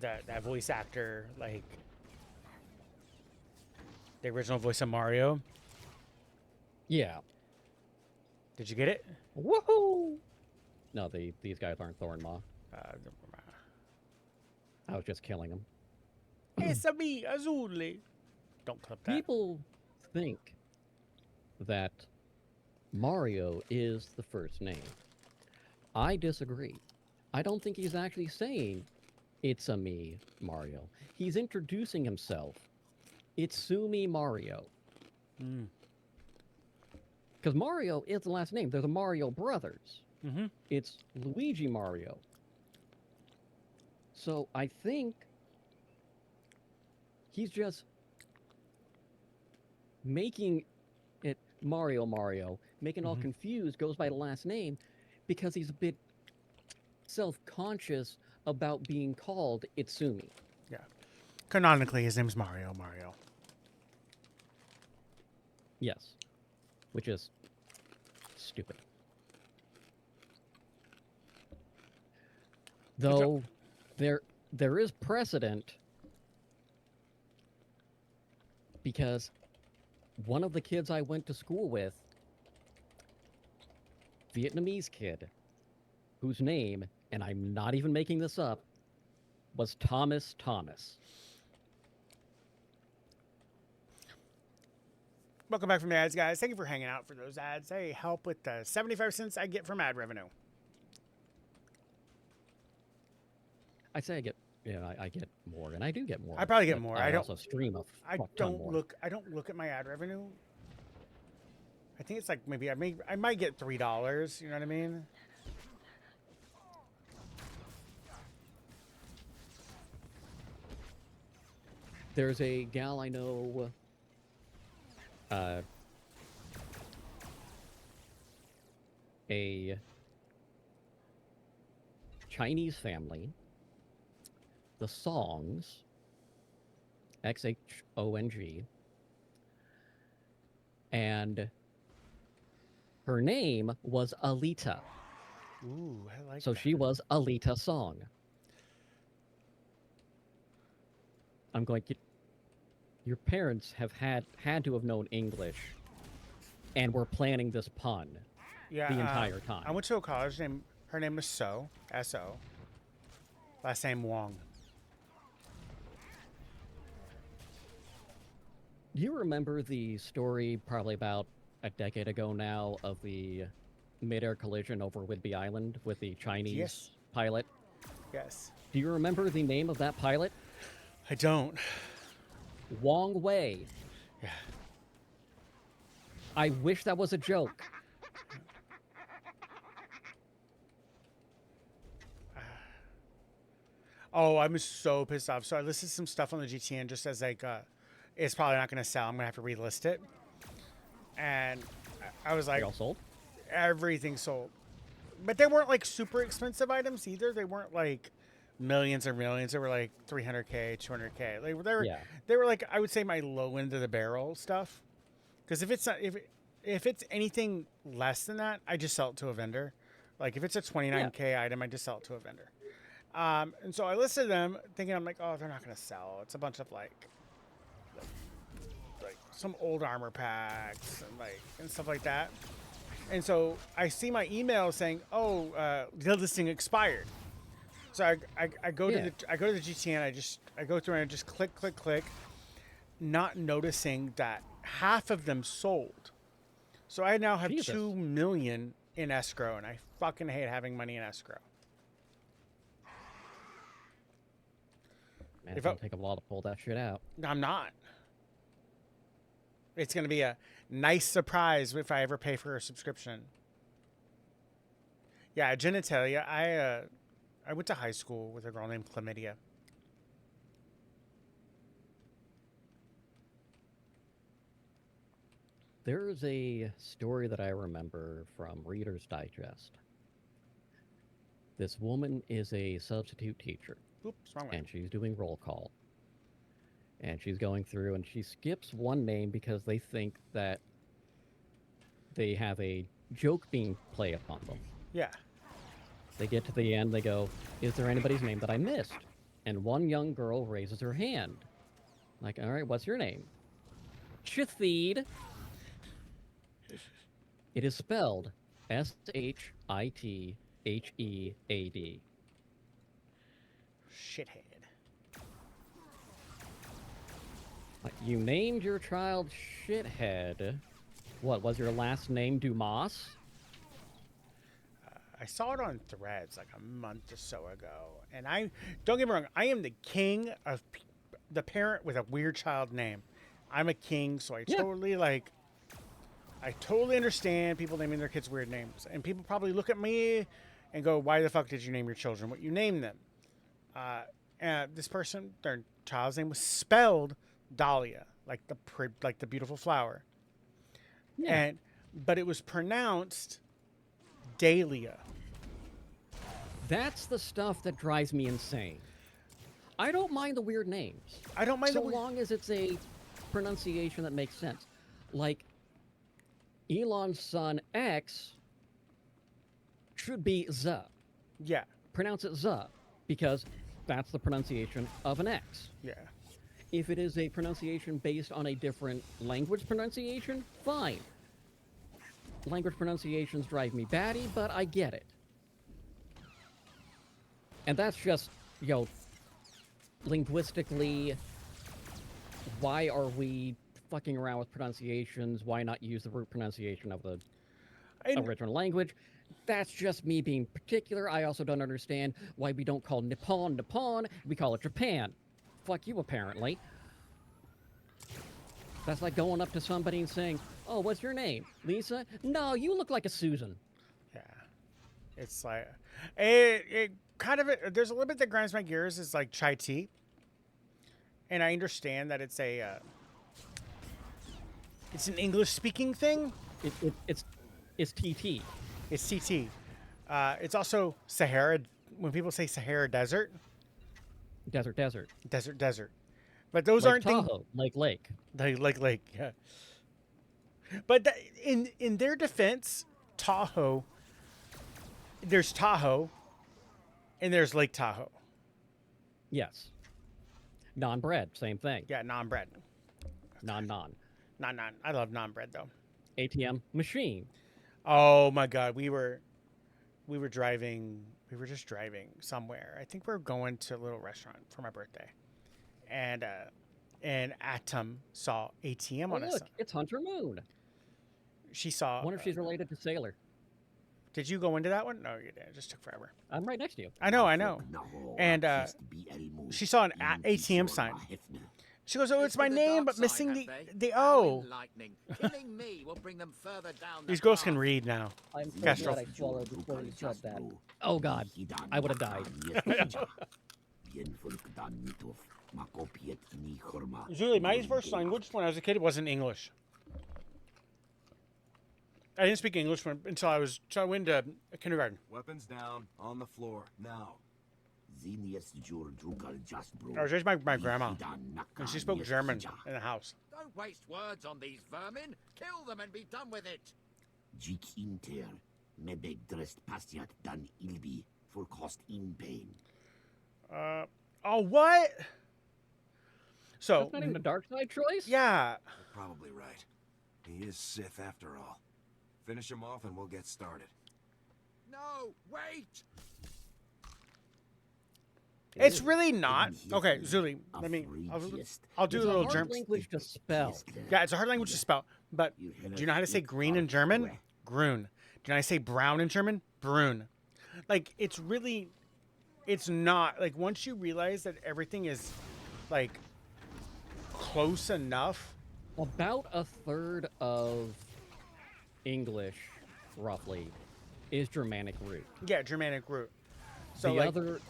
that voice actor, like the original voice of Mario. Yeah. Did you get it? Woohoo! No, these guys aren't Thorn Maw. I was just killing them. It's a me, Azuli. Don't clip that. People think that Mario is the first name. I disagree. I don't think he's actually saying, it's a me, Mario. He's introducing himself. It's Sumi Mario. Because Mario is the last name. They're the Mario brothers. Mm-hmm. It's Luigi Mario. So I think he's just making it Mario, making all confused, goes by the last name, because he's a bit self-conscious about being called Itsumi. Yeah. Canonically, his name's Mario. Yes. Which is stupid. Though there is precedent, because one of the kids I went to school with, Vietnamese kid, whose name, and I'm not even making this up, was Thomas. Welcome back from the ads, guys. Thank you for hanging out for those ads. They help with the 75 cents I get from ad revenue. I say I get, I get more, and I do get more. I probably get more. I also stream a fuck ton more. I don't look at my ad revenue. I think it's like maybe I might get $3. You know what I mean? There's a gal I know. A Chinese family. The Songs, Xhong, and her name was Alita. Ooh, I like so that. she was Alita Song. I'm going, you your parents have had to have known English and were planning this pun Yeah, the entire time. I went to a college named, her name was So, S-O. Last name Wong. Do you remember the story probably about a decade ago now of the mid-air collision over Whidbey Island with the Chinese pilot? Yes. Do you remember the name of that pilot? I don't. Wong Wei. Yeah. I wish that was a joke. Oh, I'm so pissed off. So I listed some stuff on the GTN just as like, it's probably not going to sell. I'm going to have to relist it. And I was like, they all sold? Everything sold. But they weren't like super expensive items either. They weren't like millions or millions. They were like 300K, 200K. They were like, I would say my low end of the barrel stuff. Because if it's not, if it's anything less than that, I just sell it to a vendor. Like if it's a 29K item, I just sell it to a vendor. And so I listed them thinking, I'm like, oh, they're not going to sell. It's a bunch of like some old armor packs and stuff like that. And so I see my email saying, oh, the listing expired. So I go to the GTN. I go through and I just click, not noticing that half of them sold. So I now have 2 million in escrow, and I fucking hate having money in escrow. Man, it's gonna take a while to pull that shit out. I'm not. It's gonna be a nice surprise if I ever pay for a subscription. Yeah, genitalia. I went to high school with a girl named Chlamydia. There's a story that I remember from Reader's Digest. This woman is a substitute teacher. Oops, wrong way. And she's doing roll call. And she's going through and she skips one name because they think that they have a joke being played upon them. Yeah. They get to the end, they go, is there anybody's name that I missed? And one young girl raises her hand. Like, all right, what's your name? Shithid. It is spelled S-H-I-T-H-E-A-D. Shithead. You named your child Shithead. What, was your last name Dumas? I saw it on Threads like a month or so ago. And don't get me wrong, I am the king of the parent with a weird child name. I'm a king, so I totally understand people naming their kids weird names. And people probably look at me and go, why the fuck did you name your children what you named them? And this person, their child's name was spelled Dahlia, like the beautiful flower. Yeah. But it was pronounced Dahlia. That's the stuff that drives me insane. I don't mind the weird names. I don't mind so long as it's a pronunciation that makes sense. Like Elon's son X should be Z. Yeah. Pronounce it Z because that's the pronunciation of an X. Yeah. If it is a pronunciation based on a different language pronunciation, fine. Language pronunciations drive me batty, but I get it. And that's just, linguistically, why are we fucking around with pronunciations? Why not use the root pronunciation of the original language? That's just me being particular. I also don't understand why we don't call Nippon Nippon. We call it Japan. Fuck you, apparently. That's like going up to somebody and saying, oh, what's your name? Lisa? No, you look like a Susan. Yeah. It's like, it kind of, there's a little bit that grinds my gears is like chai tea. And I understand that it's an English speaking thing. It's TT. It's TT. It's also Sahara. When people say Sahara Desert. Desert. But those like aren't Tahoe, things. Lake. Lake, yeah. But in their defense, Tahoe, there's Tahoe, and there's Lake Tahoe. Yes. Non-bred, same thing. Yeah, non-bred. Non. Non. I love non bread though. ATM machine. Oh my god, we were driving. We were just driving somewhere. I think we were going to a little restaurant for my birthday, and Atom saw ATM on Oh, us. look, it's Hunter Moon. She saw. Wonder if she's related to Sailor. Did you go into that one? No, you didn't. It just took forever. I'm right next to you. I know. And she saw an ATM sign. She goes, "Oh, it's my name, but missing the O." Killing me will bring them further down These girls can read now. I'm so Castro. glad I swallowed before you said that. Oh God, I would have died. Julie, my first language when I was a kid wasn't English. I didn't speak English until I went to kindergarten. Weapons down, on the floor, now. I was raised by my grandma, and she spoke German in the house. Don't waste words on these vermin. Kill them and be done with it. Oh, what? So That's not even a dark side choice? Yeah. You're probably right. He is Sith after all. Finish him off and we'll get started. No, wait! It's really not. Okay, Zuli, I'll do a little German. Hard language to spell. Yeah, it's a hard language to spell. But do you know how to say green in German? Grün. Do you know how to say brown in German? Brun. Like, it's not. Like, once you realize that everything is, like, close enough. About a third of English, roughly, is Germanic root. Yeah, Germanic root. So, the other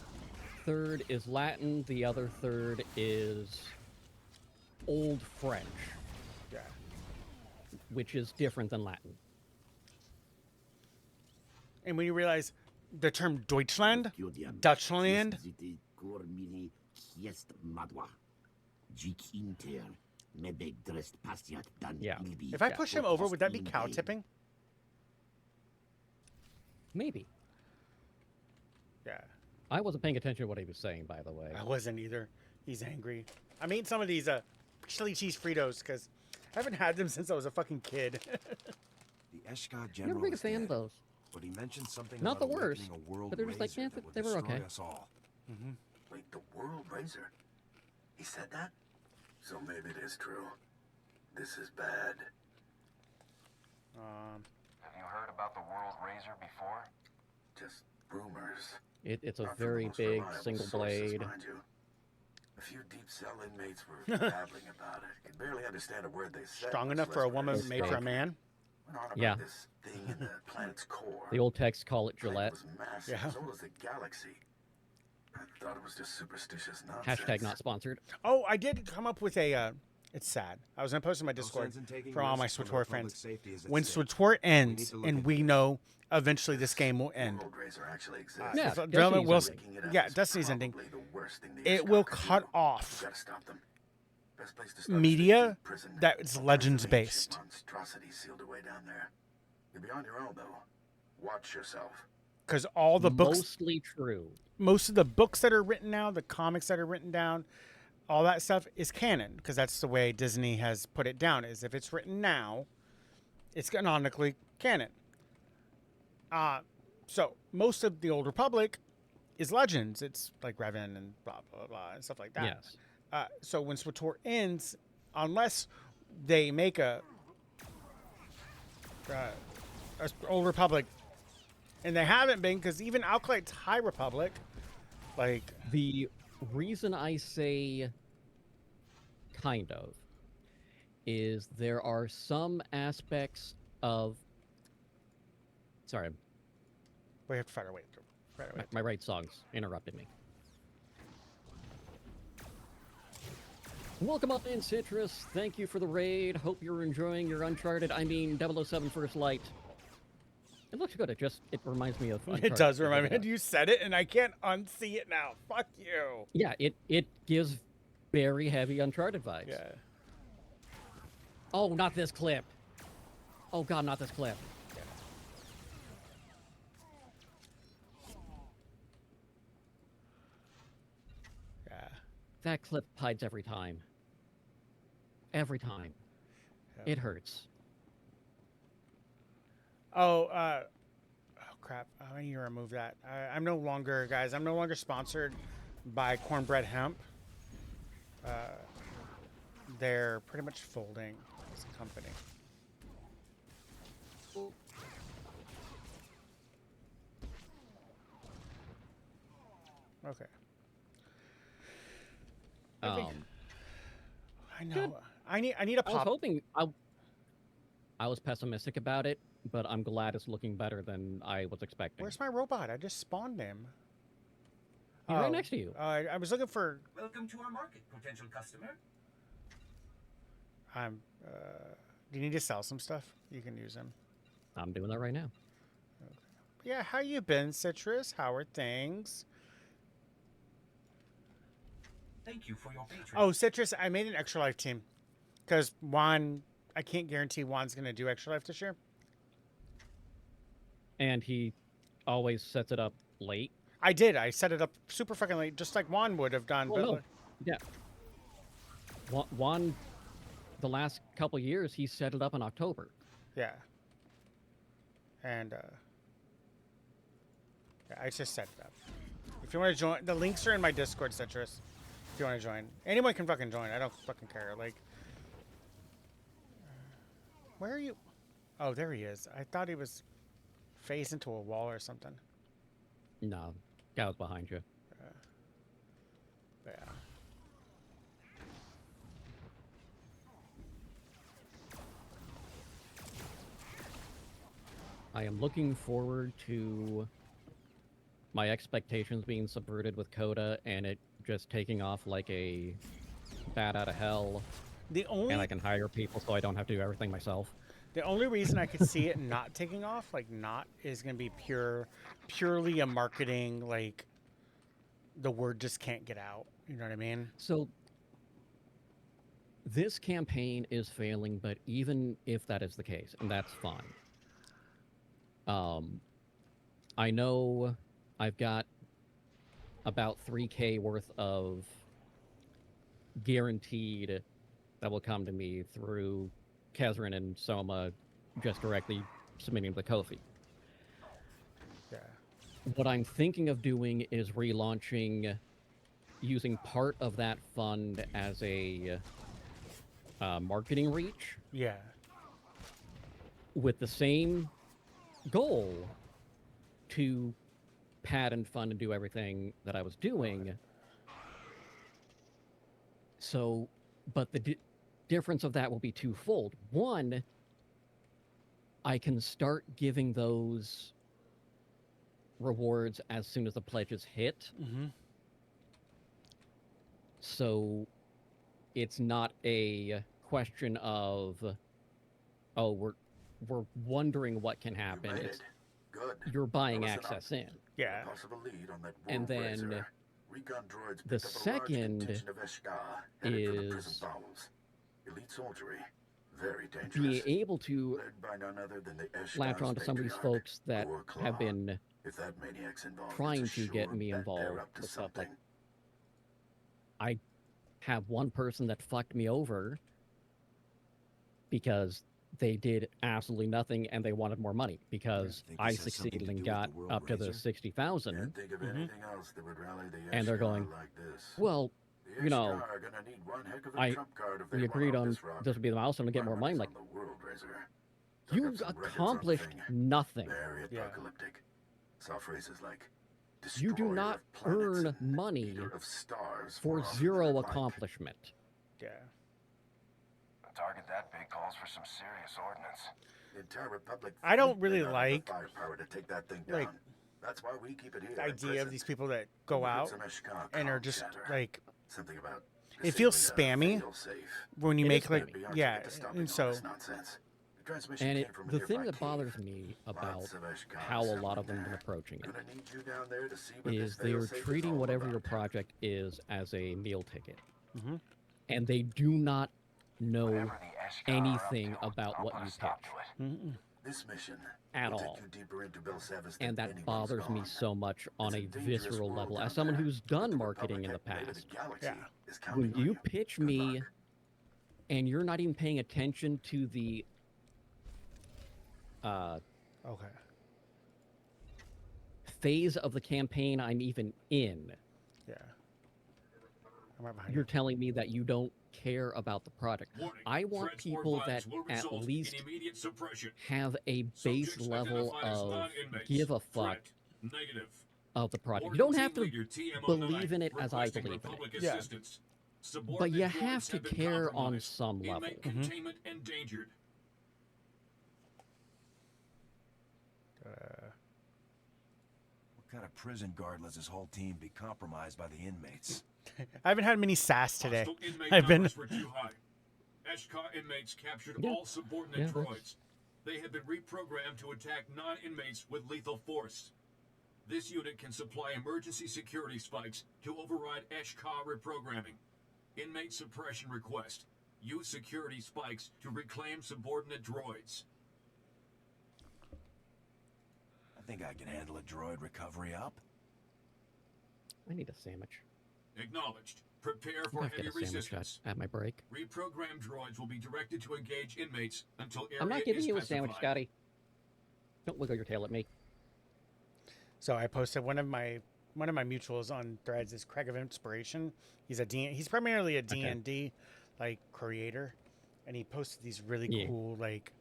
third is Latin. The other third is Old French. Yeah. Which is different than Latin. And when you realize the term Deutschland, Dutchland, yeah. If I push him over, would that be cow tipping? Maybe. Yeah. I wasn't paying attention to what he was saying, by the way. I wasn't either. He's angry. I'm eating some of these chili cheese Fritos because I haven't had them since I was a fucking kid. The Eshka You're a general big is fan dead, of those. but he mentioned something Not about the worst, awakening a world but they're just like, razor yeah, that would they were destroy okay. us all. Wait, the World Razor? He said that? So maybe it is true. This is bad. Have you heard about the World Razor before? Just rumors. It's a Not from the very most big reliable single sources, blade. mind you. A few deep cell inmates were babbling about it. Could barely understand a word they said. Strong enough for a woman made for a man? Went on about Yeah. this thing in the planet's core. The old texts call it Gillette. It was massive, Yeah. as old as the galaxy. I thought it was just superstitious nonsense. Hashtag not sponsored. Oh, I did come up with a. It's sad. I was gonna post in my Discord sense in taking from all my risks when SWTOR our public friends. safety is at When stake. SWTOR We ends, need to look and into we this. know eventually this game will end. World Razor actually exists. Yeah, So, Destiny's development will. ending. Yeah, Destiny's ending. Probably the worst thing the It Ishtar will could cut do. off You gotta stop them. Best place to start is media the prison. that is legends based. Monstrosity sealed away down there. You'll be on your own though. Watch yourself. Because all the books, Mostly true. most of the books that are written now, the comics that are written down, all that stuff is canon. Because that's the way Disney has put it down. Is if it's written now, it's canonically canon. So most of the Old Republic is legends. It's like Revan and blah blah blah and stuff like that. Yes. So when SWTOR ends, unless they make a Old Republic, and they haven't been, because even Alkalight's High Republic, like The reason I say kind of is there are some aspects of. Sorry, we have to find our way through. my right songs interrupted me. Welcome up in Citrus. Thank you for the raid. Hope you're enjoying your Uncharted. 007 First Light. It looks good. It reminds me of Uncharted. It does remind me. You said it, and I can't unsee it now. Fuck you. Yeah, it gives very heavy Uncharted vibes. Yeah. Oh, not this clip. Oh God, not this clip. Yeah. That clip hides every time. every time. Yeah. It hurts. Oh, crap. I need to remove that. I'm no longer, guys, I'm no longer sponsored by Cornbread Hemp. They're pretty much folding as a company. Okay. I know. Good. I need a pop. I was hoping I was pessimistic about it, but I'm glad it's looking better than I was expecting. Where's my robot? I just spawned him. He's right next to you. I was looking for. Welcome to our market, potential customer. Do you need to sell some stuff? You can use them. I'm doing that right now. Okay. Yeah, how you been, Citrus? How are things? Thank you for your patronage. Oh, Citrus, I made an Extra Life team. Because Juan, I can't guarantee Juan's going to do Extra Life this year. And he always sets it up late. I did. I set it up super fucking late, just like Juan would have done. Well, no. Yeah. Juan, the last couple years, he set it up in October. Yeah. And, yeah, I just set it up. If you want to join, the links are in my Discord, Citrus. If you want to join. Anyone can fucking join. I don't fucking care. Like, where are you? Oh, there he is. I thought he was phased into a wall or something. No, guy was behind you. Yeah. I am looking forward to my expectations being subverted with Coda and it just taking off like a bat out of hell. And I can hire people so I don't have to do everything myself. The only reason I could see it not taking off, is going to be purely a marketing, like, the word just can't get out. You know what I mean? So, this campaign is failing, but even if that is the case, and that's fine. I know I've got about 3K worth of guaranteed that will come to me through Kezrin and Soma just directly submitting the Ko-fi. Yeah. What I'm thinking of doing is relaunching, using part of that fund as a marketing reach. Yeah. With the same goal to pad and fund and do everything that I was doing. So, but the difference of that will be twofold. One, I can start giving those rewards as soon as the pledges hit. Mm-hmm. So it's not a question of, oh, we're wondering what can happen. It's you're buying access in. Yeah. And then the second is elite soldiery, very dangerous. being able to latch on to some of these folks that have been trying to get me involved with stuff. Like, I have one person that fucked me over because they did absolutely nothing and they wanted more money because I succeeded and got up to the 60,000. And they're going, well, you know, we agreed on this would be the milestone to get more money. Like, you accomplished nothing. Yeah. You do not earn money for zero accomplishment. Yeah. A target that big calls for some serious ordnance. The entire Republic. I don't really like firepower to take that thing down. That's why we keep it here. The idea of these people that go out and are just like something about. It feels spammy when you make like and so. And the thing that bothers me about how a lot of them have been approaching it is they're treating whatever your project is as a meal ticket. Mm-hmm. And they do not know anything about what you pitch. Mm-mm. This mission at all. And that bothers me so much on a visceral level. As someone who's done marketing in the past, when you pitch me and you're not even paying attention to the Okay. phase of the campaign I'm even in, Yeah. I'm right behind you're you. telling me that you don't care about the product. I want people that at least have a base level of give a fuck of the product. You don't have to believe in it as I believe in it. Yeah. But you have to care on some level. Containment endangered. What kind of prison guard lets his whole team be compromised by the inmates? I haven't had many sass today. Hostile inmate I've been. numbers were too high. Eshka inmates captured all subordinate droids. They have been reprogrammed to attack non-inmates with lethal force. This unit can supply emergency security spikes to override Eshka reprogramming. Inmate suppression request. Use security spikes to reclaim subordinate droids. I think I can handle a droid recovery up. I need a sandwich. Acknowledged. Prepare for I'll heavy get a sandwich resistance. at my break. Reprogrammed droids will be directed to engage inmates until area I'm not giving is you a pacified. sandwich, Scotty. Don't wiggle your tail at me. So I posted one of my mutuals on Threads is Craig of Inspiration. He's primarily a D&D like creator, and he posted these really cool like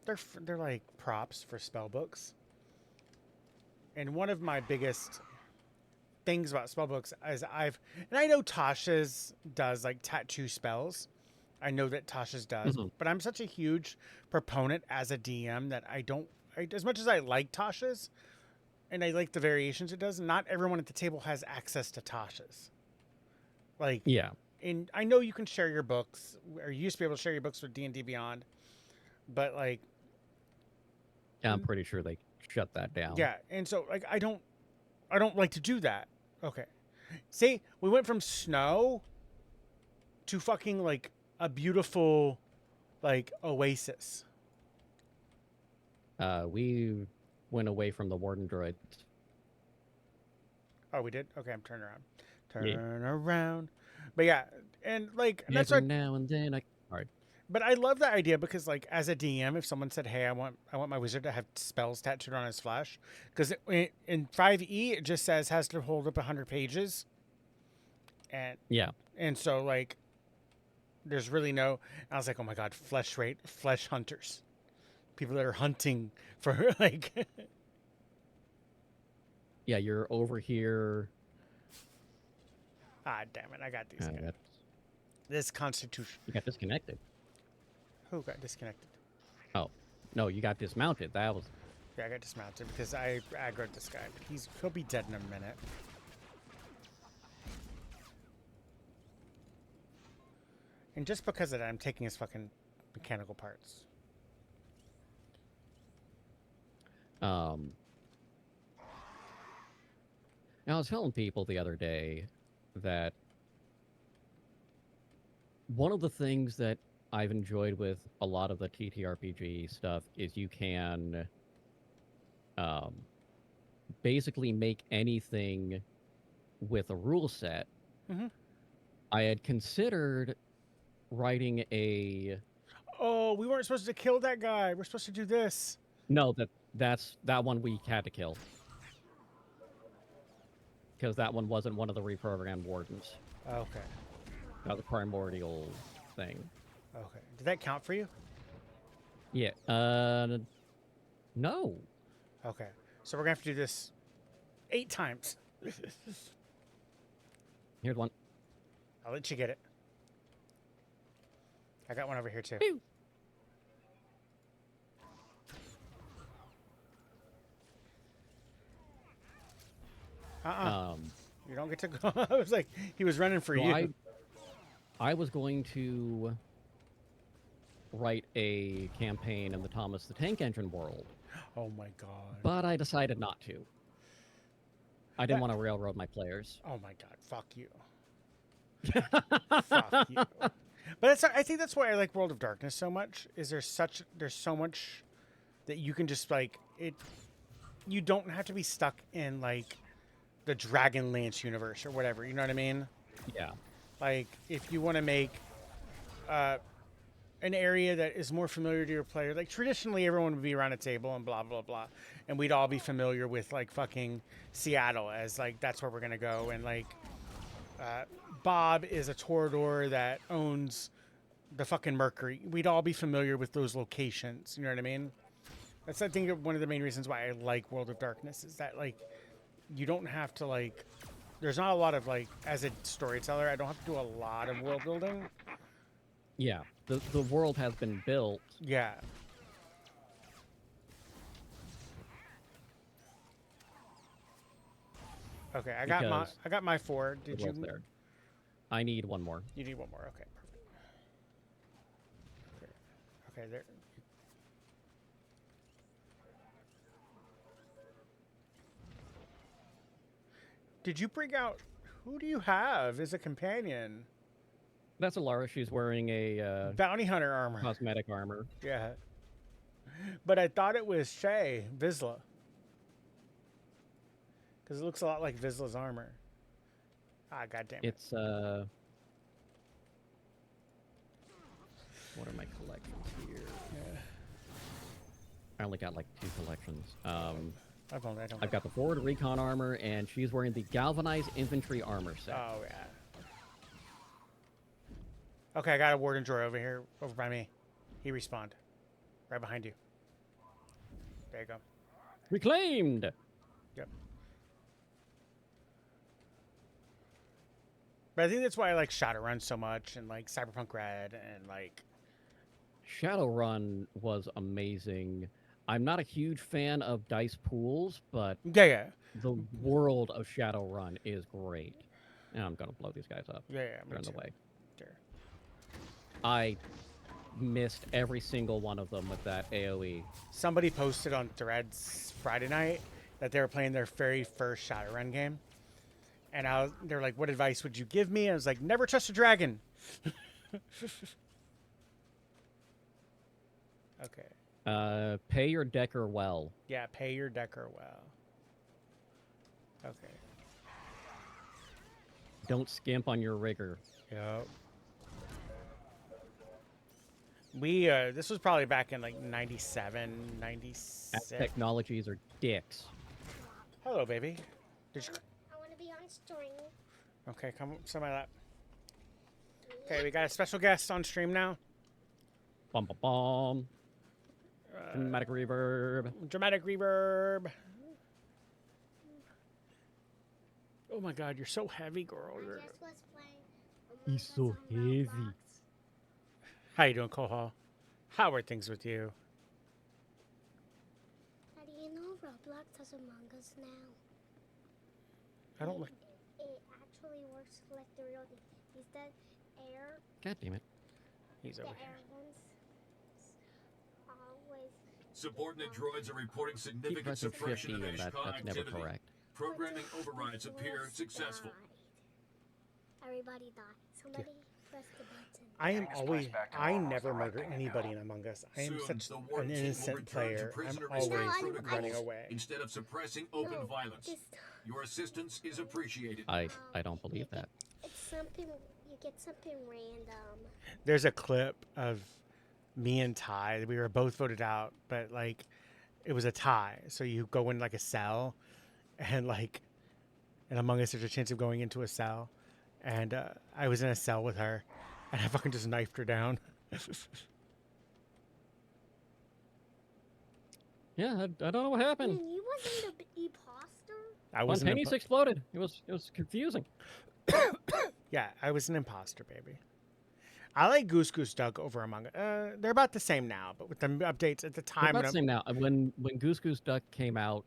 they're like props for spell books. And one of my biggest things about spell books is I know Tasha's does like tattoo spells. I know that Tasha's does, but I'm such a huge proponent as a DM that as much as I like Tasha's and I like the variations it does, not everyone at the table has access to Tasha's. Like, and I know you can share your books, or you used to be able to share your books with D&D Beyond, but like, yeah, I'm pretty sure they shut that down. Yeah, and so like I don't like to do that. Okay. See, we went from snow to fucking like a beautiful like oasis. We went away from the warden droid. Oh, we did? Okay, I'm turning around. Turn around. But yeah, and like that's every now and then Alright. But I love that idea because, like, as a DM, if someone said, "Hey, I want my wizard to have spells tattooed on his flesh," because in 5e it just says has to hold up 100 pages, and so like, there's really no. I was like, oh my god, flesh hunters, people that are hunting for like. Yeah, you're over here. Ah, damn it! I got these. This Constitution. You got disconnected. Who got disconnected? Oh, no, you got dismounted. That was. Yeah, I got dismounted because I aggroed this guy, but he'll be dead in a minute. And just because of that, I'm taking his fucking mechanical parts. Now, I was telling people the other day that one of the things that I've enjoyed with a lot of the TTRPG stuff is you can basically make anything with a rule set. I had considered writing a... Oh, we weren't supposed to kill that guy. We're supposed to do this. No, that one we had to kill. Because that one wasn't one of the reprogrammed wardens. Okay. That was a primordial thing. Okay. Did that count for you? Yeah. No. Okay. So we're going to have to do this 8 times. Here's one. I'll let you get it. I got one over here, too. Ew. You don't get to go. I was like, he was running for you. I was going to write a campaign in the Thomas the Tank Engine world. Oh my god. But I decided not to. I didn't want to railroad my players. Oh my god, fuck you. Fuck you. But I think that's why I like World of Darkness so much, is there's so much that you can just like you don't have to be stuck in like the Dragonlance universe or whatever, you know what I mean? Yeah. Like if you want to make an area that is more familiar to your player. Like traditionally, everyone would be around a table and blah blah blah, and we'd all be familiar with like fucking Seattle as like that's where we're gonna go, and like Bob is a torador that owns the fucking Mercury. We'd all be familiar with those locations. You know what I mean? That's I think one of the main reasons why I like World of Darkness is that like you don't have to like. There's not a lot of like as a storyteller. I don't have to do a lot of world building. Yeah, the world has been built. Yeah. Okay, I got my 4. Did you? There. I need one more. You need one more. Okay, perfect. Okay, there. Did you bring out? Who do you have as a companion? That's Alara. She's wearing a bounty hunter armor. Cosmetic armor. Yeah. But I thought it was Shay, Vizsla. Because it looks a lot like Vizsla's armor. Ah, goddamn it. It's, what are my collections here? Yeah. I only got like 2 collections. I've got the forward recon armor, and she's wearing the galvanized infantry armor set. Oh, yeah. Okay, I got a warden droid over here, over by me. He respawned. Right behind you. There you go. Reclaimed! Yep. But I think that's why I like Shadowrun so much, and like Cyberpunk Red, and like... Shadowrun was amazing. I'm not a huge fan of dice pools, but yeah. The world of Shadowrun is great. And I'm going to blow these guys up. Yeah, They're in the way. Sure. I missed every single one of them with that AoE. Somebody posted on Threads Friday night that they were playing their very first Shadowrun game. And they're like, what advice would you give me? And I was like, never trust a dragon. Okay. Pay your decker well. Yeah, pay your decker well. Okay. Don't skimp on your rigger. Yep. This was probably back in like 97, 96. Technologies are dicks. Hello, baby. Did you... I want to be on stream. Okay, come to my lap. Okay, we got a special guest on stream now. Bum bum bum. Dramatic reverb. Dramatic reverb. Oh my god, you're so heavy, girl. He's so heavy. How you doing, Kohal? How are things with you? How do you know Roblox has Among Us now? I don't like... It actually works like the real thing. Is that air? God damn it. He's over here. Subordinate droids are reporting significant suppression of HCON that's never activity. correct. Programming overrides appear successful. Everybody died. Somebody press the button. I am always... I never murder anybody in Among Us. I am such an innocent player. I'm always running away. Instead of suppressing open violence. Your assistance is appreciated. I don't believe that. It's something... You get something random. There's a clip of me and Ty. We were both voted out, but like it was a tie. So you go in like a cell, and like, and Among Us there's a chance of going into a cell, and I was in a cell with her, and I fucking just knifed her down. Yeah, I don't know what happened. Man, you wasn't the imposter. I wasn't. Spontaneous exploded. It was confusing. Yeah, I was an imposter, baby. I like Goose Goose Duck over Among Us. They're about the same now, but with the updates at the time. They're about the same now. When Goose Goose Duck came out,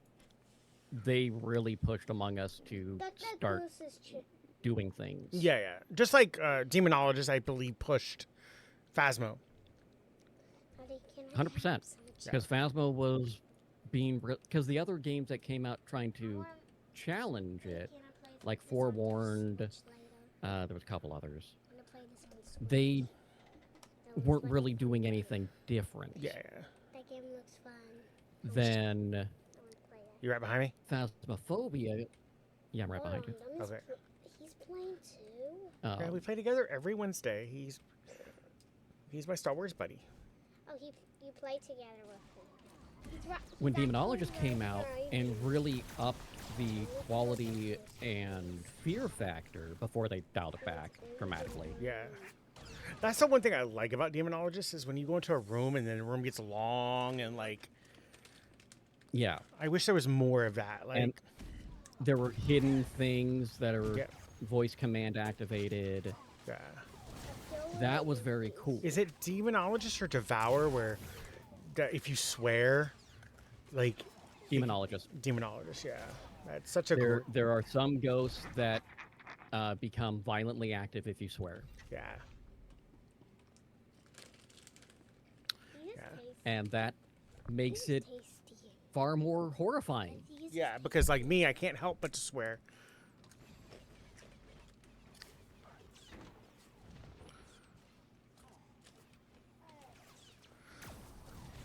they really pushed Among Us to start doing things. Yeah. Just like Demonologist, I believe, pushed Phasmo. 100%. Because Phasmo was being... Because the other games that came out trying to challenge it, like Forewarned, there was a couple others. They weren't really doing anything different. Yeah. That game looks fun. Then... You right behind me? Phasmophobia. Yeah, I'm right behind you. Okay. He's playing too. Yeah, we play together every Wednesday. He's my Star Wars buddy. Oh, you play together with him. When Demonologist came out and really upped the quality and fear factor before they dialed it back dramatically. Yeah. That's the one thing I like about Demonologist is when you go into a room and then the room gets long and like. Yeah. I wish there was more of that. Like. And there were hidden things that are voice command activated. Yeah. That was very cool. Is it Demonologist or Devour where if you swear, like... Demonologist. Demonologist, yeah. That's such a... There are some ghosts that become violently active if you swear. Yeah. And that makes it far more horrifying. Yeah, because like me, I can't help but to swear.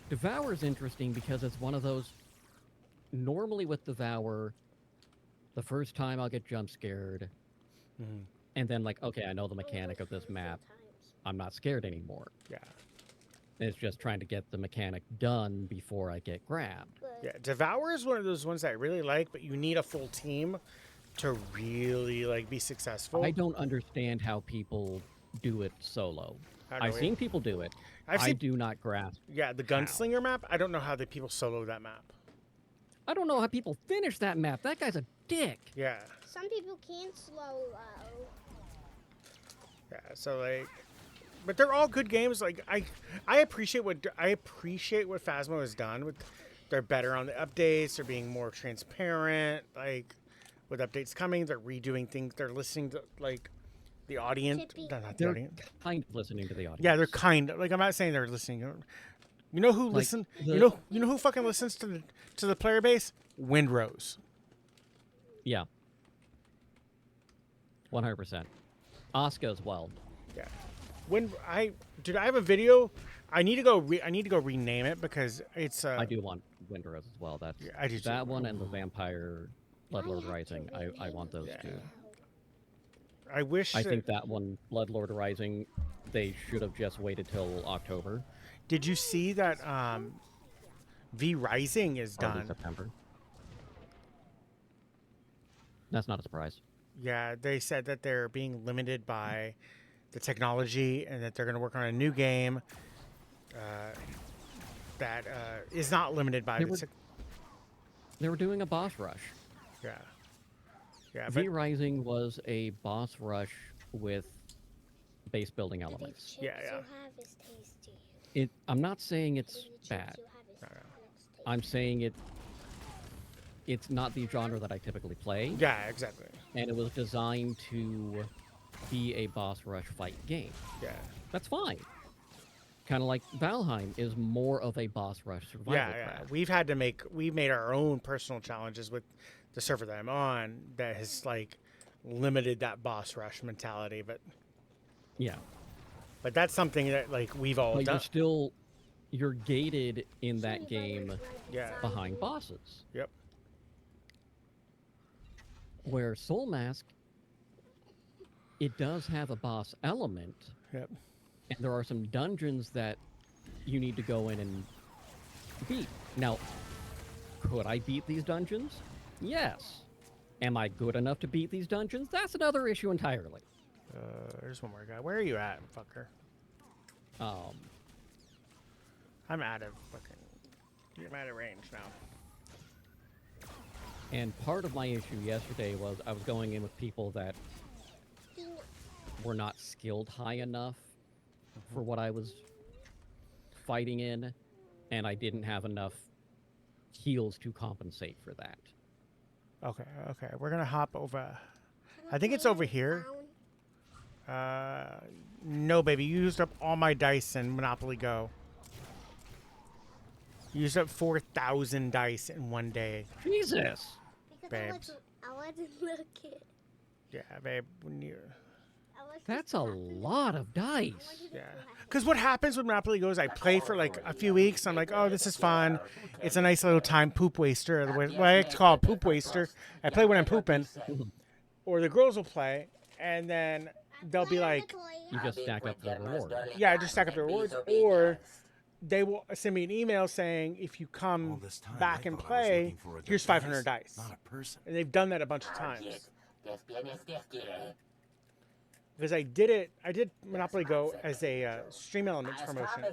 Devour is interesting because it's one of those... Normally with Devour, the first time I'll get jump scared. Mm-hmm. And then like, okay, I know the mechanic of this map. I'm not scared anymore. Yeah. It's just trying to get the mechanic done before I get grabbed. Yeah, Devour is one of those ones that I really like, but you need a full team to really like be successful. I don't understand how people do it solo. I've seen people do it. I do not grasp. Yeah, the Gunslinger map, I don't know how the people solo that map. I don't know how people finish that map. That guy's a dick. Yeah. Some people can't slow. Yeah, so like... But they're all good games. Like I appreciate what Phasmo has done. With they're better on the updates. They're being more transparent. Like with updates coming, they're redoing things. They're listening to like the audience. They're kind of listening to the audience. Yeah, they're kind of like I'm not saying they're listening. You know who listen? You know who fucking listens to the player base? Windrose. Yeah. 100%. Oscar as well. Yeah. I have a video. I need to go rename it because it's. I do want Windrose as well. That's I do that too. one and the Vampire Bloodlord Rising. I want those two. I wish. I think that one, Bloodlord Rising, they should have just waited till October. Did you see that V Rising is done? September. That's not a surprise. Yeah, they said that they're being limited by the technology and that they're going to work on a new game that is not limited by They were doing a boss rush. Yeah. Yeah. V Rising was a boss rush with base building elements. Yeah, yeah. I'm not saying it's bad. I'm saying it's not the genre that I typically play. Yeah, exactly. And it was designed to be a boss rush fight game. Yeah. That's fine. Kind of like Valheim is more of a boss rush survival Yeah. We've made our own personal challenges with the server that I'm on that has like limited that boss rush mentality, but yeah. But that's something that like we've all done. You're gated in that game behind bosses. Yep. Where Soul Mask, it does have a boss element. Yep. And there are some dungeons that you need to go in and beat. Now, could I beat these dungeons? Yes. Am I good enough to beat these dungeons? That's another issue entirely. There's one more guy. Where are you at, fucker? I'm out of range now. And part of my issue yesterday was I was going in with people that were not skilled high enough for what I was fighting in, and I didn't have enough heals to compensate for that. Okay. We're gonna hop over. I think it's over here. No, baby. You used up all my dice in Monopoly Go. You used up 4,000 dice in one day. Jesus! Babes. I wasn't looking. Yeah, babe. That's a lot of dice. Yeah. Because what happens when Monopoly Go is I play for like a few weeks. I'm like, oh, this is fun. It's a nice little time poop waster. What I like to call a poop waster. I play when I'm pooping. Or the girls will play. And then they'll be like, You just stack up the reward. yeah, I just stack up the rewards, or they will send me an email saying, if you come back and play, here's 500 dice. Not a person. And they've done that a bunch of times. Because I did Monopoly Go as a Stream Elements promotion.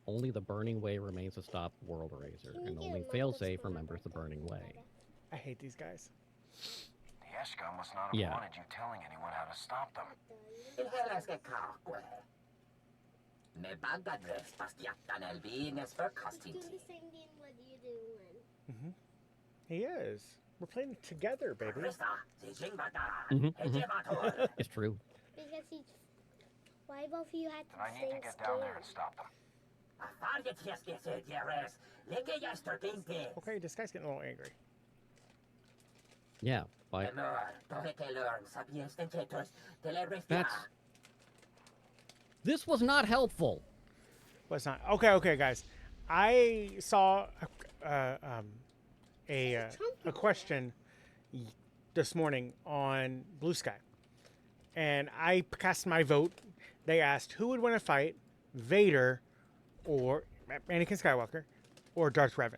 Only the Burning Way remains to stop World Razor, and only Failsafe remembers the Burning Way. I hate these guys. The Eshka must not have Yeah. wanted you telling anyone how to stop them. Mm-hmm. He is. We're playing together, baby. It's true. Because he's... Why both of you had And I the need to same get down there skin? and stop them. Okay, this guy's getting a little angry. Yeah. This was not helpful. Was not okay, guys. I saw a question this morning on Blue Sky, and I cast my vote. They asked who would win a fight, Vader or Anakin Skywalker or Darth Revan.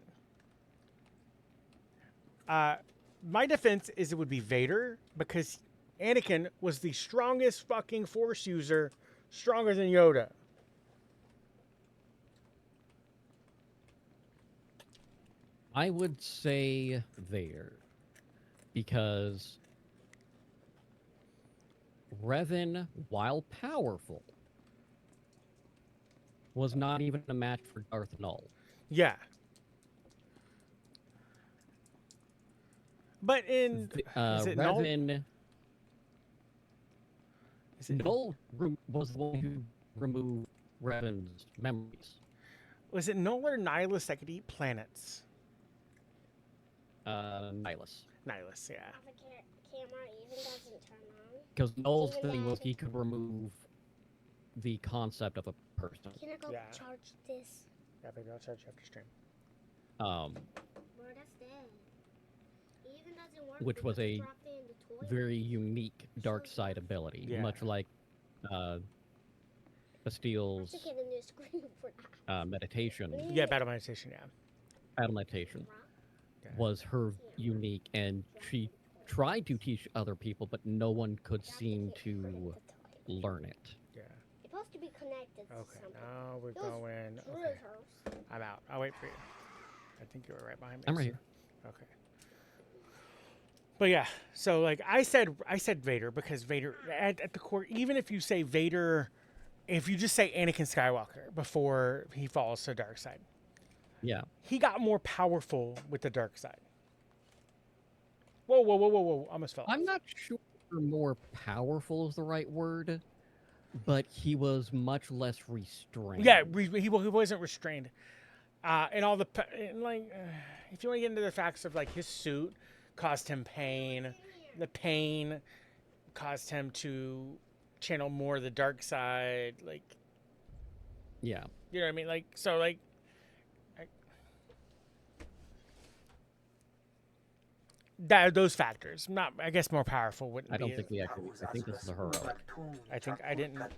My defense is it would be Vader because Anakin was the strongest fucking Force user, stronger than Yoda. I would say Vader because Revan, while powerful, was not even a match for Darth Null. Yeah. But in is it Revan, Null was the one who removed Revan's memories. Was it Null or Nihilus that could eat planets? Nihilus. Nihilus, yeah. The camera even doesn't turn on. Because Null's thing was he could remove the concept of a person. Can I go charge this? Yeah, baby, I'll charge you after stream. Bro, that's dead. It even doesn't work Which was because I a dropped it in the toilet. very unique dark side ability, Yeah. much like Bastille's I should get a new screen for that. meditation. Yeah, battle meditation, yeah. Battle meditation was her unique, and she tried to teach other people, but no one could seem to learn it. Yeah. It's supposed to be connected to Okay, something. now we're Those going. Okay. drills. I'm out. I'll wait for you. I think you were right behind me. I'm right here. Okay. But yeah, so like I said Vader because Vader at the core, even if you say Vader, if you just say Anakin Skywalker before he falls to the dark side, yeah, he got more powerful with the dark side. Whoa! Almost fell. I'm not sure more powerful is the right word, but he was much less restrained. Yeah, he wasn't restrained, and all the if you want to get into the facts of like his suit caused him pain, the pain caused him to channel more of the dark side, like yeah, you know what I mean, like so like. Those factors, not I guess more powerful wouldn't. I don't be think we actually. I think this is a heroic. I think I didn't look.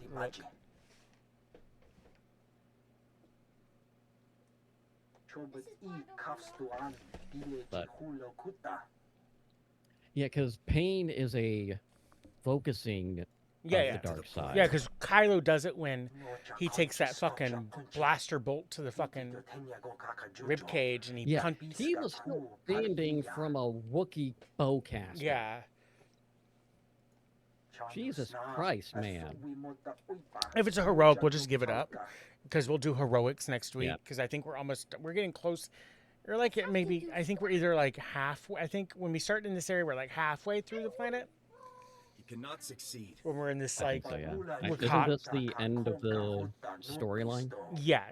But yeah, because pain is a focusing of the dark side. Yeah, because Kylo does it when he takes that fucking blaster bolt to the fucking rib cage and he punches. He was standing from a Wookiee bowcaster. Yeah. Jesus Christ, man. If it's a heroic, we'll just give it up because we'll do heroics next week because I think we're getting close. Or like maybe I think we're either like halfway. I think when we start in this area, we're like halfway through the planet. You cannot succeed. When we're in this like, so, yeah. we're Isn't caught. this the end of the storyline? Yeah.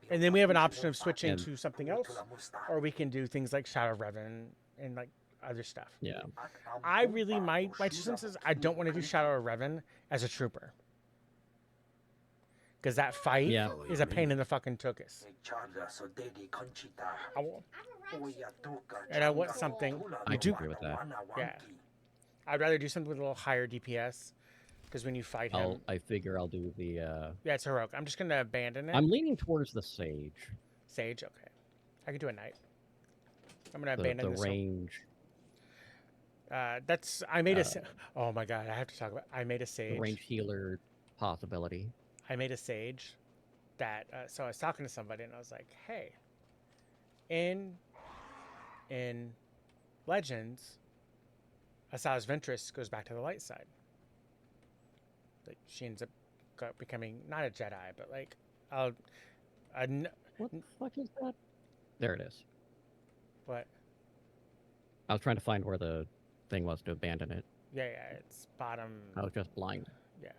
And then we have an option of switching to something else, or we can do things like Shadow Revan and like other stuff. Yeah. I really my two cents is I don't want to do Shadow Revan as a trooper. because that fight Yeah. is a pain in the fucking tuchus. And I want something. I do agree with that. Yeah. I'd rather do something with a little higher DPS, because when you fight him, I figure I'll do the. yeah, it's heroic. I'm just gonna abandon it. I'm leaning towards the Sage. Sage, okay. I could do a knight. I'm gonna abandon the this. range. That's I made a. Oh my god, I have to talk about. I made a sage. The range healer possibility. I made a sage that. So I was talking to somebody and I was like, hey, in Legends, Asajj Ventress goes back to the light side. Like she ends up becoming not a Jedi, but like what the fuck is that? There it is. What? I was trying to find where the thing was to abandon it. Yeah, it's bottom. I was just blind. Yeah.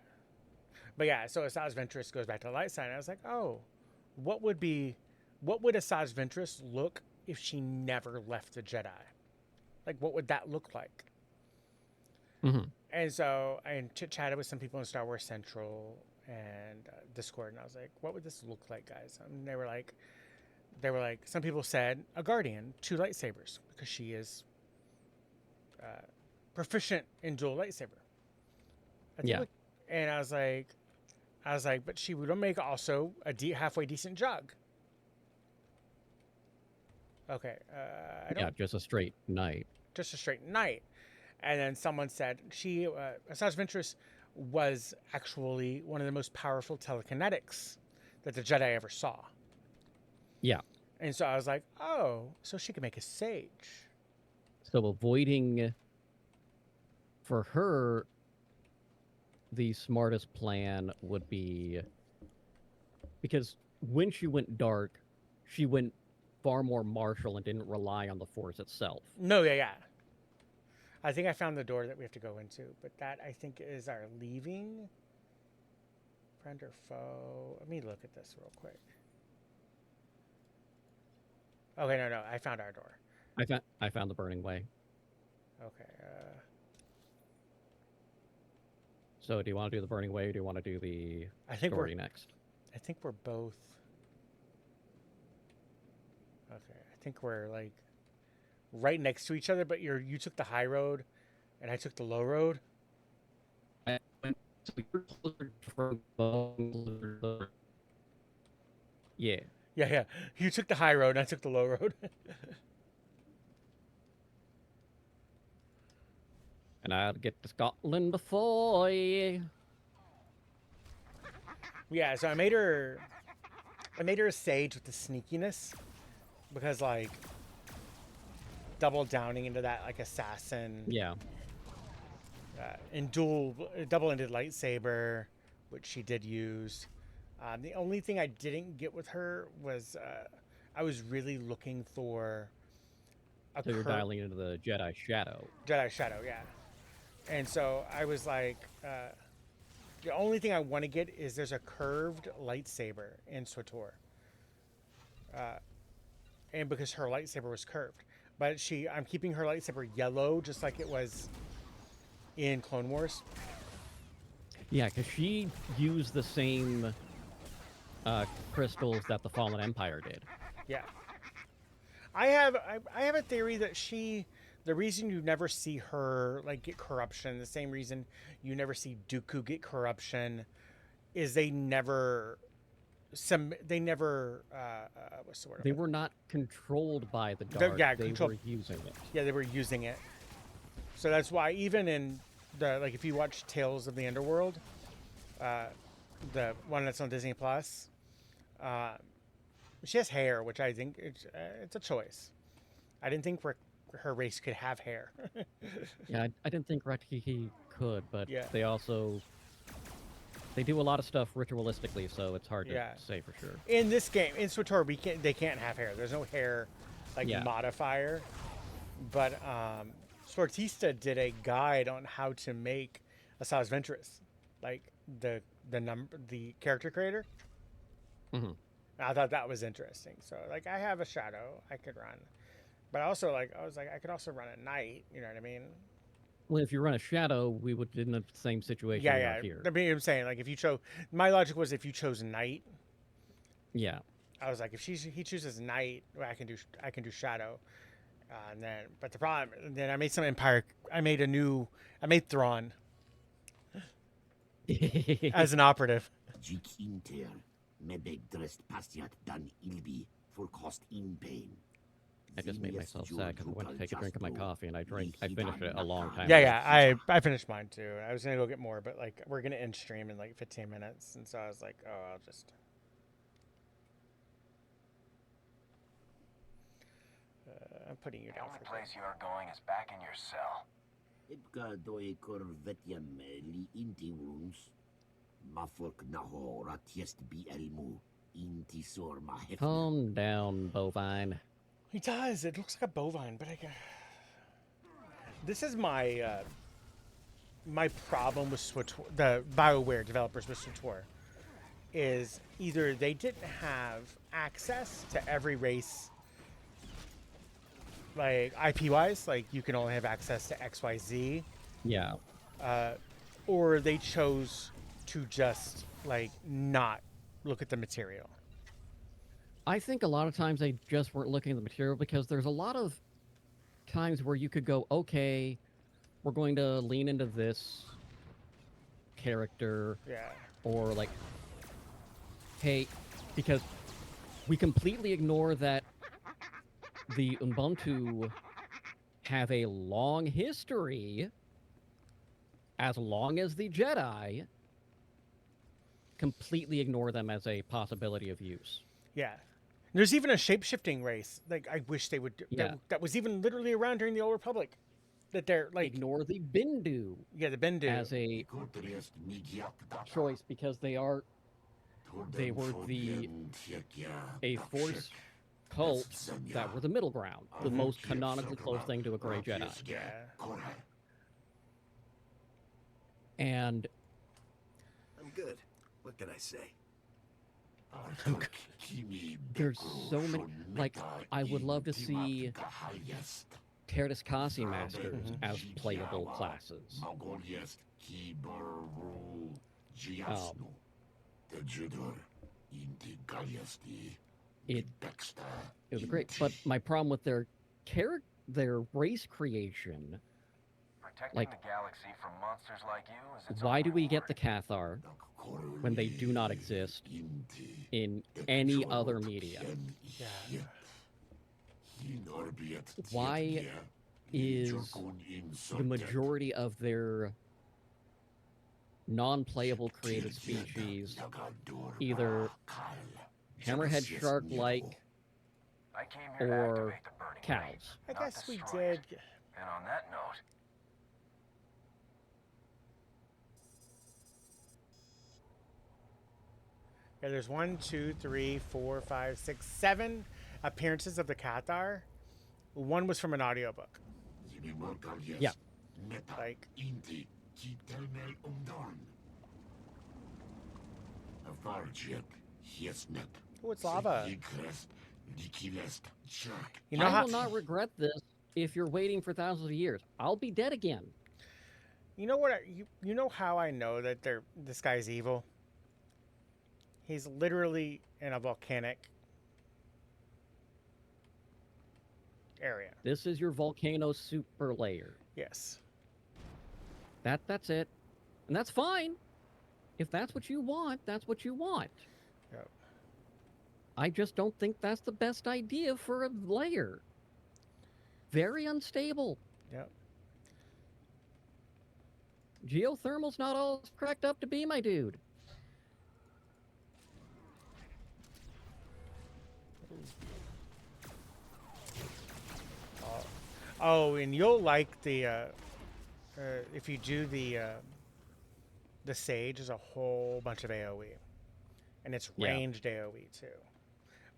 But yeah, so Asajj Ventress goes back to the light side, and I was like, oh, what would Asajj Ventress look if she never left the Jedi? Like, what would that look like? Mm-hmm. And so I chit-chatted with some people in Star Wars Central and Discord, and I was like, what would this look like, guys? And they were like, some people said a Guardian, 2 lightsabers, because she is proficient in dual lightsaber. Yeah. And I was like, but she would make also a halfway decent jug. Okay. Just a straight knight. Just a straight knight. And then someone said Asajj Ventress was actually one of the most powerful telekinetics that the Jedi ever saw. Yeah. And so I was like, oh, so she could make a sage. So avoiding, for her, the smartest plan would be, because when she went dark, she went far more martial and didn't rely on the Force itself. No, yeah. I think I found the door that we have to go into, but that I think is our leaving. Friend or foe? Let me look at this real quick. Okay, no, I found our door. I found the burning way. Okay. So do you want to do the burning way, or do you want to do the story next? I think we're both. Okay, I think we're like right next to each other, but you took the high road, and I took the low road. Yeah. Yeah. You took the high road, and I took the low road. And I'll get to Scotland before you. Yeah, so I made her a sage with the sneakiness, because like double downing into that like assassin. Yeah. And double-ended lightsaber, which she did use. The only thing I didn't get with her was I was really looking for So you're dialing into the Jedi Shadow. Jedi Shadow, yeah. And so I was like, the only thing I want to get is there's a curved lightsaber in SWTOR. And because her lightsaber was curved. But I'm keeping her lightsaber yellow, just like it was in Clone Wars. Yeah, because she used the same crystals that the Fallen Empire did. Yeah. I have a theory that the reason you never see her like get corruption, the same reason you never see Dooku get corruption, is they never what's the word? They were not controlled by the dark. They were using it. Yeah, they were using it. So that's why even in if you watch Tales of the Underworld, the one that's on Disney Plus, she has hair, which I think it's a choice. I didn't think her race could have hair. Yeah, I didn't think Rakihi could, but yeah. They do a lot of stuff ritualistically, so it's hard to say for sure. In this game, in SWTOR, they can't have hair. There's no hair modifier. But Sportista did a guide on how to make Asajj Ventress, like the character creator. Mm-hmm. I thought that was interesting. So like I have a shadow I could run, but also I was like I could also run at night. You know what I mean? Well, if you run a shadow, we would be in the same situation we are here. I mean, I'm saying like if you chose, my logic was if you chose night. Yeah. I was like, if he chooses night, well, I can do shadow, and then but the problem then I made some empire. I made Thrawn as an operative. I just made myself sad because I went to take a drink of my coffee and I finished it a long time Yeah, ago. yeah, I finished mine too. I was gonna go get more, but like we're gonna end stream in like 15 minutes, and so I was like, oh, I'll just. I'm putting you down. The only place you are going is back in your cell. Calm down, bovine. He does. It looks like a bovine, but this is my my problem with the BioWare developers with SWTOR is either they didn't have access to every race, like IP-wise, like you can only have access to XYZ. Yeah. Or they chose to just like not look at the material. I think a lot of times they just weren't looking at the material because there's a lot of times where you could go, okay, we're going to lean into this character. Yeah. Or like, hey, because we completely ignore that the Ubuntu have a long history, as long as the Jedi, completely ignore them as a possibility of use. Yeah. There's even a shape-shifting race. Like, I wish they would do. Yeah. That was even literally around during the Old Republic. That they're like... Ignore the Bindu. Yeah, the Bindu. As a choice, because they were a Force cult that were the middle ground. The most canonically close thing to a Grey Jedi. Yeah. And... I'm good. What can I say? There's so many, like, I would love to see Tertis Kasi Masters as playable classes. It was great, but my problem with their race creation, Protecting the galaxy from monsters like you is its why own do we get reward. the Cathar when they do not exist in any other media? Why is the majority of their non-playable created species either hammerhead shark-like I came here to or activate the burning cows? range, I not guess we destroy did. it. And on that note, Yeah, there's 1, 2, 3, 4, 5, 6, 7 appearances of the Cathar. One was from an audiobook. Yeah. Like... Oh, it's lava. You know I how... will not regret this if you're waiting for thousands of years. I'll be dead again. You know what? You know how I know that this guy's evil? He's literally in a volcanic area. This is your volcano super layer. Yes. That's it. And that's fine. If that's what you want, that's what you want. Yep. I just don't think that's the best idea for a layer. Very unstable. Yep. Geothermal's not all it's cracked up to be, my dude. Oh, and you'll like the if you do the Sage, there's a whole bunch of AoE, and it's ranged AoE too.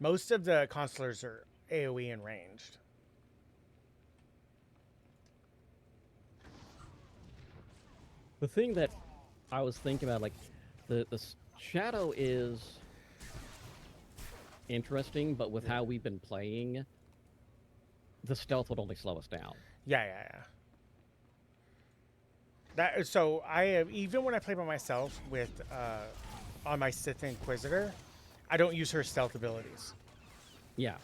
Most of the consulars are AoE and ranged. The thing that I was thinking about, like, the shadow is interesting, but with how we've been playing, the stealth would only slow us down. Yeah. That so I have, even when I play by myself with on my Sith Inquisitor, I don't use her stealth abilities. Yeah.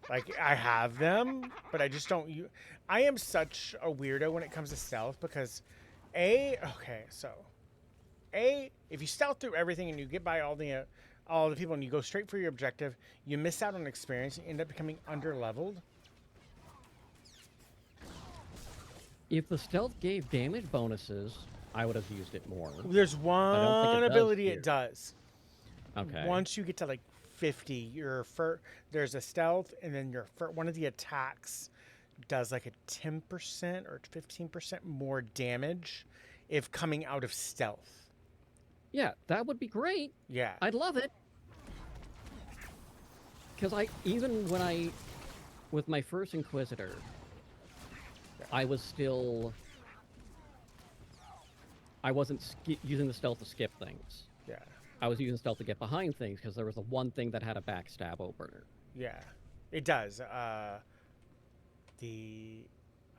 Like I have them, but I just don't use. I am such a weirdo when it comes to stealth because, if you stealth through everything and you get by all the people and you go straight for your objective, you miss out on experience. You end up becoming under-leveled. If the stealth gave damage bonuses, I would have used it more. There's one ability it does. Okay. Once you get to like 50, there's a stealth, and then one of the attacks does like a 10% or 15% more damage if coming out of stealth. Yeah, that would be great. Yeah. I'd love it. Because with my first Inquisitor, I wasn't using the stealth to skip things. Yeah. I was using stealth to get behind things because there was the one thing that had a backstab opener. Yeah, it does. I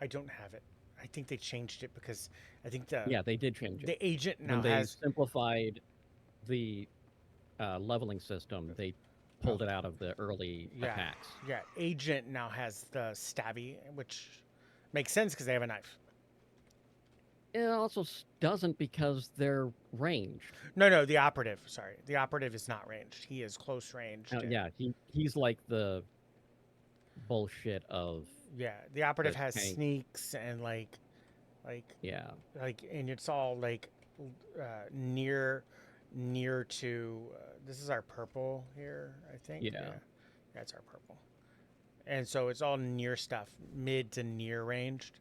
don't have it. I think they changed it because I think they did change it. The agent now when they simplified the leveling system, they pulled it out of the early attacks. Yeah, agent now has the stabby, which makes sense because they have a knife. It also doesn't because they're ranged. No, the operative. Sorry, the operative is not ranged. He is close ranged. Yeah, he's like the bullshit of. Yeah, the operative has sneaks and and it's all like near to. This is our purple here, I think. Yeah, that's our purple, and so it's all near stuff, mid to near ranged.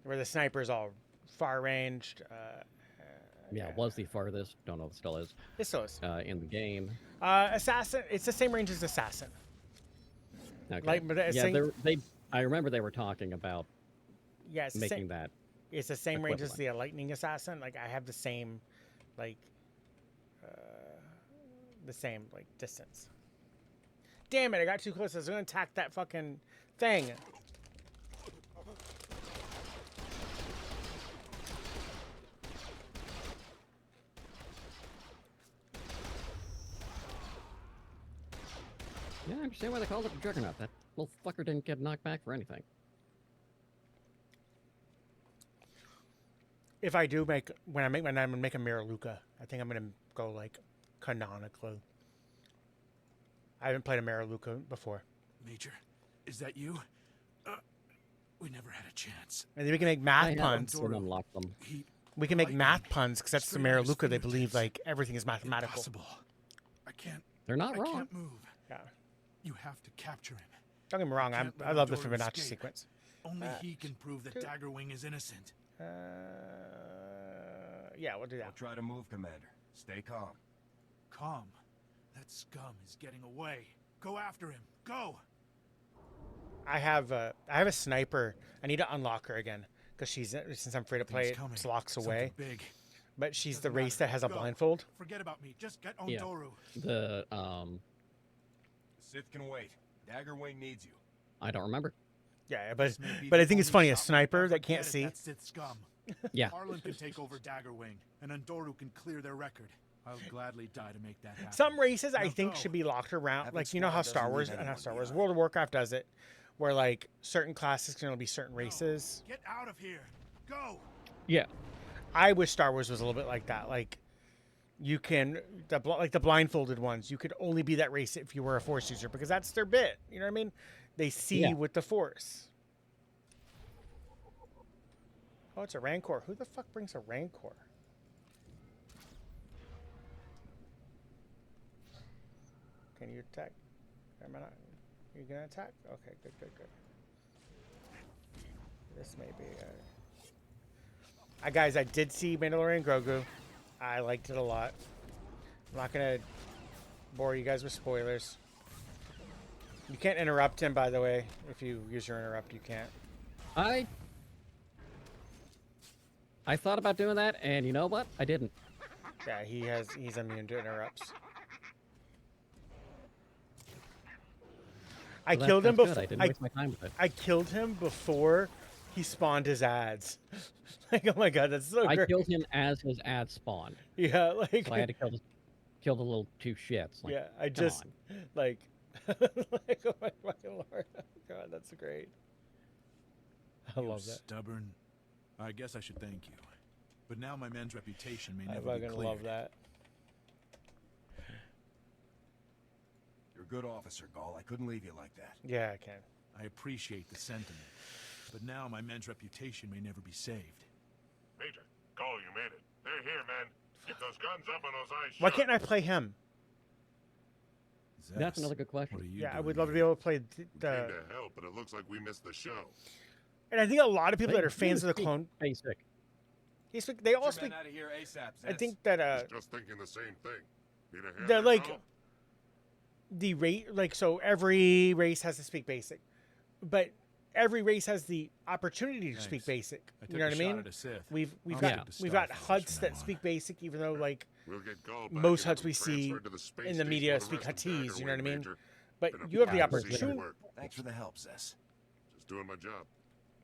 Where the sniper is all far ranged. It was the farthest. Don't know if it still is. It still is. In the game. Assassin, it's the same range as Assassin. Okay. I remember they were talking about making that. It's the same range as the Lightning Assassin. Like, I have the same, distance. Damn it, I got too close. I was going to attack that fucking thing. Yeah, I understand why they called it the Juggernaut. That little fucker didn't get knocked back for anything. If I do when I make my name, I'm gonna make a Mira Luca. I think I'm gonna go like canonically. I haven't played a Mira Luca before. Major, is that you? We never had a chance. And then we can make math puns. Unlock them. We can make math puns because that's the Mira Luca. They believe like everything is mathematical. Impossible. I can't. They're not wrong. I can't move. Yeah. You have to capture him. Don't get me wrong. I love the Fibonacci sequence. Only he can prove that Daggerwing is innocent. Yeah, we'll do that. We'll try to move, Commander. Stay calm. Calm? That scum is getting away. Go after him. Go! I have a sniper. I need to unlock her again because since I'm free to play, it locks away. Big. But she's the race that has a blindfold. Forget about me. Just get Ondoru. The Sith can wait. Daggerwing needs you. I don't remember. Yeah, but I think it's funny. A sniper that can't see. That's Sith scum. Yeah. Arlen can take over Daggerwing, and Ondoru can clear their record. I'll gladly die to make that happen. Some races I think should be locked around, like you know how Star Wars World of Warcraft does it, where like certain classes can only be certain races. Get out of here. Go. Yeah. I wish Star Wars was a little bit like that. Like you can like the blindfolded ones, you could only be that race if you were a Force user because that's their bit. You know what I mean? They see with the Force. Oh, it's a Rancor. Who the fuck brings a Rancor? Can you attack? Am I not? Are you gonna attack? Okay, good. This may be. Guys, I did see Mandalorian Grogu. I liked it a lot. I'm not gonna bore you guys with spoilers. You can't interrupt him, by the way. If you use your interrupt, you can't. I thought about doing that, and you know what? I didn't. Yeah, he's immune to interrupts. I killed him before. I didn't waste my time with it. I killed him before He spawned his ads. Like, oh my god, that's so I great. killed him as his ad spawned. Yeah, like So I had to kill the little two shits. Like, yeah, I come just on. like, like oh my fucking lord, oh god, that's great. I You love that. Stubborn. I guess I should thank you. But now my men's reputation may I never be fucking cleared. love that. You're a good officer, Gall. I couldn't leave you like that. Yeah, I can. I appreciate the sentiment. But now my men's reputation may never be saved. Major, Cole, you made it. They're here, man. Get those guns up and those eyes Why shut. can't I play him? That's another good question. Yeah, I would love to be able to play We came to help, but it looks like we missed the show. And I think a lot of people that are fans of the clone, basic. They all speak. Out of here ASAP, I think that Was just thinking the same thing. Need a hand they're there, like Cole? the rate, like so every race has to speak basic, but every race has the opportunity to speak basic. I You know took what I a shot mean? at a Sith. We've I'll got stick to we've got Starfighters Huts from that now speak basic, even though like We'll get Gall back most and Huts have him we see transferred to the space in the station media while the speak rest of Huttese. Dagger You know what I Wing, mean? Major. But Been a you have the big piece of opportunity. work. Thanks for the help, Zess. Just doing my job.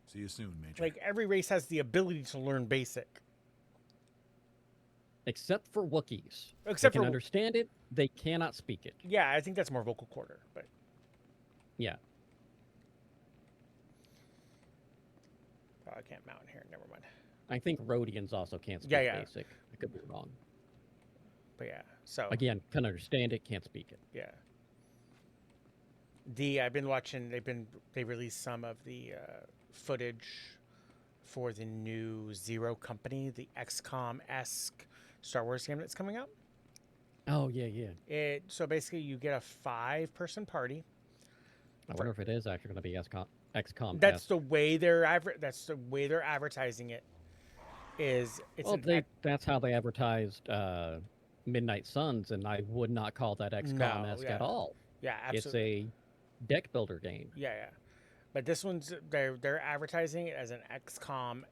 See you soon, Major. Like every race has the ability to learn basic. Except for Wookiees. Except they can for- understand it, they cannot speak it. Yeah, I think that's more vocal quarter, but Yeah. oh, I can't mount here. Never mind. I think Rhodians also can't speak Yeah. basic. I could be wrong. But yeah, so Again, can understand it, can't speak it. yeah. I've been watching. They released some of the footage for the new Zero Company, the XCOM-esque Star Wars game that's coming out. Oh, yeah. So basically, you get a 5-person party. I wonder if it is actually going to be XCOM. That's the way they're advertising it. It's that's how they advertised Midnight Suns, and I would not call that XCOM-esque at all. Yeah, absolutely. It's a deck builder game. Yeah. But this one's they're advertising it as an XCOM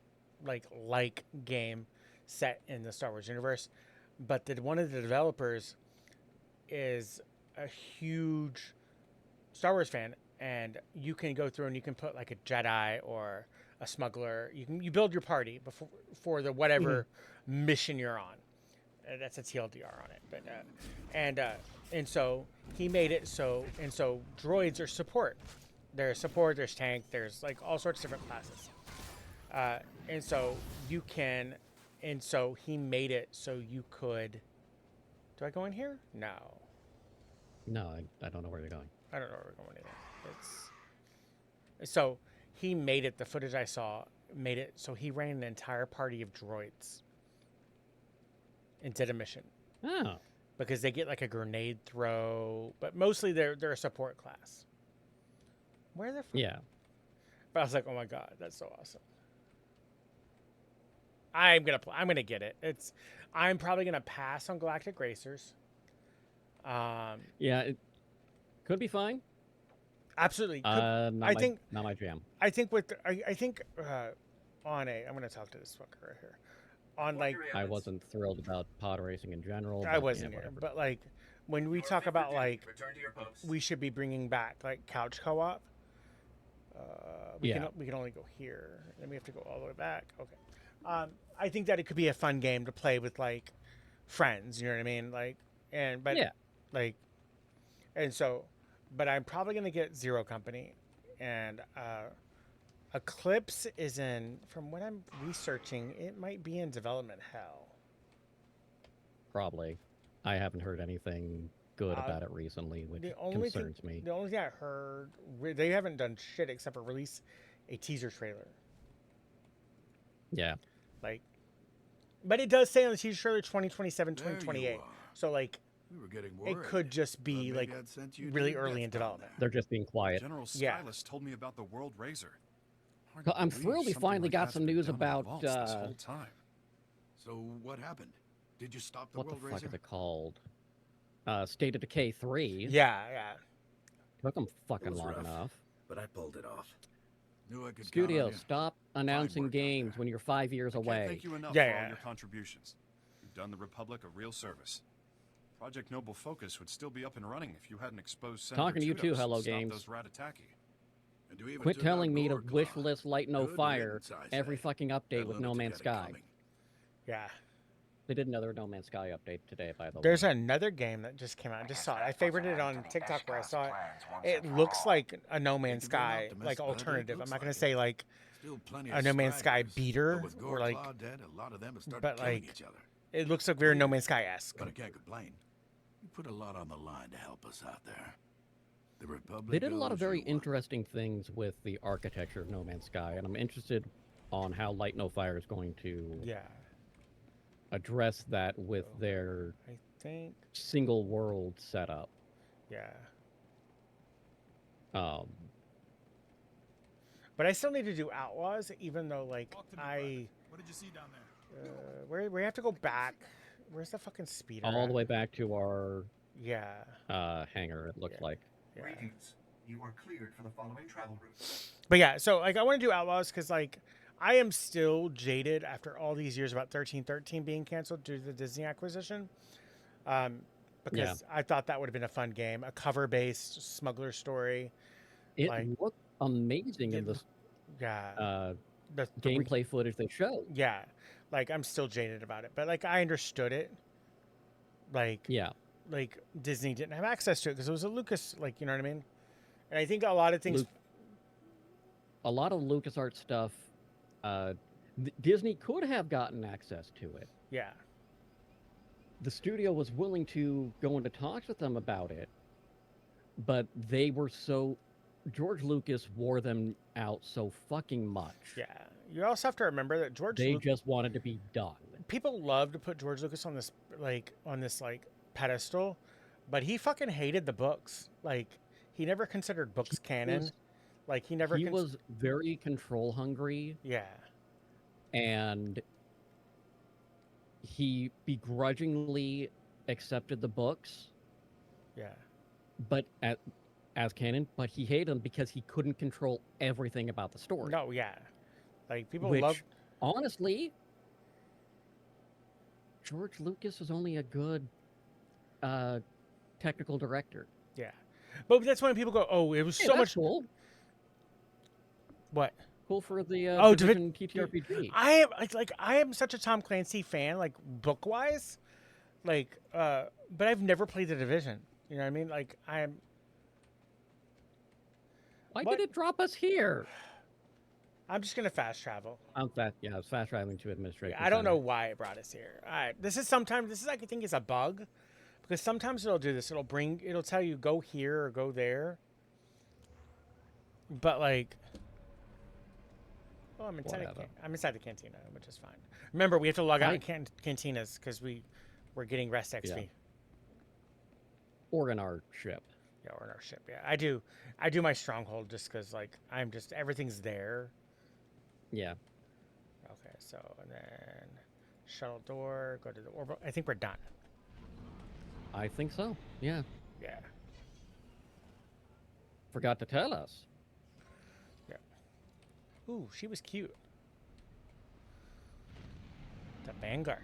like game set in the Star Wars universe. But one of the developers is a huge Star Wars fan, and you can go through and you can put like a Jedi or a smuggler. You build your party for the whatever mission you're on. That's a TLDR on it, but and so he made it so droids are support. There's support. There's tank. There's like all sorts of different classes, and so you can. And so he made it so you could. Do I go in here? No. No, I don't know where you're going. I don't know where we're going either. So he made it. The footage I saw made it so he ran an entire party of droids and did a mission. Oh. Because they get like a grenade throw, but mostly they're a support class. Where they're from? Yeah. But I was like, oh my god, that's so awesome. I'm gonna get it. I'm probably gonna pass on Galactic Racers. Yeah, it could be fine. Absolutely. Not my jam. I think on I'm gonna talk to this fucker right here. On like I wasn't thrilled about pod racing in general. I wasn't here, but like when we talk about like we should be bringing back like couch co-op. We can only go here. Then we have to go all the way back. Okay. I think that it could be a fun game to play with like friends. You know what I mean? But I'm probably gonna get Zero Company, and Eclipse is in. From what I'm researching, it might be in development hell. Probably. I haven't heard anything good about it recently, which concerns me. The only thing I heard, they haven't done shit except for release a teaser trailer. Yeah. But it does say on the teaser trailer 2027, 2028. So we were getting it could just be really early in development. They're just being quiet. General Stylus told me about the World Razor. I'm thrilled we finally got some news about this whole time. So what happened? Did you stop the what World the Razor? fuck is it called? State of Decay 3. Yeah. Took them fucking long enough. But I pulled it off. Knew I could Studio, count on you. stop announcing games when you're 5 years I away. can't thank you enough for all your contributions. You've done the Republic a real service. Project Noble Focus would still be up and running if you hadn't exposed Senator Talking to you too, Tudos Hello and stopped Games. those Ratataki. And you even Quit took telling out me to Gorkon. wish list Light No Good Fire riddance, I every say. fucking update I'd with love No to Man's get it Sky. coming. Yeah. They did another No Man's Sky update today, by the There's way. another game that just came out. I just saw it. I favorited it on TikTok where I saw it. It looks like a No Man's Sky, like alternative. I'm not gonna say like a No Man's Sky beater or like, dead, a lot of them have started but killing like each other. it looks like very No Man's Sky-esque. But I can't complain. You put a lot on the line to help us out there. The Republic. They did a lot of goes, very you won. interesting things with the architecture of No Man's Sky, and I'm interested on how Light No Fire is going to address that with their I think single world setup. Yeah. But I still need to do Outlaws, even though like What did you see down there? where we have to go back. Where's the fucking speeder? all the way back to our hangar. It looks like. Yeah. Greetings. You are cleared for the following travel routes. But yeah, so like I want to do Outlaws because like I am still jaded after all these years about 1313 being canceled due to the Disney acquisition. Because I thought that would have been a fun game, a cover-based smuggler story. It like, looked amazing in this the gameplay footage they showed. Yeah, like I'm still jaded about it, but like I understood it. Like like Disney didn't have access to it because it was a Lucas, like you know what I mean. And I think a lot of things, a lot of LucasArts stuff, Disney could have gotten access to it. Yeah. The studio was willing to go into talks with them about it, but they were George Lucas wore them out so fucking much. Yeah. You also have to remember that They just wanted to be done. People love to put George Lucas on this pedestal, but he fucking hated the books. Like he never considered books canon. He was very control hungry. Yeah. And he begrudgingly accepted the books. Yeah. But as canon, but he hated them because he couldn't control everything about the story. No, yeah. Like people Which, honestly, George Lucas was only a good technical director. Yeah. But that's when people go, "Oh, it was so much cool." What? Cool for the Division TTRPG. I am such a Tom Clancy fan, like book wise, like but I've never played the Division. You know what I mean? Like I am. Why did it drop us here? I'm just gonna fast travel. I was fast traveling to administration. Yeah, I don't know why it brought us here. All right, this is like I think it's a bug, because sometimes it'll do this. It'll tell you go here or go there. But like. Oh, I'm inside the cantina, which is fine. Remember, we have to log out in cantinas because we're getting rest XP. Yeah. Or in our ship. Yeah, or in our ship. Yeah, I do my stronghold just because like everything's there. Yeah. Okay, so and then shuttle door, go to the orbital. I think we're done. I think so. Yeah. Yeah. Forgot to tell us. Ooh, she was cute. The Vanguard.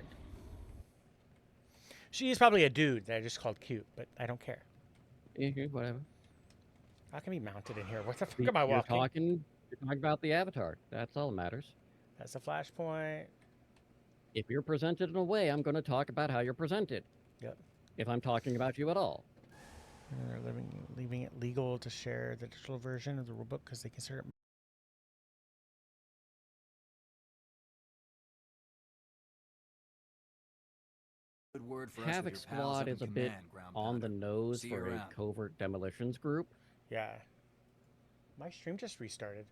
She is probably a dude that I just called cute, but I don't care. Whatever. How can be mounted in here? What the fuck am I walking? You're talking about the avatar. That's all that matters. That's a flashpoint. If you're presented in a way, I'm going to talk about how you're presented. Yep. If I'm talking about you at all. They're leaving it legal to share the digital version of the rulebook because they consider it. Good word for Havoc Squad is a bit on the nose for a covert demolitions group. Yeah. My stream just restarted.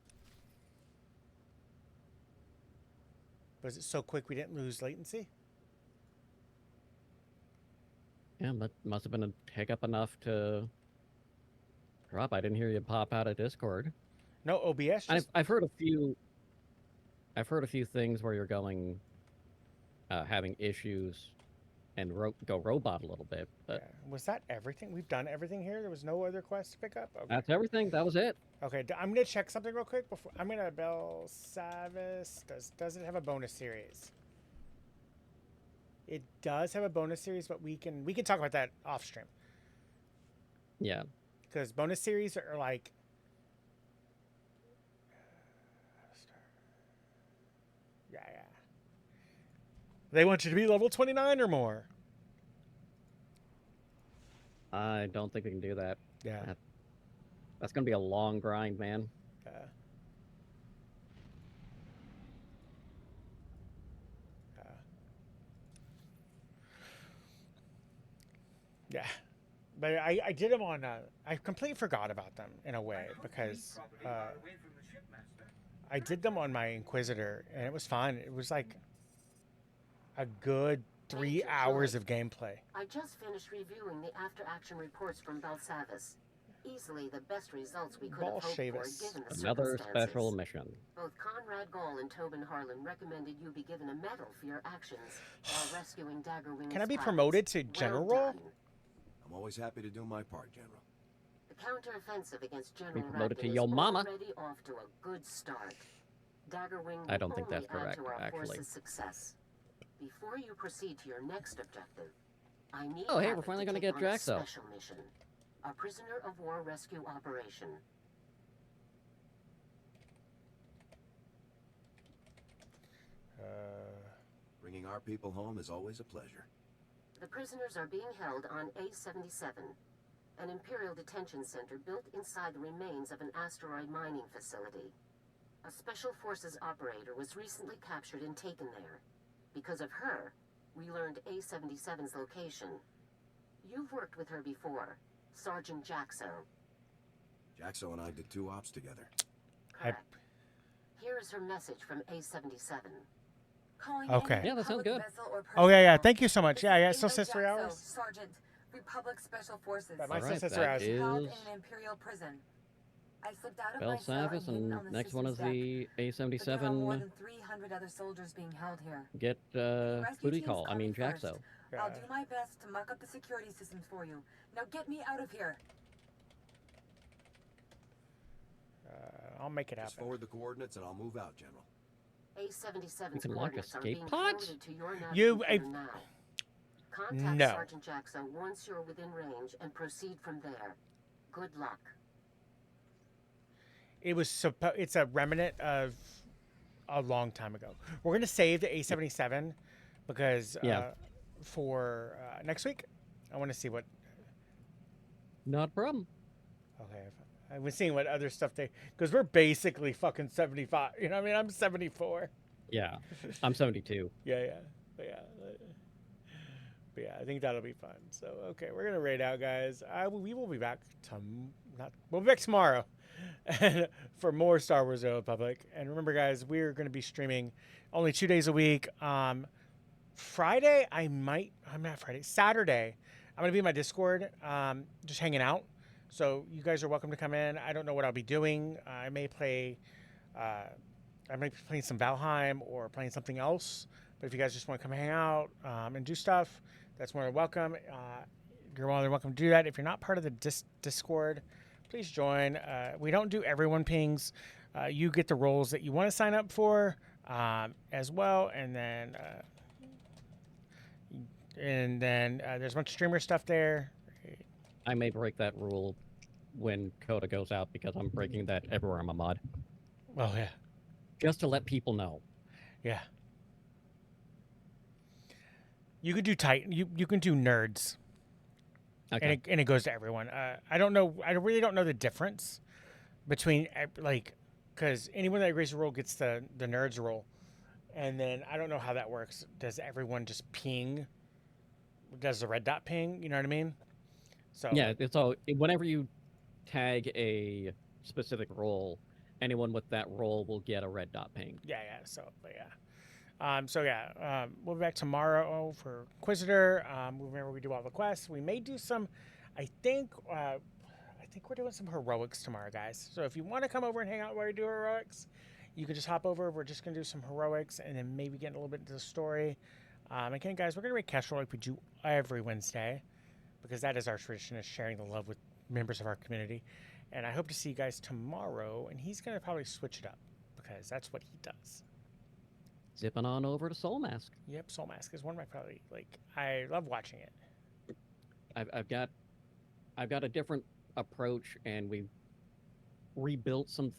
Was it so quick we didn't lose latency? Yeah, but must have been a hiccup enough to drop. I didn't hear you pop out of Discord. No, OBS. I've heard a few. I've heard a few things where you're going, having issues, and go robot a little bit. But yeah. Was that everything? We've done everything here. There was no other quest to pick up. Okay. That's everything. That was it. Okay, I'm gonna check something real quick before. I'm gonna Belsavis. Does it have a bonus series? It does have a bonus series, but we can talk about that off stream. Yeah. Because bonus series are like They want you to be level 29 or more. I don't think we can do that. Yeah. That's going to be a long grind, man. Yeah. Yeah. But I did them on, I completely forgot about them in a way because I did them on my Inquisitor and it was fun. It was like a good 3 hours of gameplay. I just finished reviewing the after-action reports from Belsavis. Easily the best results we could have hoped for given the Another circumstances. special mission. Both Conrad Gall and Tobin Harlan recommended you be given a medal for your actions while rescuing Daggerwing's Can I be pilots. promoted to general? Well done. I'm always happy to do my part, General. The counteroffensive against General promoted to Ratkin your is mama. already off to a good start. Daggerwing I don't will think that's only add correct, to our actually. force's success. Before you proceed to your next objective, I need Oh, hey, we're Havoc finally to gonna take get on a Draxo. special mission. A prisoner of war rescue operation. Bringing our people home is always a pleasure. The prisoners are being held on A-77, an Imperial detention center built inside the remains of an asteroid mining facility. A Special Forces operator was recently captured and taken there. Because of her, we learned A-77's location. You've worked with her before, Sergeant Jaxo. Jaxo and I did 2 ops together. Correct. Here is her message from A-77. Okay. Yeah, that sounds good. Oh, yeah. Thank you so much. Yeah, it still says 3 hours. Sergeant, Republic Special Forces. But mine still Alright, says 3 hours. that Held is in an Imperial prison. I slipped out of my cell Belsavis, and hidden and on the next one is system's the deck. But there are more A-77. than 300 other soldiers being held here. Get, Rescue who do you team's call? I mean, coming first. Jaxo. I'll do my best to muck up the security systems for you. Now get me out of here. I'll make it Just happen. forward the coordinates and I'll move out, General. A-77's You can lock coordinates are escape being pods? forwarded to your You- navigator now. Contact No. Sergeant Jaxo once you're within range and proceed from there. Good luck. It was it's a remnant of a long time ago. We're gonna save the A-77 because for next week, I want to see what. Not a problem. Okay, I've been seeing what other stuff because we're basically fucking 75. You know what I mean? I'm 74. Yeah, I'm 72. Yeah. But yeah, I think that'll be fun. So okay, we're gonna raid out, guys. We will be back we'll be back tomorrow for more Star Wars: The Old Republic. And remember, guys, we're gonna be streaming only 2 days a week. Friday, Saturday, I'm gonna be in my Discord, just hanging out. So you guys are welcome to come in. I don't know what I'll be doing. I may play some Valheim or playing something else. But if you guys just want to come hang out and do stuff, that's more than welcome. You're more than welcome to do that. If you're not part of the Discord, please join. We don't do everyone pings. You get the roles that you want to sign up for as well. And then there's a bunch of streamer stuff there. I may break that rule when Coda goes out because I'm breaking that everywhere I'm a mod. Oh, yeah. Just to let people know. Yeah. You could do you can do nerds. Okay. And it goes to everyone. I don't know. I really don't know the difference between because anyone that agrees to role gets the nerds role, and then I don't know how that works. Does everyone just ping? Does the red dot ping? You know what I mean? So yeah, it's all whenever you tag a specific role, anyone with that role will get a red dot ping. Yeah. We'll be back tomorrow for Inquisitor. Remember, we do all the quests. We may do some. I think we're doing some heroics tomorrow, guys. So if you want to come over and hang out while we do heroics, you can just hop over. We're just gonna do some heroics and then maybe get a little bit into the story. Again, guys, we're gonna make Castro like we do every Wednesday because that is our tradition, is sharing the love with members of our community. And I hope to see you guys tomorrow. And he's gonna probably switch it up because that's what he does. Zipping on over to Soul Mask. Yep, Soul Mask is one of my probably I love watching it. I've got a different approach, and we've rebuilt some things.